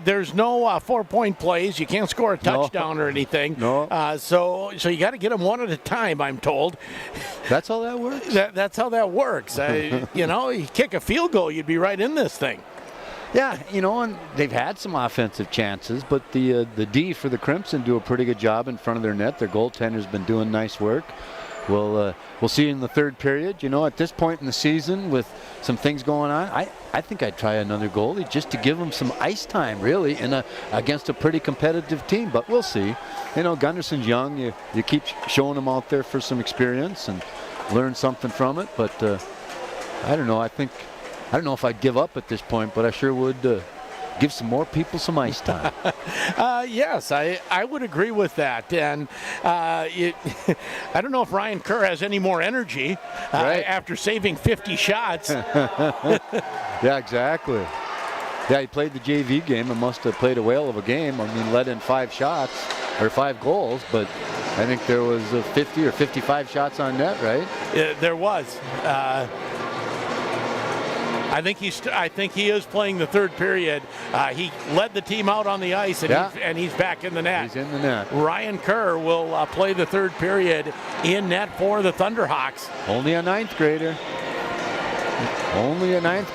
there's no 4-point plays. You can't score a touchdown or anything. No. So you got to get them one at a time, I'm told. That's how that works? That's how that works. You kick a field goal, you'd be right in this thing. Yeah, and they've had some offensive chances, but the D for the Crimson do a pretty good job in front of their net. Their goaltender's been doing nice work. We'll see in the third period. At this point in the season with some things going on, I think I'd try another goalie just to give them some ice time, really, against a pretty competitive team. But we'll see. Gunderson's young. You keep showing him out there for some experience and learn something from it. But I don't know. I don't know if I'd give up at this point, but I sure would give some more people some ice time. Yes, I would agree with that. And I don't know if Ryan Kerr has any more energy after saving 50 shots. Yeah, exactly. Yeah, he played the JV game and must have played a whale of a game. Let in 5 shots or 5 goals, but I think there was 50 or 55 shots on net, right? Yeah, there was. I think he is playing the third period. He led the team out on the ice, and he's back in the net. He's in the net. Ryan Kerr will play the third period in net for the Thunderhawks. Only a 9th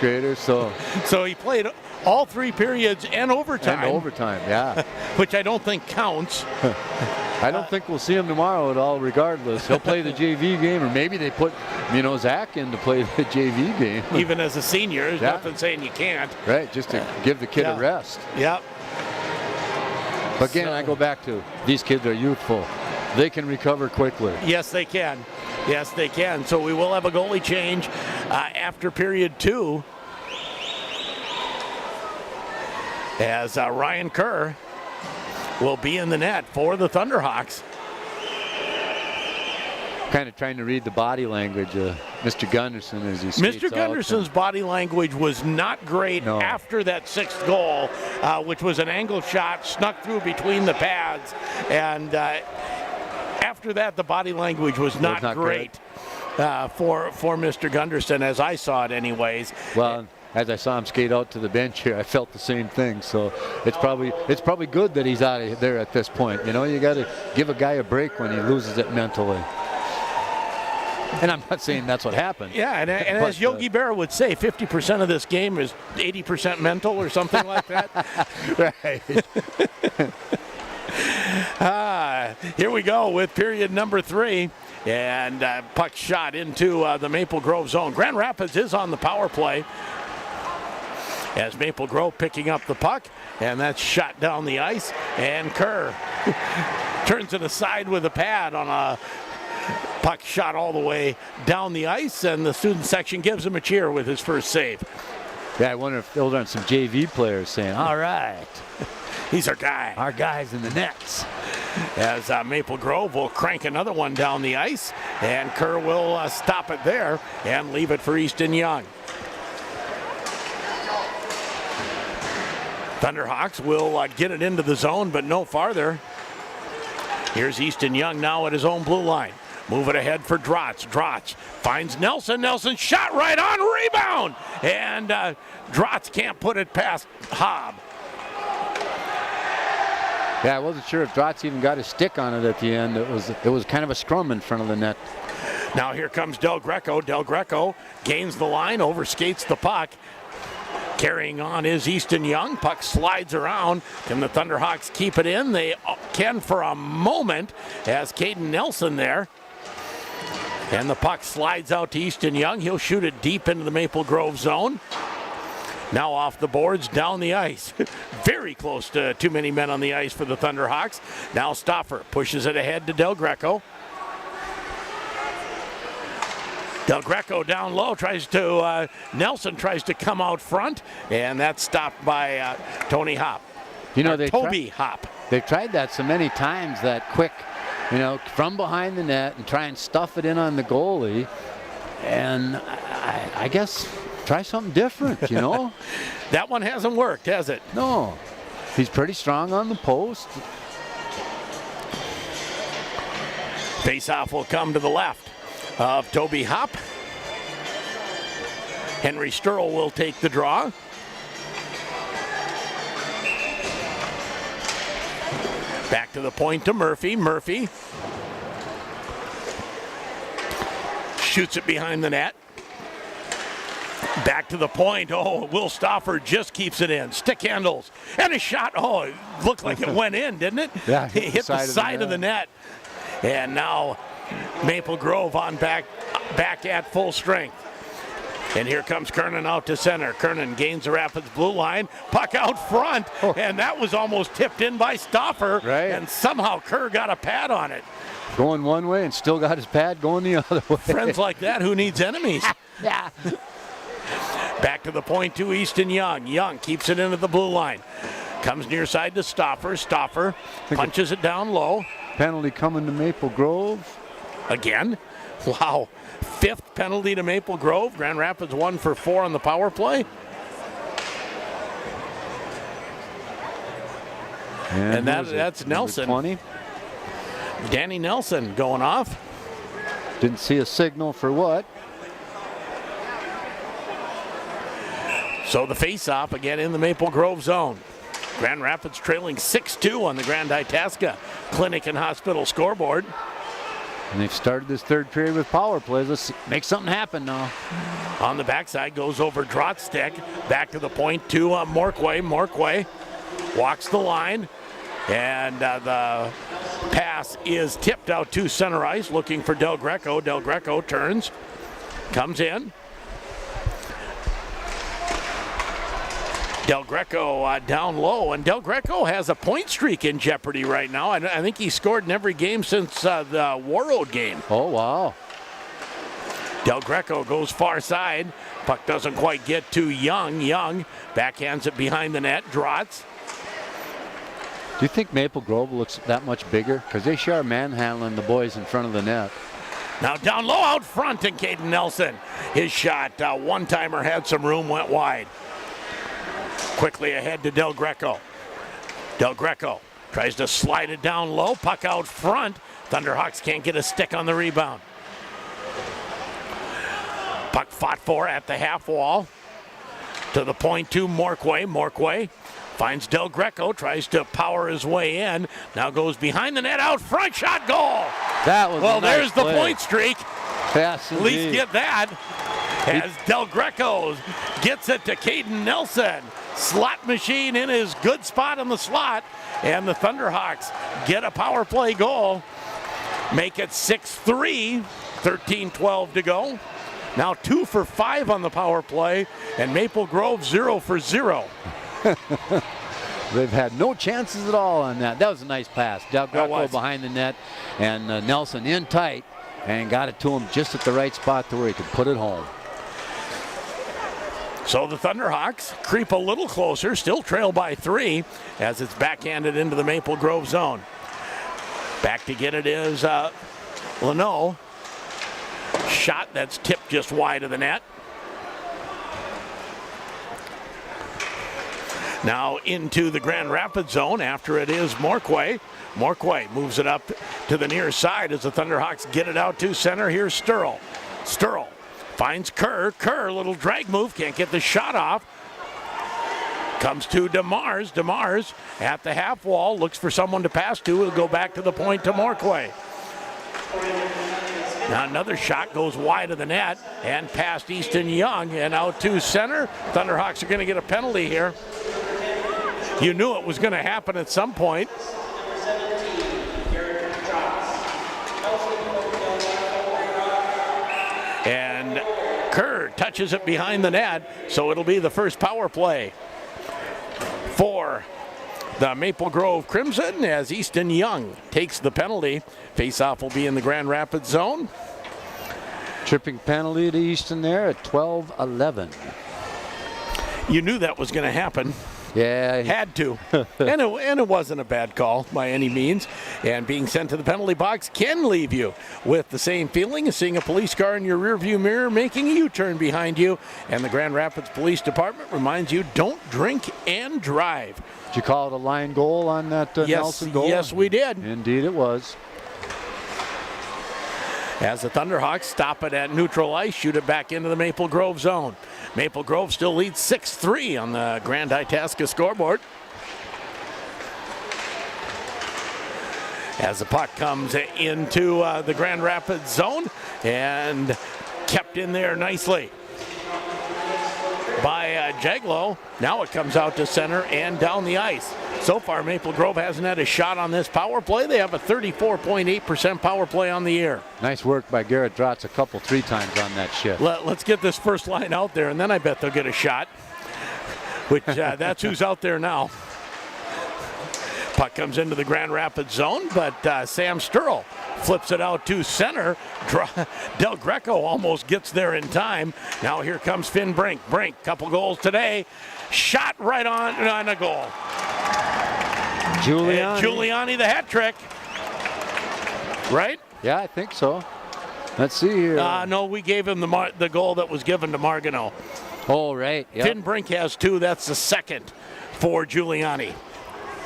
grader. So he played all 3 periods and overtime. Yeah. Which I don't think counts. I don't think we'll see him tomorrow at all, regardless. He'll play the JV game, or maybe they put, Zach in to play the JV game. Even as a senior, there's nothing saying you can't. Right, just to give the kid a rest. Yep. But again, I go back to, these kids are youthful. They can recover quickly. Yes, they can. Yes, they can. So we will have a goalie change after period 2. As Ryan Kerr will be in the net for the Thunderhawks. Kind of trying to read the body language of Mr. Gunderson as he skates Mr. Gunderson's body language was not great after that 6th goal, which was an angle shot snuck through between the pads. And after that, the body language was not great for Mr. Gunderson, as I saw it anyways. Well, as I saw him skate out to the bench here, I felt the same thing. So it's probably good that he's out of there at this point. You got to give a guy a break when he loses it mentally. And I'm not saying that's what happened. Yeah, and as Yogi Berra would say, 50% of this game is 80% mental or something like that. Right. Here we go with period number 3. And puck shot into the Maple Grove zone. Grand Rapids is on the power play. As Maple Grove picking up the puck, and that's shot down the ice, and Kerr turns it aside with a pad on a puck shot all the way down the ice, and the student section gives him a cheer with his first save. Yeah, I wonder if those aren't some JV players saying, all right, he's our guy. Our guy's in the nets. As Maple Grove will crank another one down the ice, and Kerr will stop it there and leave it for Easton Young. Thunderhawks will get it into the zone, but no farther. Here's Easton Young now at his own blue line. Move it ahead for Drotz. Drotz finds Nelson. Nelson shot right on, rebound! And Drotz can't put it past Hobb. Yeah, I wasn't sure if Drotz even got his stick on it at the end. It was kind of a scrum in front of the net. Now here comes Del Greco. Del Greco gains the line, overskates the puck. Carrying on is Easton Young. Puck slides around. Can the Thunderhawks keep it in? They can for a moment as Caden Nelson there And the puck slides out to Easton Young. He'll shoot it deep into the Maple Grove zone. Now off the boards, down the ice. Very close to too many men on the ice for the Thunderhawks. Now Stauffer pushes it ahead to Del Greco. Del Greco down low, Nelson tries to come out front, and that's stopped by Tony Hop. Toby Hop. They've tried that so many times, that quick, from behind the net and try and stuff it in on the goalie. And I guess try something different, That one hasn't worked, has it? No. He's pretty strong on the post. Face-off will come to the left of Toby Hop. Henry Sturl will take the draw. Back to the point to Murphy. Murphy shoots it behind the net. Back to the point. Oh, Will Stauffer just keeps it in. Stick handles. And a shot. Oh, it looked like it went in, didn't it? Yeah. It hit the side of the net. And now Maple Grove on back at full strength. And here comes Kernan out to center. Kernan gains the Rapids blue line. Puck out front. And that was almost tipped in by Stauffer. Right. And somehow Kerr got a pad on it. Going one way and still got his pad going the other way. Friends like that, who needs enemies? Yeah. Back to the point to Easton Young. Young keeps it into the blue line. Comes near side to Stauffer. Stauffer punches it down low. Penalty coming to Maple Grove. Again? Wow. 5th penalty to Maple Grove. Grand Rapids 1 for 4 on the power play. And that's Nelson. 20. Danny Nelson going off. Didn't see a signal for what. So the face-off again in the Maple Grove zone. Grand Rapids trailing 6-2 on the Grand Itasca Clinic and Hospital scoreboard. And they've started this third period with power plays. Let's make something happen now. On the backside goes over Drotstick. Back to the point to Morquay. Morquay walks the line. And the pass is tipped out to center ice, looking for Del Greco. Del Greco turns, comes in. Del Greco down low, and Del Greco has a point streak in jeopardy right now. I think he scored in every game since the Warroad game. Oh, wow. Del Greco goes far side. Puck doesn't quite get to Young. Young backhands it behind the net. Drotz. Do you think Maple Grove looks that much bigger? Because they sure are manhandling the boys in front of the net. Now down low out front to Caden Nelson. His shot, one-timer, had some room, went wide. Quickly ahead to Del Greco. Del Greco tries to slide it down low. Puck out front. Thunderhawks can't get a stick on the rebound. Puck fought for at the half wall. To the point to Morquay. Morquay finds Del Greco, tries to power his way in. Now goes behind the net, out front, shot, goal. That was well, a nice there's the play. point streak. Yes, at least get that. As Del Greco gets it to Caden Nelson. Slot machine in his good spot in the slot. And the Thunderhawks get a power play goal. Make it 6-3, 13-12 to go. Now 2 for 5 on the power play. And Maple Grove 0 for 0. They've had no chances at all on that. That was a nice pass. Del Greco behind the net, and Nelson in tight, and got it to him just at the right spot to where he could put it home. So the Thunderhawks creep a little closer, still trail by 3, as it's backhanded into the Maple Grove zone. Back to get it is Leno. Shot that's tipped just wide of the net. Now into the Grand Rapids zone after it is Morquay. Morquay moves it up to the near side as the Thunderhawks get it out to center. Here's Sturl. Sturl finds Kerr. Kerr, little drag move, can't get the shot off. Comes to DeMars. DeMars at the half wall, looks for someone to pass to. He'll go back to the point to Morquay. Now another shot goes wide of the net and past Easton Young and out to center. Thunderhawks are going to get a penalty here. You knew it was going to happen at some point. And Kerr touches it behind the net, so it'll be the first power play for the Maple Grove Crimson as Easton Young takes the penalty. Face-off will be in the Grand Rapids zone. Tripping penalty to Easton there at 12-11. You knew that was going to happen. Yeah. Had to. and it wasn't a bad call by any means. And being sent to the penalty box can leave you with the same feeling as seeing a police car in your rearview mirror making a U-turn behind you. And the Grand Rapids Police Department reminds you, don't drink and drive. Did you call it a line goal on that Nelson goal? Yes, we did. Indeed it was. As the Thunderhawks stop it at neutral ice, shoot it back into the Maple Grove zone. Maple Grove still leads 6-3 on the Grand Itasca scoreboard. As the puck comes into the Grand Rapids zone and kept in there nicely by Jaglow. Now it comes out to center and down the ice. So far, Maple Grove hasn't had a shot on this power play. They have a 34.8% power play on the year. Nice work by Garrett Drotz a couple, 3 times on that shift. Let's get this first line out there, and then I bet they'll get a shot, which that's who's out there now. Puck comes into the Grand Rapids zone, but Sam Sturl flips it out to center. Del Greco almost gets there in time. Now here comes Finn Brink. Brink, couple goals today. Shot right on a goal. Giuliani the hat trick. Right? Yeah, I think so. Let's see here. No, we gave him the goal that was given to Margano. Oh, right. Yep. Finn Brink has 2. That's the second for Giuliani.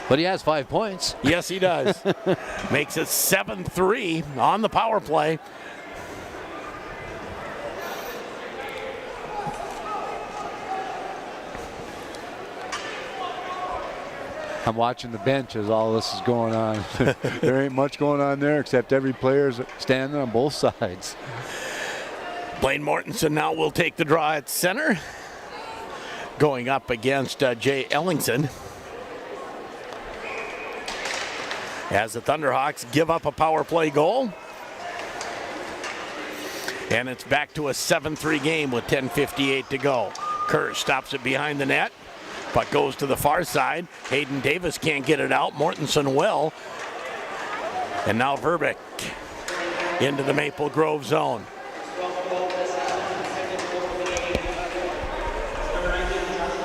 But he has 5 points. Yes, he does. Makes it 7-3 on the power play. I'm watching the bench as all this is going on. There ain't much going on there except every player's standing on both sides. Blaine Mortensen now will take the draw at center. Going up against Jay Ellingson. As the Thunderhawks give up a power play goal. And it's back to a 7-3 game with 10:58 to go. Kerr stops it behind the net. Puck goes to the far side. Hayden Davis can't get it out. Mortensen will. And now Verbeek into the Maple Grove zone.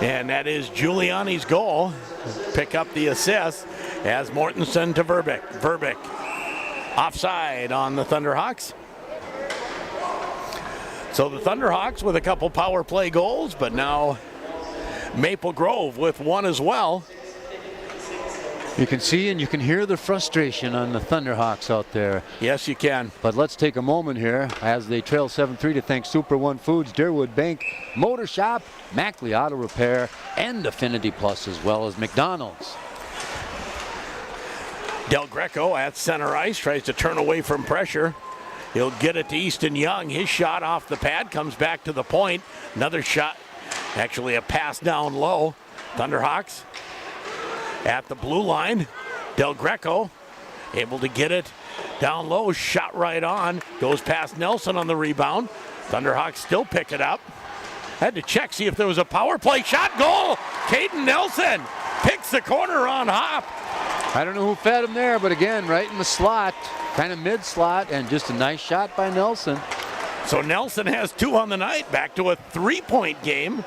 And that is Giuliani's goal. Pick up the assist as Mortensen to Verbeek. Verbeek offside on the Thunderhawks. So the Thunderhawks with a couple power play goals, but now Maple Grove with 1 as well. You can see and you can hear the frustration on the Thunderhawks out there. Yes, you can. But let's take a moment here as they trail 7-3 to thank Super One Foods, Deerwood Bank, Motor Shop, Mackley Auto Repair, and Affinity Plus, as well as McDonald's. Del Greco at center ice tries to turn away from pressure. He'll get it to Easton Young. His shot off the pad comes back to the point. Another shot, actually a pass down low. Thunderhawks at the blue line. Del Greco able to get it down low. Shot right on. Goes past Nelson on the rebound. Thunderhawks still pick it up. Had to check, see if there was a power play shot. Goal! Caden Nelson picks the corner on Hop. I don't know who fed him there, but again, right in the slot, kind of mid-slot, and just a nice shot by Nelson. So Nelson has 2 on the night. Back to a 3-point game.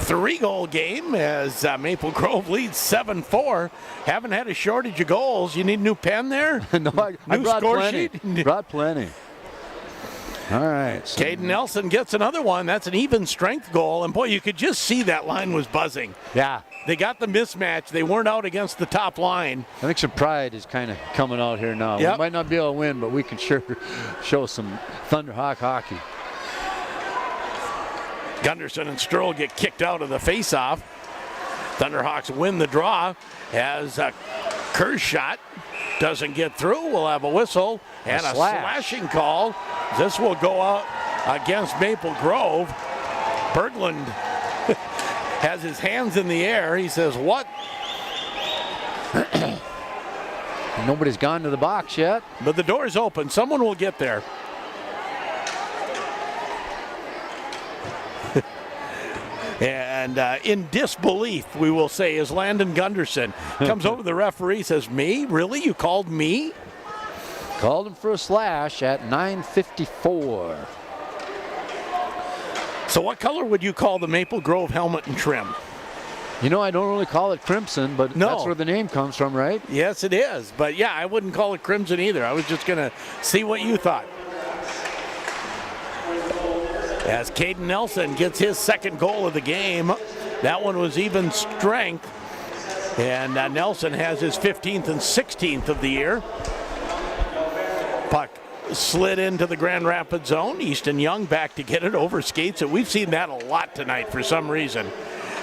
3-goal game as Maple Grove leads 7-4. Haven't had a shortage of goals. You need a new pen there? No, I new brought score plenty. sheet? Brought plenty. All right. So Caden Nelson gets another one. That's an even strength goal. And boy, you could just see that line was buzzing. Yeah. They got the mismatch. They weren't out against the top line. I think some pride is kind of coming out here now. Yep. We might not be able to win, but we can sure show some Thunderhawk hockey. Gunderson and Sturl get kicked out of the faceoff. Thunderhawks win the draw as Kerr's shot doesn't get through. We'll have a whistle and a slashing call. This will go out against Maple Grove. Bergland has his hands in the air. He says, what? Nobody's gone to the box yet. But the door's open. Someone will get there. And in disbelief, we will say, is Landon Gunderson. Comes over to the referee, says, me? Really? You called me? Called him for a slash at 9:54. So what color would you call the Maple Grove helmet and trim? You know, I don't really call it crimson, but that's where the name comes from, right? Yes, it is. But yeah, I wouldn't call it crimson either. I was just going to see what you thought. As Caden Nelson gets his second goal of the game. That one was even strength. And Nelson has his 15th and 16th of the year. Puck slid into the Grand Rapids zone. Easton Young back to get it over skates. And we've seen that a lot tonight for some reason.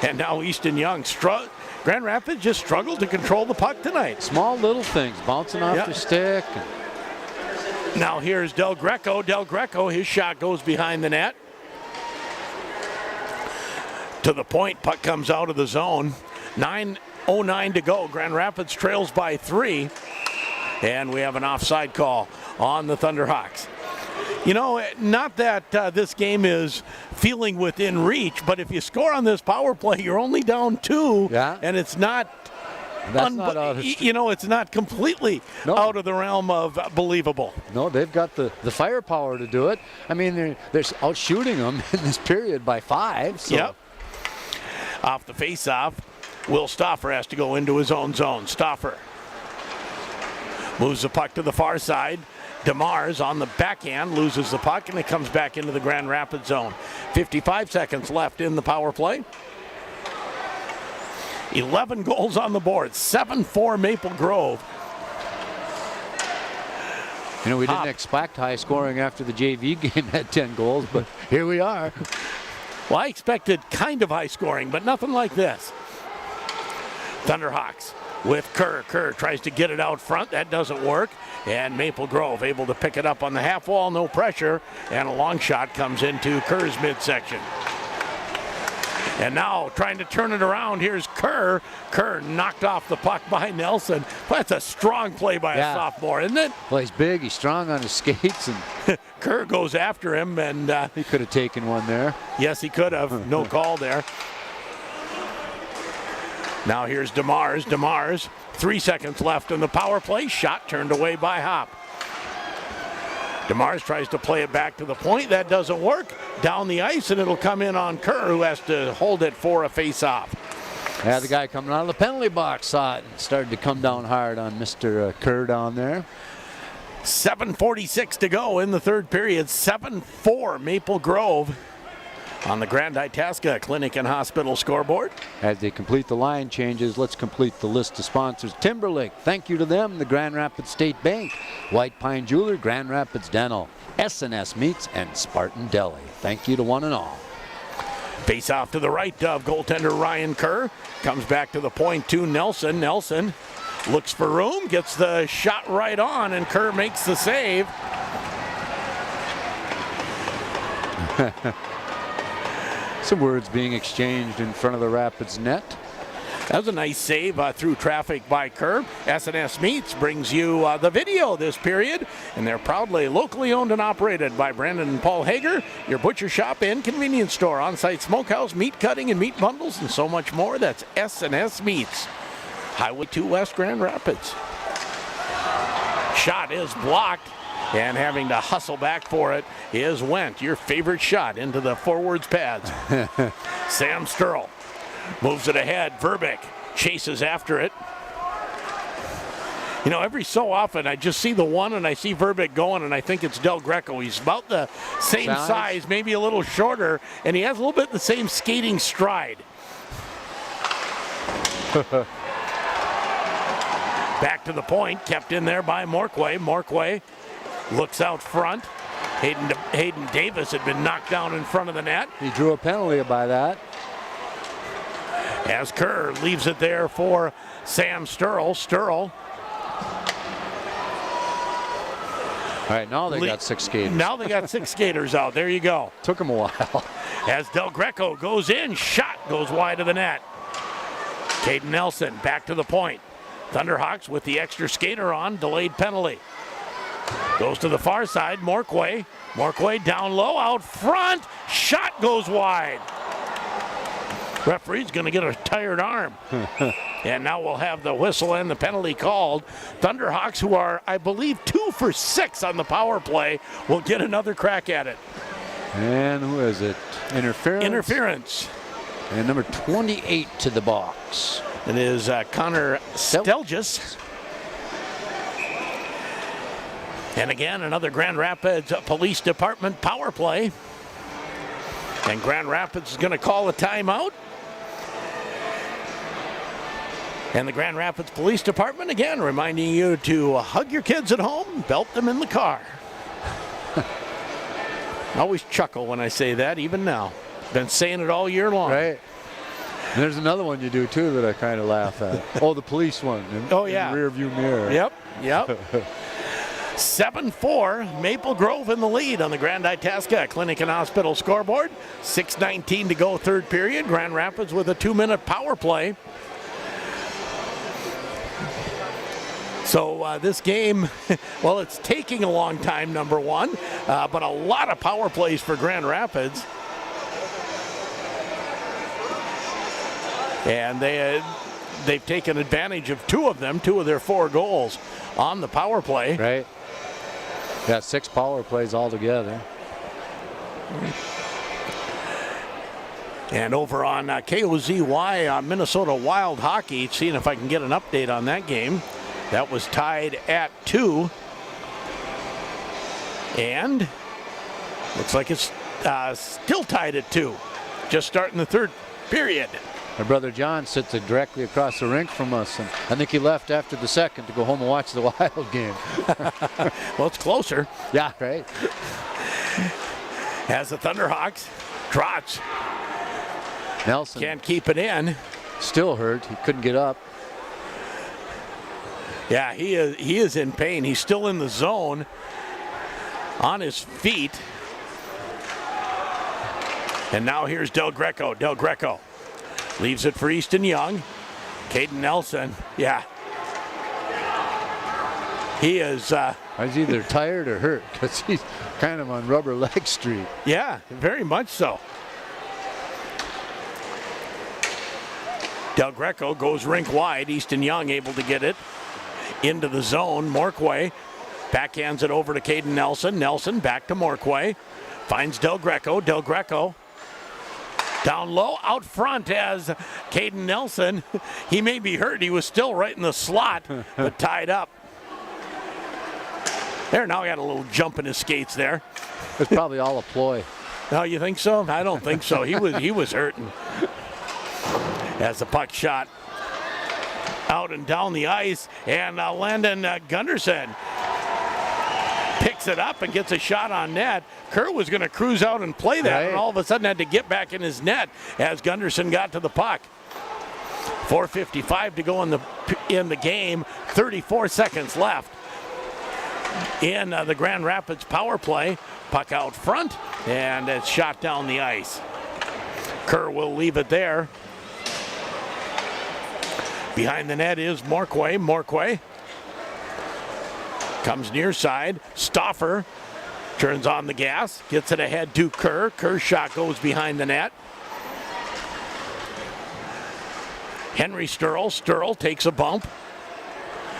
And now Easton Young, Grand Rapids just struggled to control the puck tonight. Small little things, bouncing off the stick. Now here's Del Greco. Del Greco, his shot goes behind the net. To the point, puck comes out of the zone. 9:09 to go. Grand Rapids trails by 3. And we have an offside call on the Thunderhawks. You know, not that this game is feeling within reach, but if you score on this power play, you're only down 2, and it's not, it's not completely out of the realm of believable. No, they've got the firepower to do it. I mean, they're out shooting them in this period by 5. So. Yep. Off the faceoff, Will Stauffer has to go into his own zone. Stauffer moves the puck to the far side. DeMars on the backhand loses the puck, and it comes back into the Grand Rapids zone. 55 seconds left in the power play. 11 goals on the board. 7-4 Maple Grove. You know, we didn't expect high scoring after the JV game had 10 goals, but here we are. Well, I expected kind of high scoring, but nothing like this. Thunderhawks with Kerr. Kerr tries to get it out front. That doesn't work. And Maple Grove able to pick it up on the half wall, no pressure. And a long shot comes into Kerr's midsection. And now trying to turn it around, here's Kerr. Kerr knocked off the puck by Nelson. That's a strong play by a sophomore, isn't it? Well, he's big, he's strong on his skates. And Kerr goes after him, and he could have taken one there. Yes, he could have. No call there. Now here's DeMars. DeMars, 3 seconds left in the power play. Shot turned away by Hop. DeMars tries to play it back to the point. That doesn't work. Down the ice, and it'll come in on Kerr, who has to hold it for a face-off. Yeah, the guy coming out of the penalty box saw it and started to come down hard on Mr. Kerr down there. 7:46 to go in the third period. 7-4 Maple Grove on the Grand Itasca Clinic and Hospital scoreboard. As they complete the line changes, let's complete the list of sponsors. Timberlake, thank you to them. The Grand Rapids State Bank, White Pine Jeweler, Grand Rapids Dental, S&S Meats, and Spartan Deli. Thank you to one and all. Face off to the right of goaltender Ryan Kerr. Comes back to the point to Nelson. Nelson looks for room, gets the shot right on, and Kerr makes the save. Some words being exchanged in front of the Rapids net. That was a nice save through traffic by Kerr. S&S Meats brings you the video this period, and they're proudly locally owned and operated by Brandon and Paul Hager, your butcher shop and convenience store, on-site smokehouse, meat cutting and meat bundles, and so much more. That's S&S Meats. Highway 2 West Grand Rapids. Shot is blocked, and having to hustle back for it is Wendt. Your favorite shot into the forwards pads. Sam Sturl moves it ahead. Verbeek chases after it. You know, every so often I just see the one and I see Verbeek going, and I think it's Del Greco. He's about the same size, maybe a little shorter, and he has a little bit the same skating stride. Back to the point, kept in there by Morquay. Morquay looks out front. Hayden Davis had been knocked down in front of the net. He drew a penalty by that. As Kerr leaves it there for Sam Sturl. Sturl. All right, now they got 6 skaters. Now they got 6 skaters out. There you go. Took them a while. As Del Greco goes in, shot goes wide of the net. Caden Nelson back to the point. Thunderhawks with the extra skater on, delayed penalty. Goes to the far side, Morquay. Morquay down low, out front. Shot goes wide. Referee's going to get a tired arm. And now we'll have the whistle and the penalty called. Thunderhawks, who are, I believe, 2 for 6 on the power play, will get another crack at it. And who is it? Interference. Interference. And number 28 to the box. It is Connor Stelgis. And again, another Grand Rapids Police Department power play. And Grand Rapids is going to call a timeout. And the Grand Rapids Police Department, again, reminding you to hug your kids at home, belt them in the car. I always chuckle when I say that, even now. Been saying it all year long. Right. And there's another one you do, too, that I kind of laugh at. Oh, the police one. In the rear view mirror. Yep. 7-4, Maple Grove in the lead on the Grand Itasca Clinic and Hospital scoreboard. 6:19 to go, third period. Grand Rapids with a 2-minute power play. So this game, well, it's taking a long time, number one, but a lot of power plays for Grand Rapids. And they've taken advantage of 2 of them, 2 of their 4 goals on the power play. Right. Got 6 power plays altogether. And over on KOZY, Minnesota Wild Hockey, seeing if I can get an update on that game. That was tied at 2. And looks like it's still tied at 2. Just starting the third period. My brother John sits directly across the rink from us, and I think he left after the second to go home and watch the Wild game. Well, it's closer. Yeah, right. As the Thunderhawks, Trotz. Nelson can't keep it in. Still hurt. He couldn't get up. Yeah, he is in pain. He's still in the zone on his feet. And now here's Del Greco. Del Greco leaves it for Easton Young. Caden Nelson, yeah. He is... he's either tired or hurt because he's kind of on rubber leg street. Yeah, very much so. Del Greco goes rink wide. Easton Young able to get it into the zone. Morquay backhands it over to Caden Nelson. Nelson back to Morquay. Finds Del Greco. Del Greco down low out front as Caden Nelson. He may be hurt. He was still right in the slot, but tied up. There, now he got a little jump in his skates there. It's probably all a ploy. No, you think so? I don't think so. He was hurting. As the puck shot out and down the ice, and Landon Gunderson picks it up and gets a shot on net. Kerr was going to cruise out and play that, and all of a sudden had to get back in his net as Gunderson got to the puck. 4:55 to go in the game. 34 seconds left in the Grand Rapids power play. Puck out front, and it's shot down the ice. Kerr will leave it there. Behind the net is Morquay. Morquay comes near side. Stauffer turns on the gas, gets it ahead to Kerr. Kerr's shot goes behind the net. Henry Sturl. Sturl takes a bump.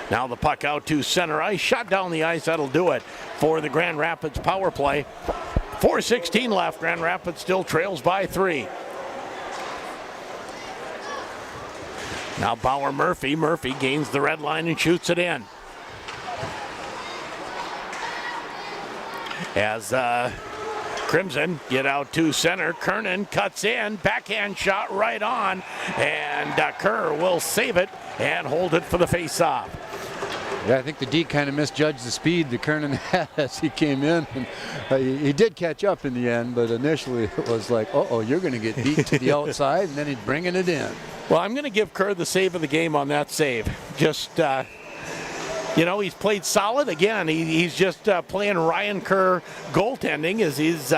Now the puck out to center ice. Shot down the ice. That'll do it for the Grand Rapids power play. 4:16 left. Grand Rapids still trails by 3. Now Bauer Murphy. Murphy gains the red line and shoots it in. As Crimson get out to center. Kernan cuts in. Backhand shot right on. And Kerr will save it and hold it for the face-off. Yeah, I think the D kind of misjudged the speed that Kernan had as he came in. And, he did catch up in the end, but initially it was like, uh-oh, you're going to get beat to the outside, and then he's bringing it in. Well, I'm going to give Kerr the save of the game on that save. Just, he's played solid. Again, he's just playing Ryan Kerr goaltending as he's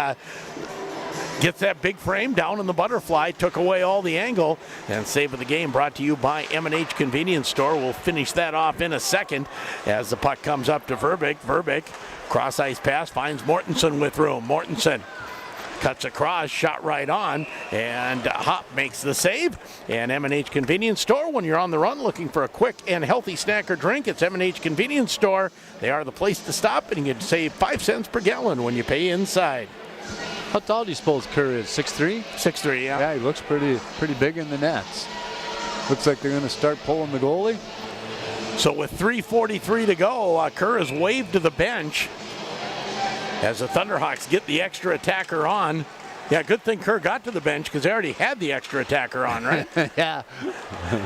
gets that big frame down in the butterfly, took away all the angle, and save of the game brought to you by M&H Convenience Store. We'll finish that off in a second as the puck comes up to Verbeek. Verbeek, cross-ice pass, finds Mortensen with room. Mortensen Cuts across, shot right on, and Hop makes the save. And M&H Convenience Store, when you're on the run looking for a quick and healthy snack or drink, it's M&H Convenience Store. They are the place to stop, and you can save 5 cents per gallon when you pay inside. How tall do you suppose Kerr is? 6'3"? 6'3", yeah. Yeah, he looks pretty big in the nets. Looks like they're going to start pulling the goalie. So with 3:43 to go, Kerr is waved to the bench as the Thunderhawks get the extra attacker on. Yeah, good thing Kerr got to the bench because they already had the extra attacker on, right? Yeah.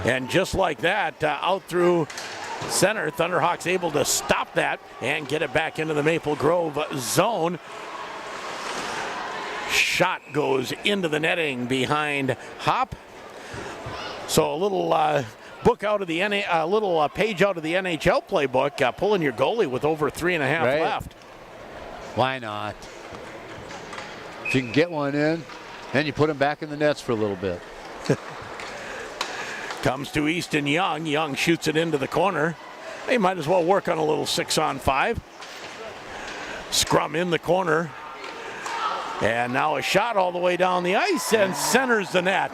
And just like that, out through center, Thunderhawks able to stop that and get it back into the Maple Grove zone. Shot goes into the netting behind Hop. So a little page out of the NHL playbook, pulling your goalie with over 3.5 left. Why not? If you can get one in, then you put him back in the nets for a little bit. Comes to Easton Young. Young shoots it into the corner. They might as well work on a little 6-on-5. Scrum in the corner. And now a shot all the way down the ice and centers the net.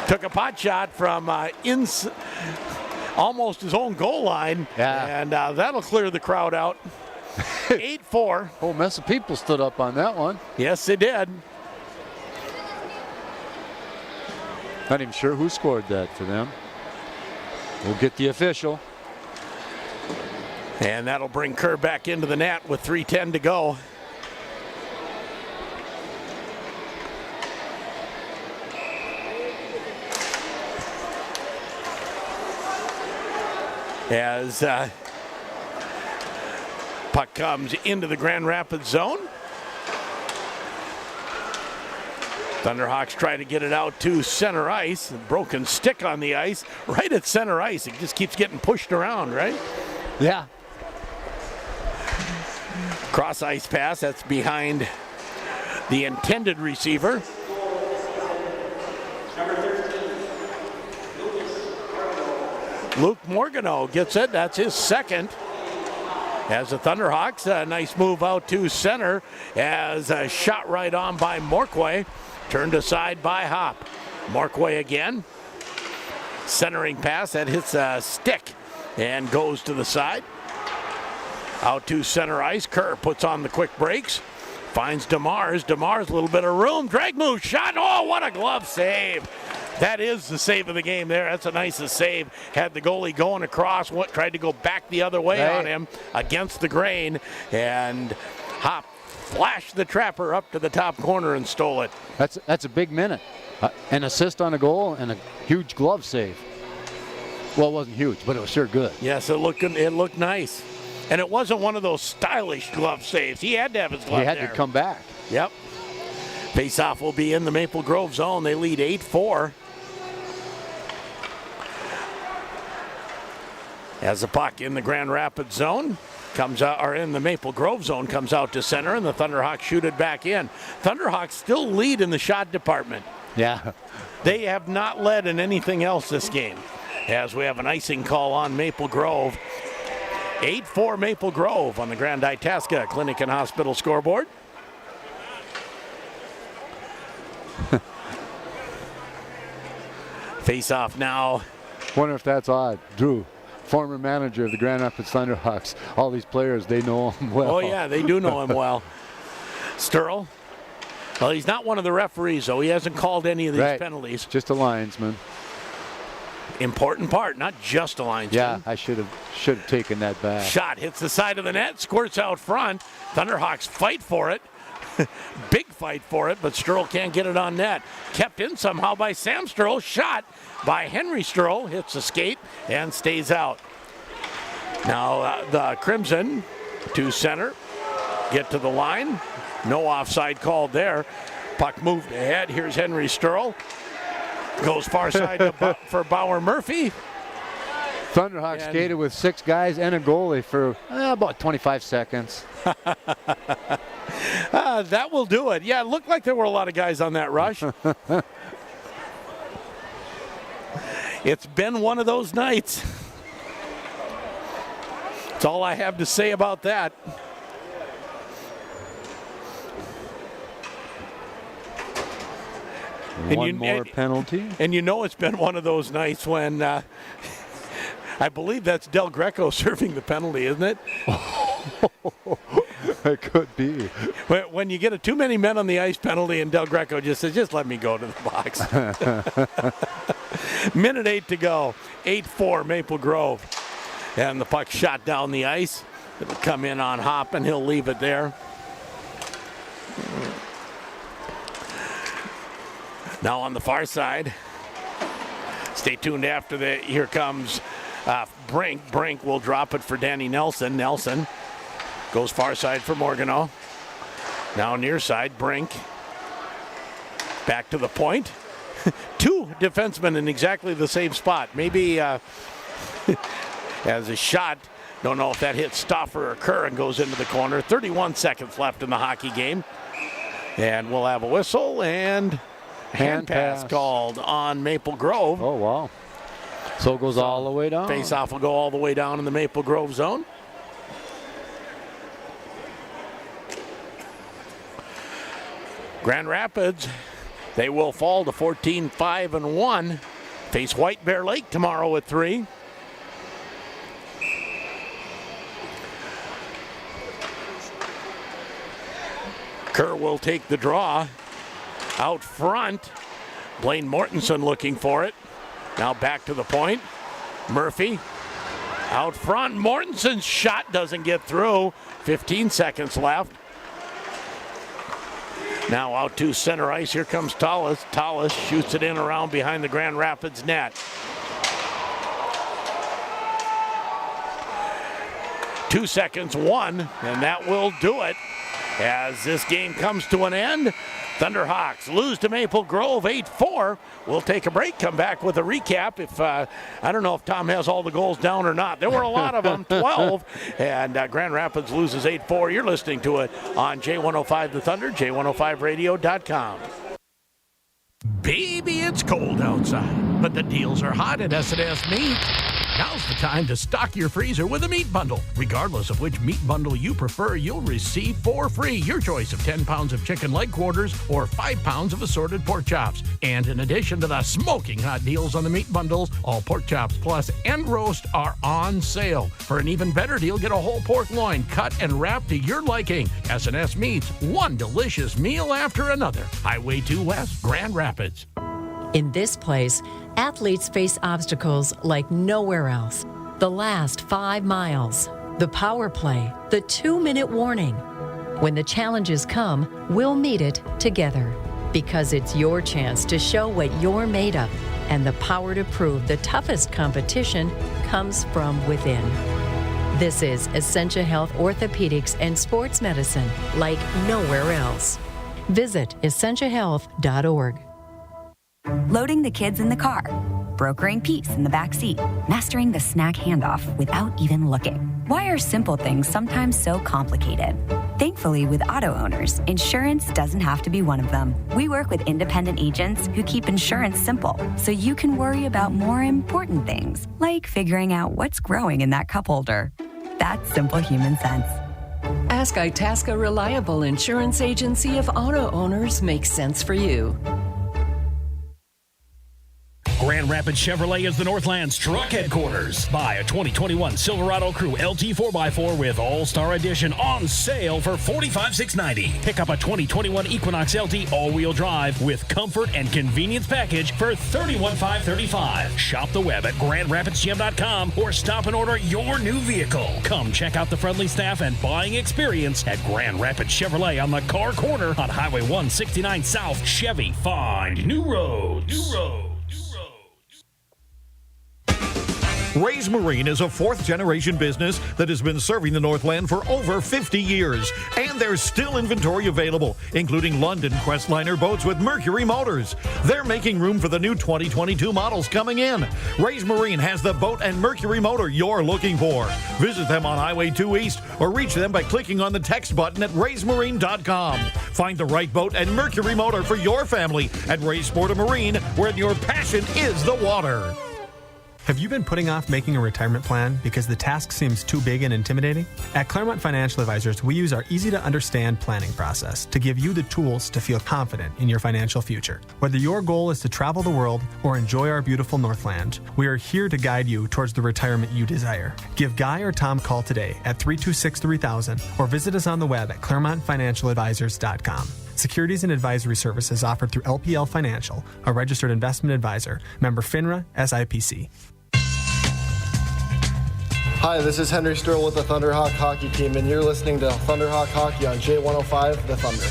Took a pot shot from almost his own goal line. Yeah. And that'll clear the crowd out. 8-4. Whole mess of people stood up on that one. Yes, they did. Not even sure who scored that for them. We'll get the official. And that'll bring Kerr back into the net with 3:10 to go. As puck comes into the Grand Rapids zone. Thunderhawks try to get it out to center ice. A broken stick on the ice, right at center ice. It just keeps getting pushed around, right? Yeah. Cross ice pass, that's behind the intended receiver. Luke Morgano gets it, that's his second. As the Thunderhawks, a nice move out to center as a shot right on by Morquay, turned aside by Hop. Morquay again, centering pass that hits a stick and goes to the side. Out to center ice, Kerr puts on the quick breaks, finds DeMars. DeMars, a little bit of room, drag move, shot, oh, what a glove save. That is the save of the game there. That's the nicest save. Had the goalie going across, tried to go back the other way on him against the grain, and Hop flashed the trapper up to the top corner and stole it. That's a big minute. An assist on a goal and a huge glove save. Well, it wasn't huge, but it was sure good. Yes, it looked nice. And it wasn't one of those stylish glove saves. He had to have his glove He had there. to come back. Yep. Face-off will be in the Maple Grove zone. They lead 8-4. As the puck in the Grand Rapids zone comes out, or in the Maple Grove zone, comes out to center, and the Thunderhawks shoot it back in. Thunderhawks still lead in the shot department. Yeah. They have not led in anything else this game, as we have an icing call on Maple Grove. 8-4 Maple Grove on the Grand Itasca Clinic and Hospital scoreboard. Face-off now. Wonder if that's odd. Drew, former manager of the Grand Rapids Thunderhawks. All these players, they know him well. Oh, yeah, they do know him well. Sturl. Well, he's not one of the referees, though. He hasn't called any of these penalties. Just a linesman. Important part, not just a linesman. Yeah, I should have taken that back. Shot hits the side of the net, squirts out front. Thunderhawks fight for it. Big fight for it, but Sturl can't get it on net. Kept in somehow by Sam Sturl. Shot by Henry Sturl. Hits the skate and stays out. Now the Crimson to center. Get to the line. No offside called there. Puck moved ahead. Here's Henry Sturl. Goes far side for Bauer Murphy. Thunderhawks skated with 6 guys and a goalie for about 25 seconds. That will do it. Yeah, it looked like there were a lot of guys on that rush. It's been one of those nights. That's all I have to say about that. One more penalty. And it's been one of those nights when I believe that's Del Greco serving the penalty, isn't it? It could be. When you get a too many men on the ice penalty and Del Greco just says, just let me go to the box. Minute 8 to go. 8-4 Maple Grove. And the puck shot down the ice. It'll come in on Hop and he'll leave it there. Now on the far side. Stay tuned after the. Here comes Brink. Brink will drop it for Danny Nelson. Nelson goes far side for Morgano. Now near side, Brink. Back to the point. Two defensemen in exactly the same spot. Maybe as a shot, don't know if that hits Stoffer or Kerr and goes into the corner. 31 seconds left in the hockey game. And we'll have a whistle and hand pass called on Maple Grove. Oh, wow. So it goes all the way down. Face-off will go all the way down in the Maple Grove zone. Grand Rapids, they will fall to 14-5-1. Face White Bear Lake tomorrow at 3. Kerr will take the draw. Out front, Blaine Mortensen looking for it. Now back to the point. Murphy out front. Mortensen's shot doesn't get through. 15 seconds left. Now out to center ice. Here comes Tallis. Tallis shoots it in around behind the Grand Rapids net. 2 seconds, 1, and that will do it. As this game comes to an end, Thunderhawks lose to Maple Grove 8-4. We'll take a break, come back with a recap. If I don't know if Tom has all the goals down or not. There were a lot of them, 12. And Grand Rapids loses 8-4. You're listening to it on J105 The Thunder, J105radio.com. Baby, it's cold outside, but the deals are hot at S&S Meat. Now's the time to stock your freezer with a meat bundle. Regardless of which meat bundle you prefer, you'll receive for free your choice of 10 pounds of chicken leg quarters or 5 pounds of assorted pork chops. And in addition to the smoking hot deals on the meat bundles, all pork chops plus end roast are on sale. For an even better deal, get a whole pork loin cut and wrapped to your liking. S&S Meats, one delicious meal after another. Highway 2 West, Grand Rapids. In this place, athletes face obstacles like nowhere else. The last 5 miles, the power play, the 2-minute warning. When the challenges come, we'll meet it together. Because it's your chance to show what you're made of, and the power to prove the toughest competition comes from within. This is Essentia Health Orthopedics and Sports Medicine like nowhere else. Visit essentiahealth.org. Loading the kids in the car, brokering peace in the back seat, mastering the snack handoff without even looking. Why are simple things sometimes so complicated? Thankfully, with auto owners, insurance doesn't have to be one of them. We work with independent agents who keep insurance simple, so you can worry about more important things, like figuring out what's growing in that cup holder. That's simple human sense. Ask Itasca Reliable Insurance Agency if auto owners make sense for you. Grand Rapids Chevrolet is the Northland's truck headquarters. Buy a 2021 Silverado Crew LT 4x4 with All-Star Edition on sale for $45,690. Pick up a 2021 Equinox LT all-wheel drive with comfort and convenience package for $31,535. Shop the web at GrandRapidsGM.com or stop and order your new vehicle. Come check out the friendly staff and buying experience at Grand Rapids Chevrolet on the Car Corner on Highway 169 South. Chevy, find new roads. New roads. Ray's Marine is a fourth-generation business that has been serving the Northland for over 50 years. And there's still inventory available, including London Questliner boats with Mercury motors. They're making room for the new 2022 models coming in. Ray's Marine has the boat and Mercury motor you're looking for. Visit them on Highway 2 East or reach them by clicking on the text button at raysmarine.com. Find the right boat and Mercury motor for your family at Ray's Sport and Marine, where your passion is the water. Have you been putting off making a retirement plan because the task seems too big and intimidating? At Claremont Financial Advisors, we use our easy-to-understand planning process to give you the tools to feel confident in your financial future. Whether your goal is to travel the world or enjoy our beautiful Northland, we are here to guide you towards the retirement you desire. Give Guy or Tom a call today at 326-3000 or visit us on the web at ClaremontFinancialAdvisors.com. Securities and advisory services offered through LPL Financial, a registered investment advisor, member FINRA, SIPC. Hi, this is Henry Sturl with the Thunderhawk Hockey Team, and you're listening to Thunderhawk Hockey on J105, The Thunder.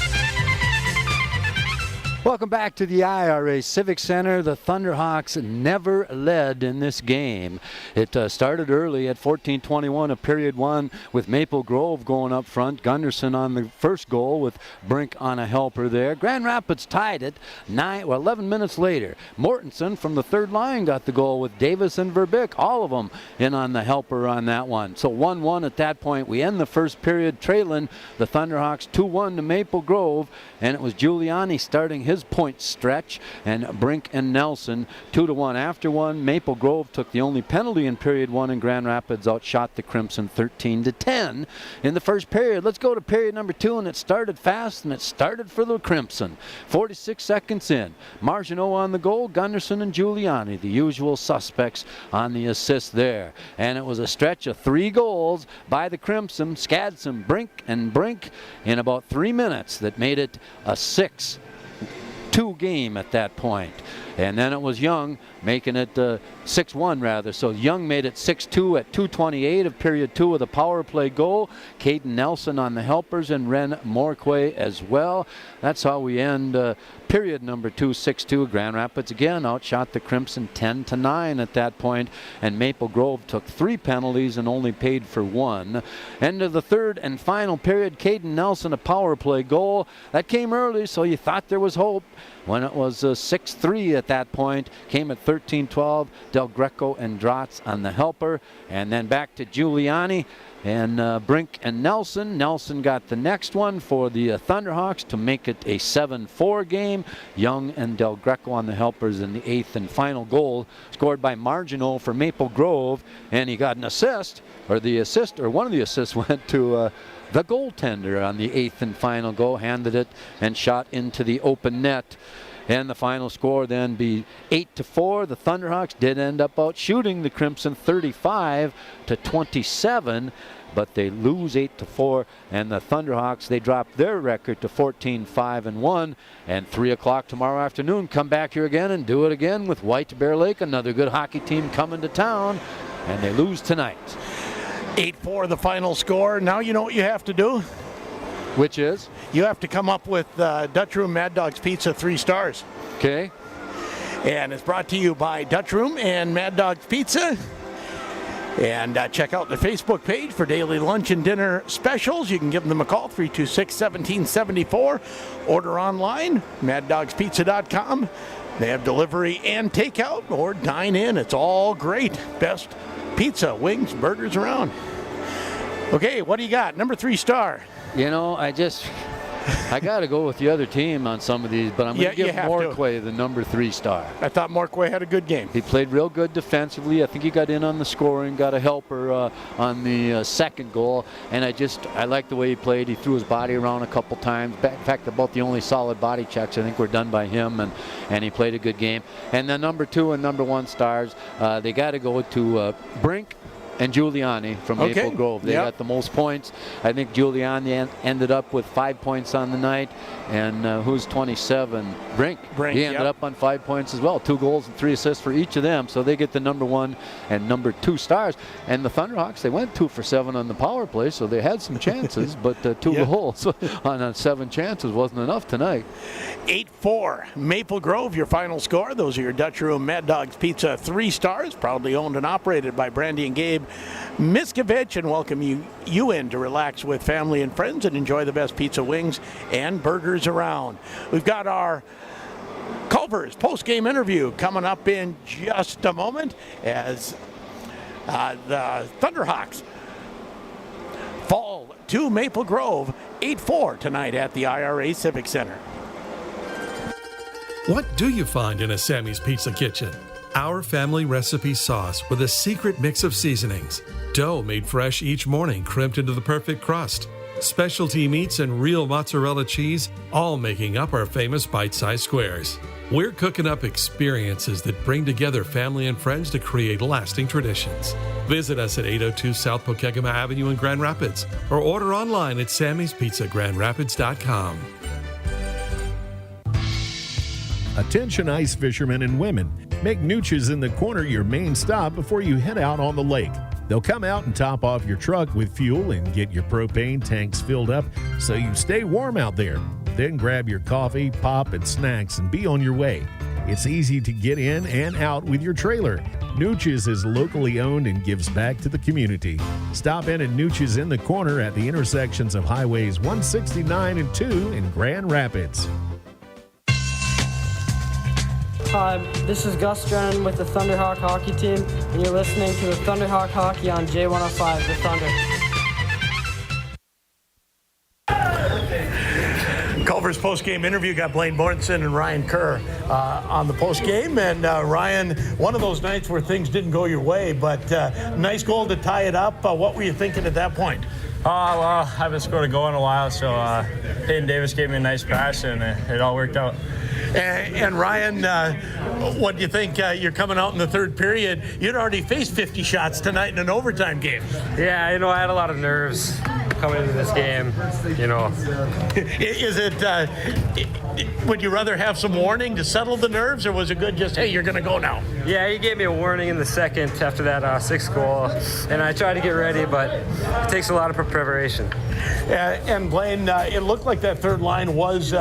Welcome back to the IRA Civic Center. The Thunderhawks never led in this game. It started early at 14:21 of period one with Maple Grove going up front. Gunderson on the first goal with Brink on a helper there. Grand Rapids tied it 11 minutes later. Mortensen from the third line got the goal with Davis and Verbeek, all of them in on the helper on that one. So 1-1 at that point. We end the first period trailing the Thunderhawks 2-1 to Maple Grove, and it was Giuliani starting his point stretch, and Brink and Nelson 2-1. After one, Maple Grove took the only penalty in period one, and Grand Rapids outshot the Crimson 13-10 in the first period. Let's go to period number two, and it started fast, and it started for the Crimson. 46 seconds in, Marginot on the goal, Gunderson and Giuliani, the usual suspects on the assist there. And it was a stretch of 3 goals by the Crimson, Skadson, Brink, and Brink in about 3 minutes that made it a 6-2 game at that point. And then it was Young making it 6-1 rather. So Young made it 6-2 at 2:28 of period two with a power play goal. Caden Nelson on the helpers and Ren Morquay as well. That's how we end period number two, 6-2. Grand Rapids again outshot the Crimson 10-9 at that point, and Maple Grove took 3 penalties and only paid for 1. End of the third and final period, Caden Nelson a power play goal. That came early, so you thought there was hope. When it was 6-3 at that point, came at 13-12, Del Greco and Dratz on the helper, and then back to Giuliani and Brink and Nelson. Nelson got the next one for the Thunderhawks to make it a 7-4 game. Young and Del Greco on the helpers in the 8th and final goal, scored by Marginot for Maple Grove, and he got an assist, or one of the assists went to the goaltender on the 8th and final goal, handed it and shot into the open net. And the final score then be 8-4. The Thunderhawks did end up out shooting the Crimson 35-27, but they lose 8-4. And the Thunderhawks, they drop their record to 14-5-1. And 3 o'clock tomorrow afternoon, come back here again and do it again with White Bear Lake, another good hockey team coming to town, and they lose tonight. 8-4 the final score. Now you know what you have to do. Which is? You have to come up with Dutch Room Mad Dog's Pizza 3 stars. Okay. And it's brought to you by Dutch Room and Mad Dog's Pizza. And check out the Facebook page for daily lunch and dinner specials. You can give them a call, 326-1774. Order online, maddogspizza.com. They have delivery and takeout or dine in. It's all great. Best pizza, wings, burgers around. Okay, what do you got? Number 3 star. You know, I got to go with the other team on some of these, but I'm going to give Morquay the number 3 star. I thought Morquay had a good game. He played real good defensively. I think he got in on the scoring, got a helper on the second goal, and I like the way he played. He threw his body around a couple times. In fact, about the only solid body checks I think were done by him, and he played a good game. And then number 2 and number 1 stars, they got to go to Brink and Giuliani from Maple Grove. They got the most points. I think Giuliani ended up with 5 points on the night. And who's 27? Brink. He ended up on 5 points as well. 2 goals and 3 assists for each of them. So they get the number 1 and number 2 stars. And the Thunderhawks, they went 2 for 7 on the power play, so they had some chances, but 2 goals on 7 chances wasn't enough tonight. 8-4 Maple Grove, your final score. Those are your Dutch Room Mad Dog's Pizza 3 stars, proudly owned and operated by Brandy and Gabe Miskovich, and welcome you in to relax with family and friends and enjoy the best pizza, wings, and burgers around. We've got our Culver's post-game interview coming up in just a moment as the Thunderhawks fall to Maple Grove 8-4 tonight at the IRA Civic Center. What do you find in a Sammy's Pizza Kitchen? Our family recipe sauce with a secret mix of seasonings. Dough made fresh each morning, crimped into the perfect crust. Specialty meats and real mozzarella cheese, all making up our famous bite-sized squares. We're cooking up experiences that bring together family and friends to create lasting traditions. Visit us at 802 South Pokegama Avenue in Grand Rapids or order online at sammyspizzaGrandRapids.com. Attention ice fishermen and women. Make Nooch's in the Corner your main stop before you head out on the lake. They'll come out and top off your truck with fuel and get your propane tanks filled up so you stay warm out there. Then grab your coffee, pop, and snacks and be on your way. It's easy to get in and out with your trailer. Nooch's is locally owned and gives back to the community. Stop in at Nooch's in the Corner at the intersections of Highways 169 and 2 in Grand Rapids. Hi, this is Gus Drennan with the Thunderhawk hockey team, and you're listening to the Thunderhawk Hockey on J105, The Thunder. Culver's post-game interview got Blaine Mortensen and Ryan Kerr on the post-game. And Ryan, one of those nights where things didn't go your way, but nice goal to tie it up. What were you thinking at that point? Well, I haven't scored a goal in a while, so Hayden Davis gave me a nice pass, and it all worked out. And Ryan, what do you think? You're coming out in the third period. You'd already faced 50 shots tonight in an overtime game. Yeah, I had a lot of nerves coming into this game, Is it, would you rather have some warning to settle the nerves, or was it good just, hey, you're going to go now? Yeah, he gave me a warning in the second after that sixth goal, and I tried to get ready, but it takes a lot of preparation. And Blaine, it looked like that third line was,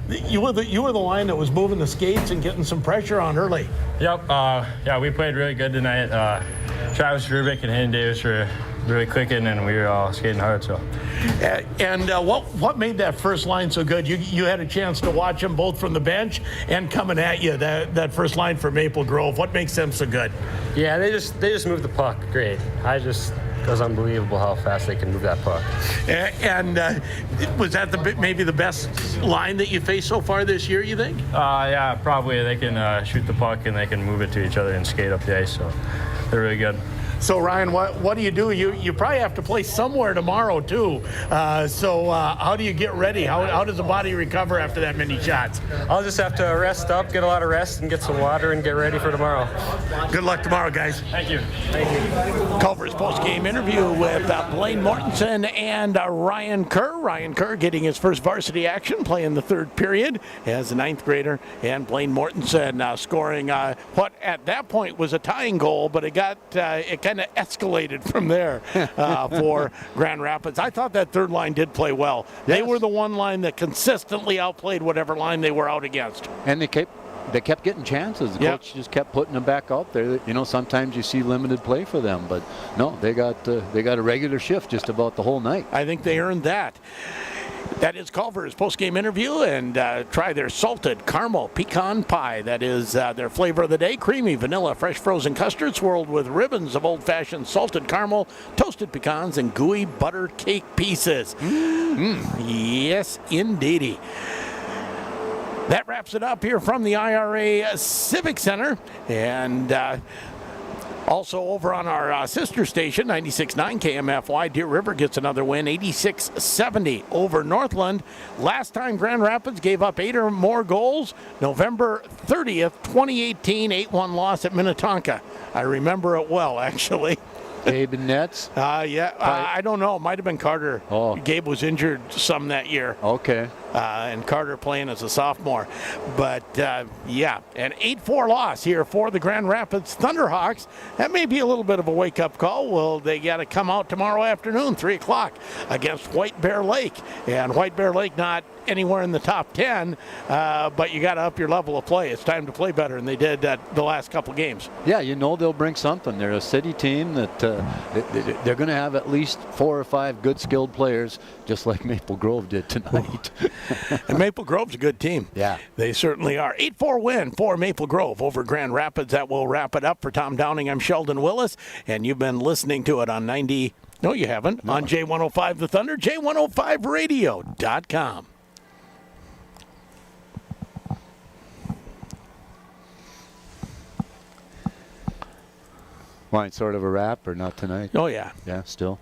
you were the line that was moving the skates and getting some pressure on early. Yep, yeah, we played really good tonight. Travis Rubik and Hayden Davis were really clicking, and we were all skating hard. So. And what made that first line so good? You had a chance to watch them both from the bench and coming at you. That first line for Maple Grove. What makes them so good? Yeah, they just moved the puck great. It was unbelievable how fast they can move that puck. And was that maybe the best line that you faced so far this year, you think? Yeah, probably. They can shoot the puck and they can move it to each other and skate up the ice, so they're really good. So, Ryan, what do? You probably have to play somewhere tomorrow, too. So how do you get ready? How does the body recover after that many shots? I'll just have to rest up, get a lot of rest, and get some water and get ready for tomorrow. Good luck tomorrow, guys. Thank you. Culver's post-game interview with Blaine Mortensen and Ryan Kerr. Ryan Kerr getting his first varsity action, playing the third period as a ninth grader, and Blaine Mortensen scoring what at that point was a tying goal, but it kind of escalated from there for Grand Rapids. I thought that third line did play well. Yes. They were the one line that consistently outplayed whatever line they were out against. And they kept getting chances. The coach just kept putting them back out there. Sometimes you see limited play for them, but no, they got a regular shift just about the whole night. I think they earned that. That is Culver's post-game interview, and try their salted caramel pecan pie. That is their flavor of the day. Creamy vanilla fresh frozen custard swirled with ribbons of old-fashioned salted caramel, toasted pecans, and gooey butter cake pieces. Yes, indeedy. That wraps it up here from the IRA Civic Center, and also over on our sister station, 96.9 KMFY, Deer River gets another win, 86-70 over Northland. Last time Grand Rapids gave up 8 or more goals, November 30th, 2018, 8-1 loss at Minnetonka. I remember it well, actually. Gabe in nets? I don't know. It might have been Carter. Oh. Gabe was injured some that year. Okay. And Carter playing as a sophomore. But, an 8-4 loss here for the Grand Rapids Thunderhawks. That may be a little bit of a wake-up call. Well, they got to come out tomorrow afternoon, 3 o'clock, against White Bear Lake. And White Bear Lake not anywhere in the top 10, but you got to up your level of play. It's time to play better, and they did the last couple games. Yeah, they'll bring something. They're a city team that they're going to have at least 4 or 5 good, skilled players, just like Maple Grove did tonight. And Maple Grove's a good team. Yeah. They certainly are. 8-4 win for Maple Grove over Grand Rapids. That will wrap it up for Tom Downing. I'm Sheldon Willis, and you've been listening to it on 90. No, you haven't. No. On J105 The Thunder, J105radio.com. Wine sort of a wrap or not tonight? Oh, yeah. Yeah, still.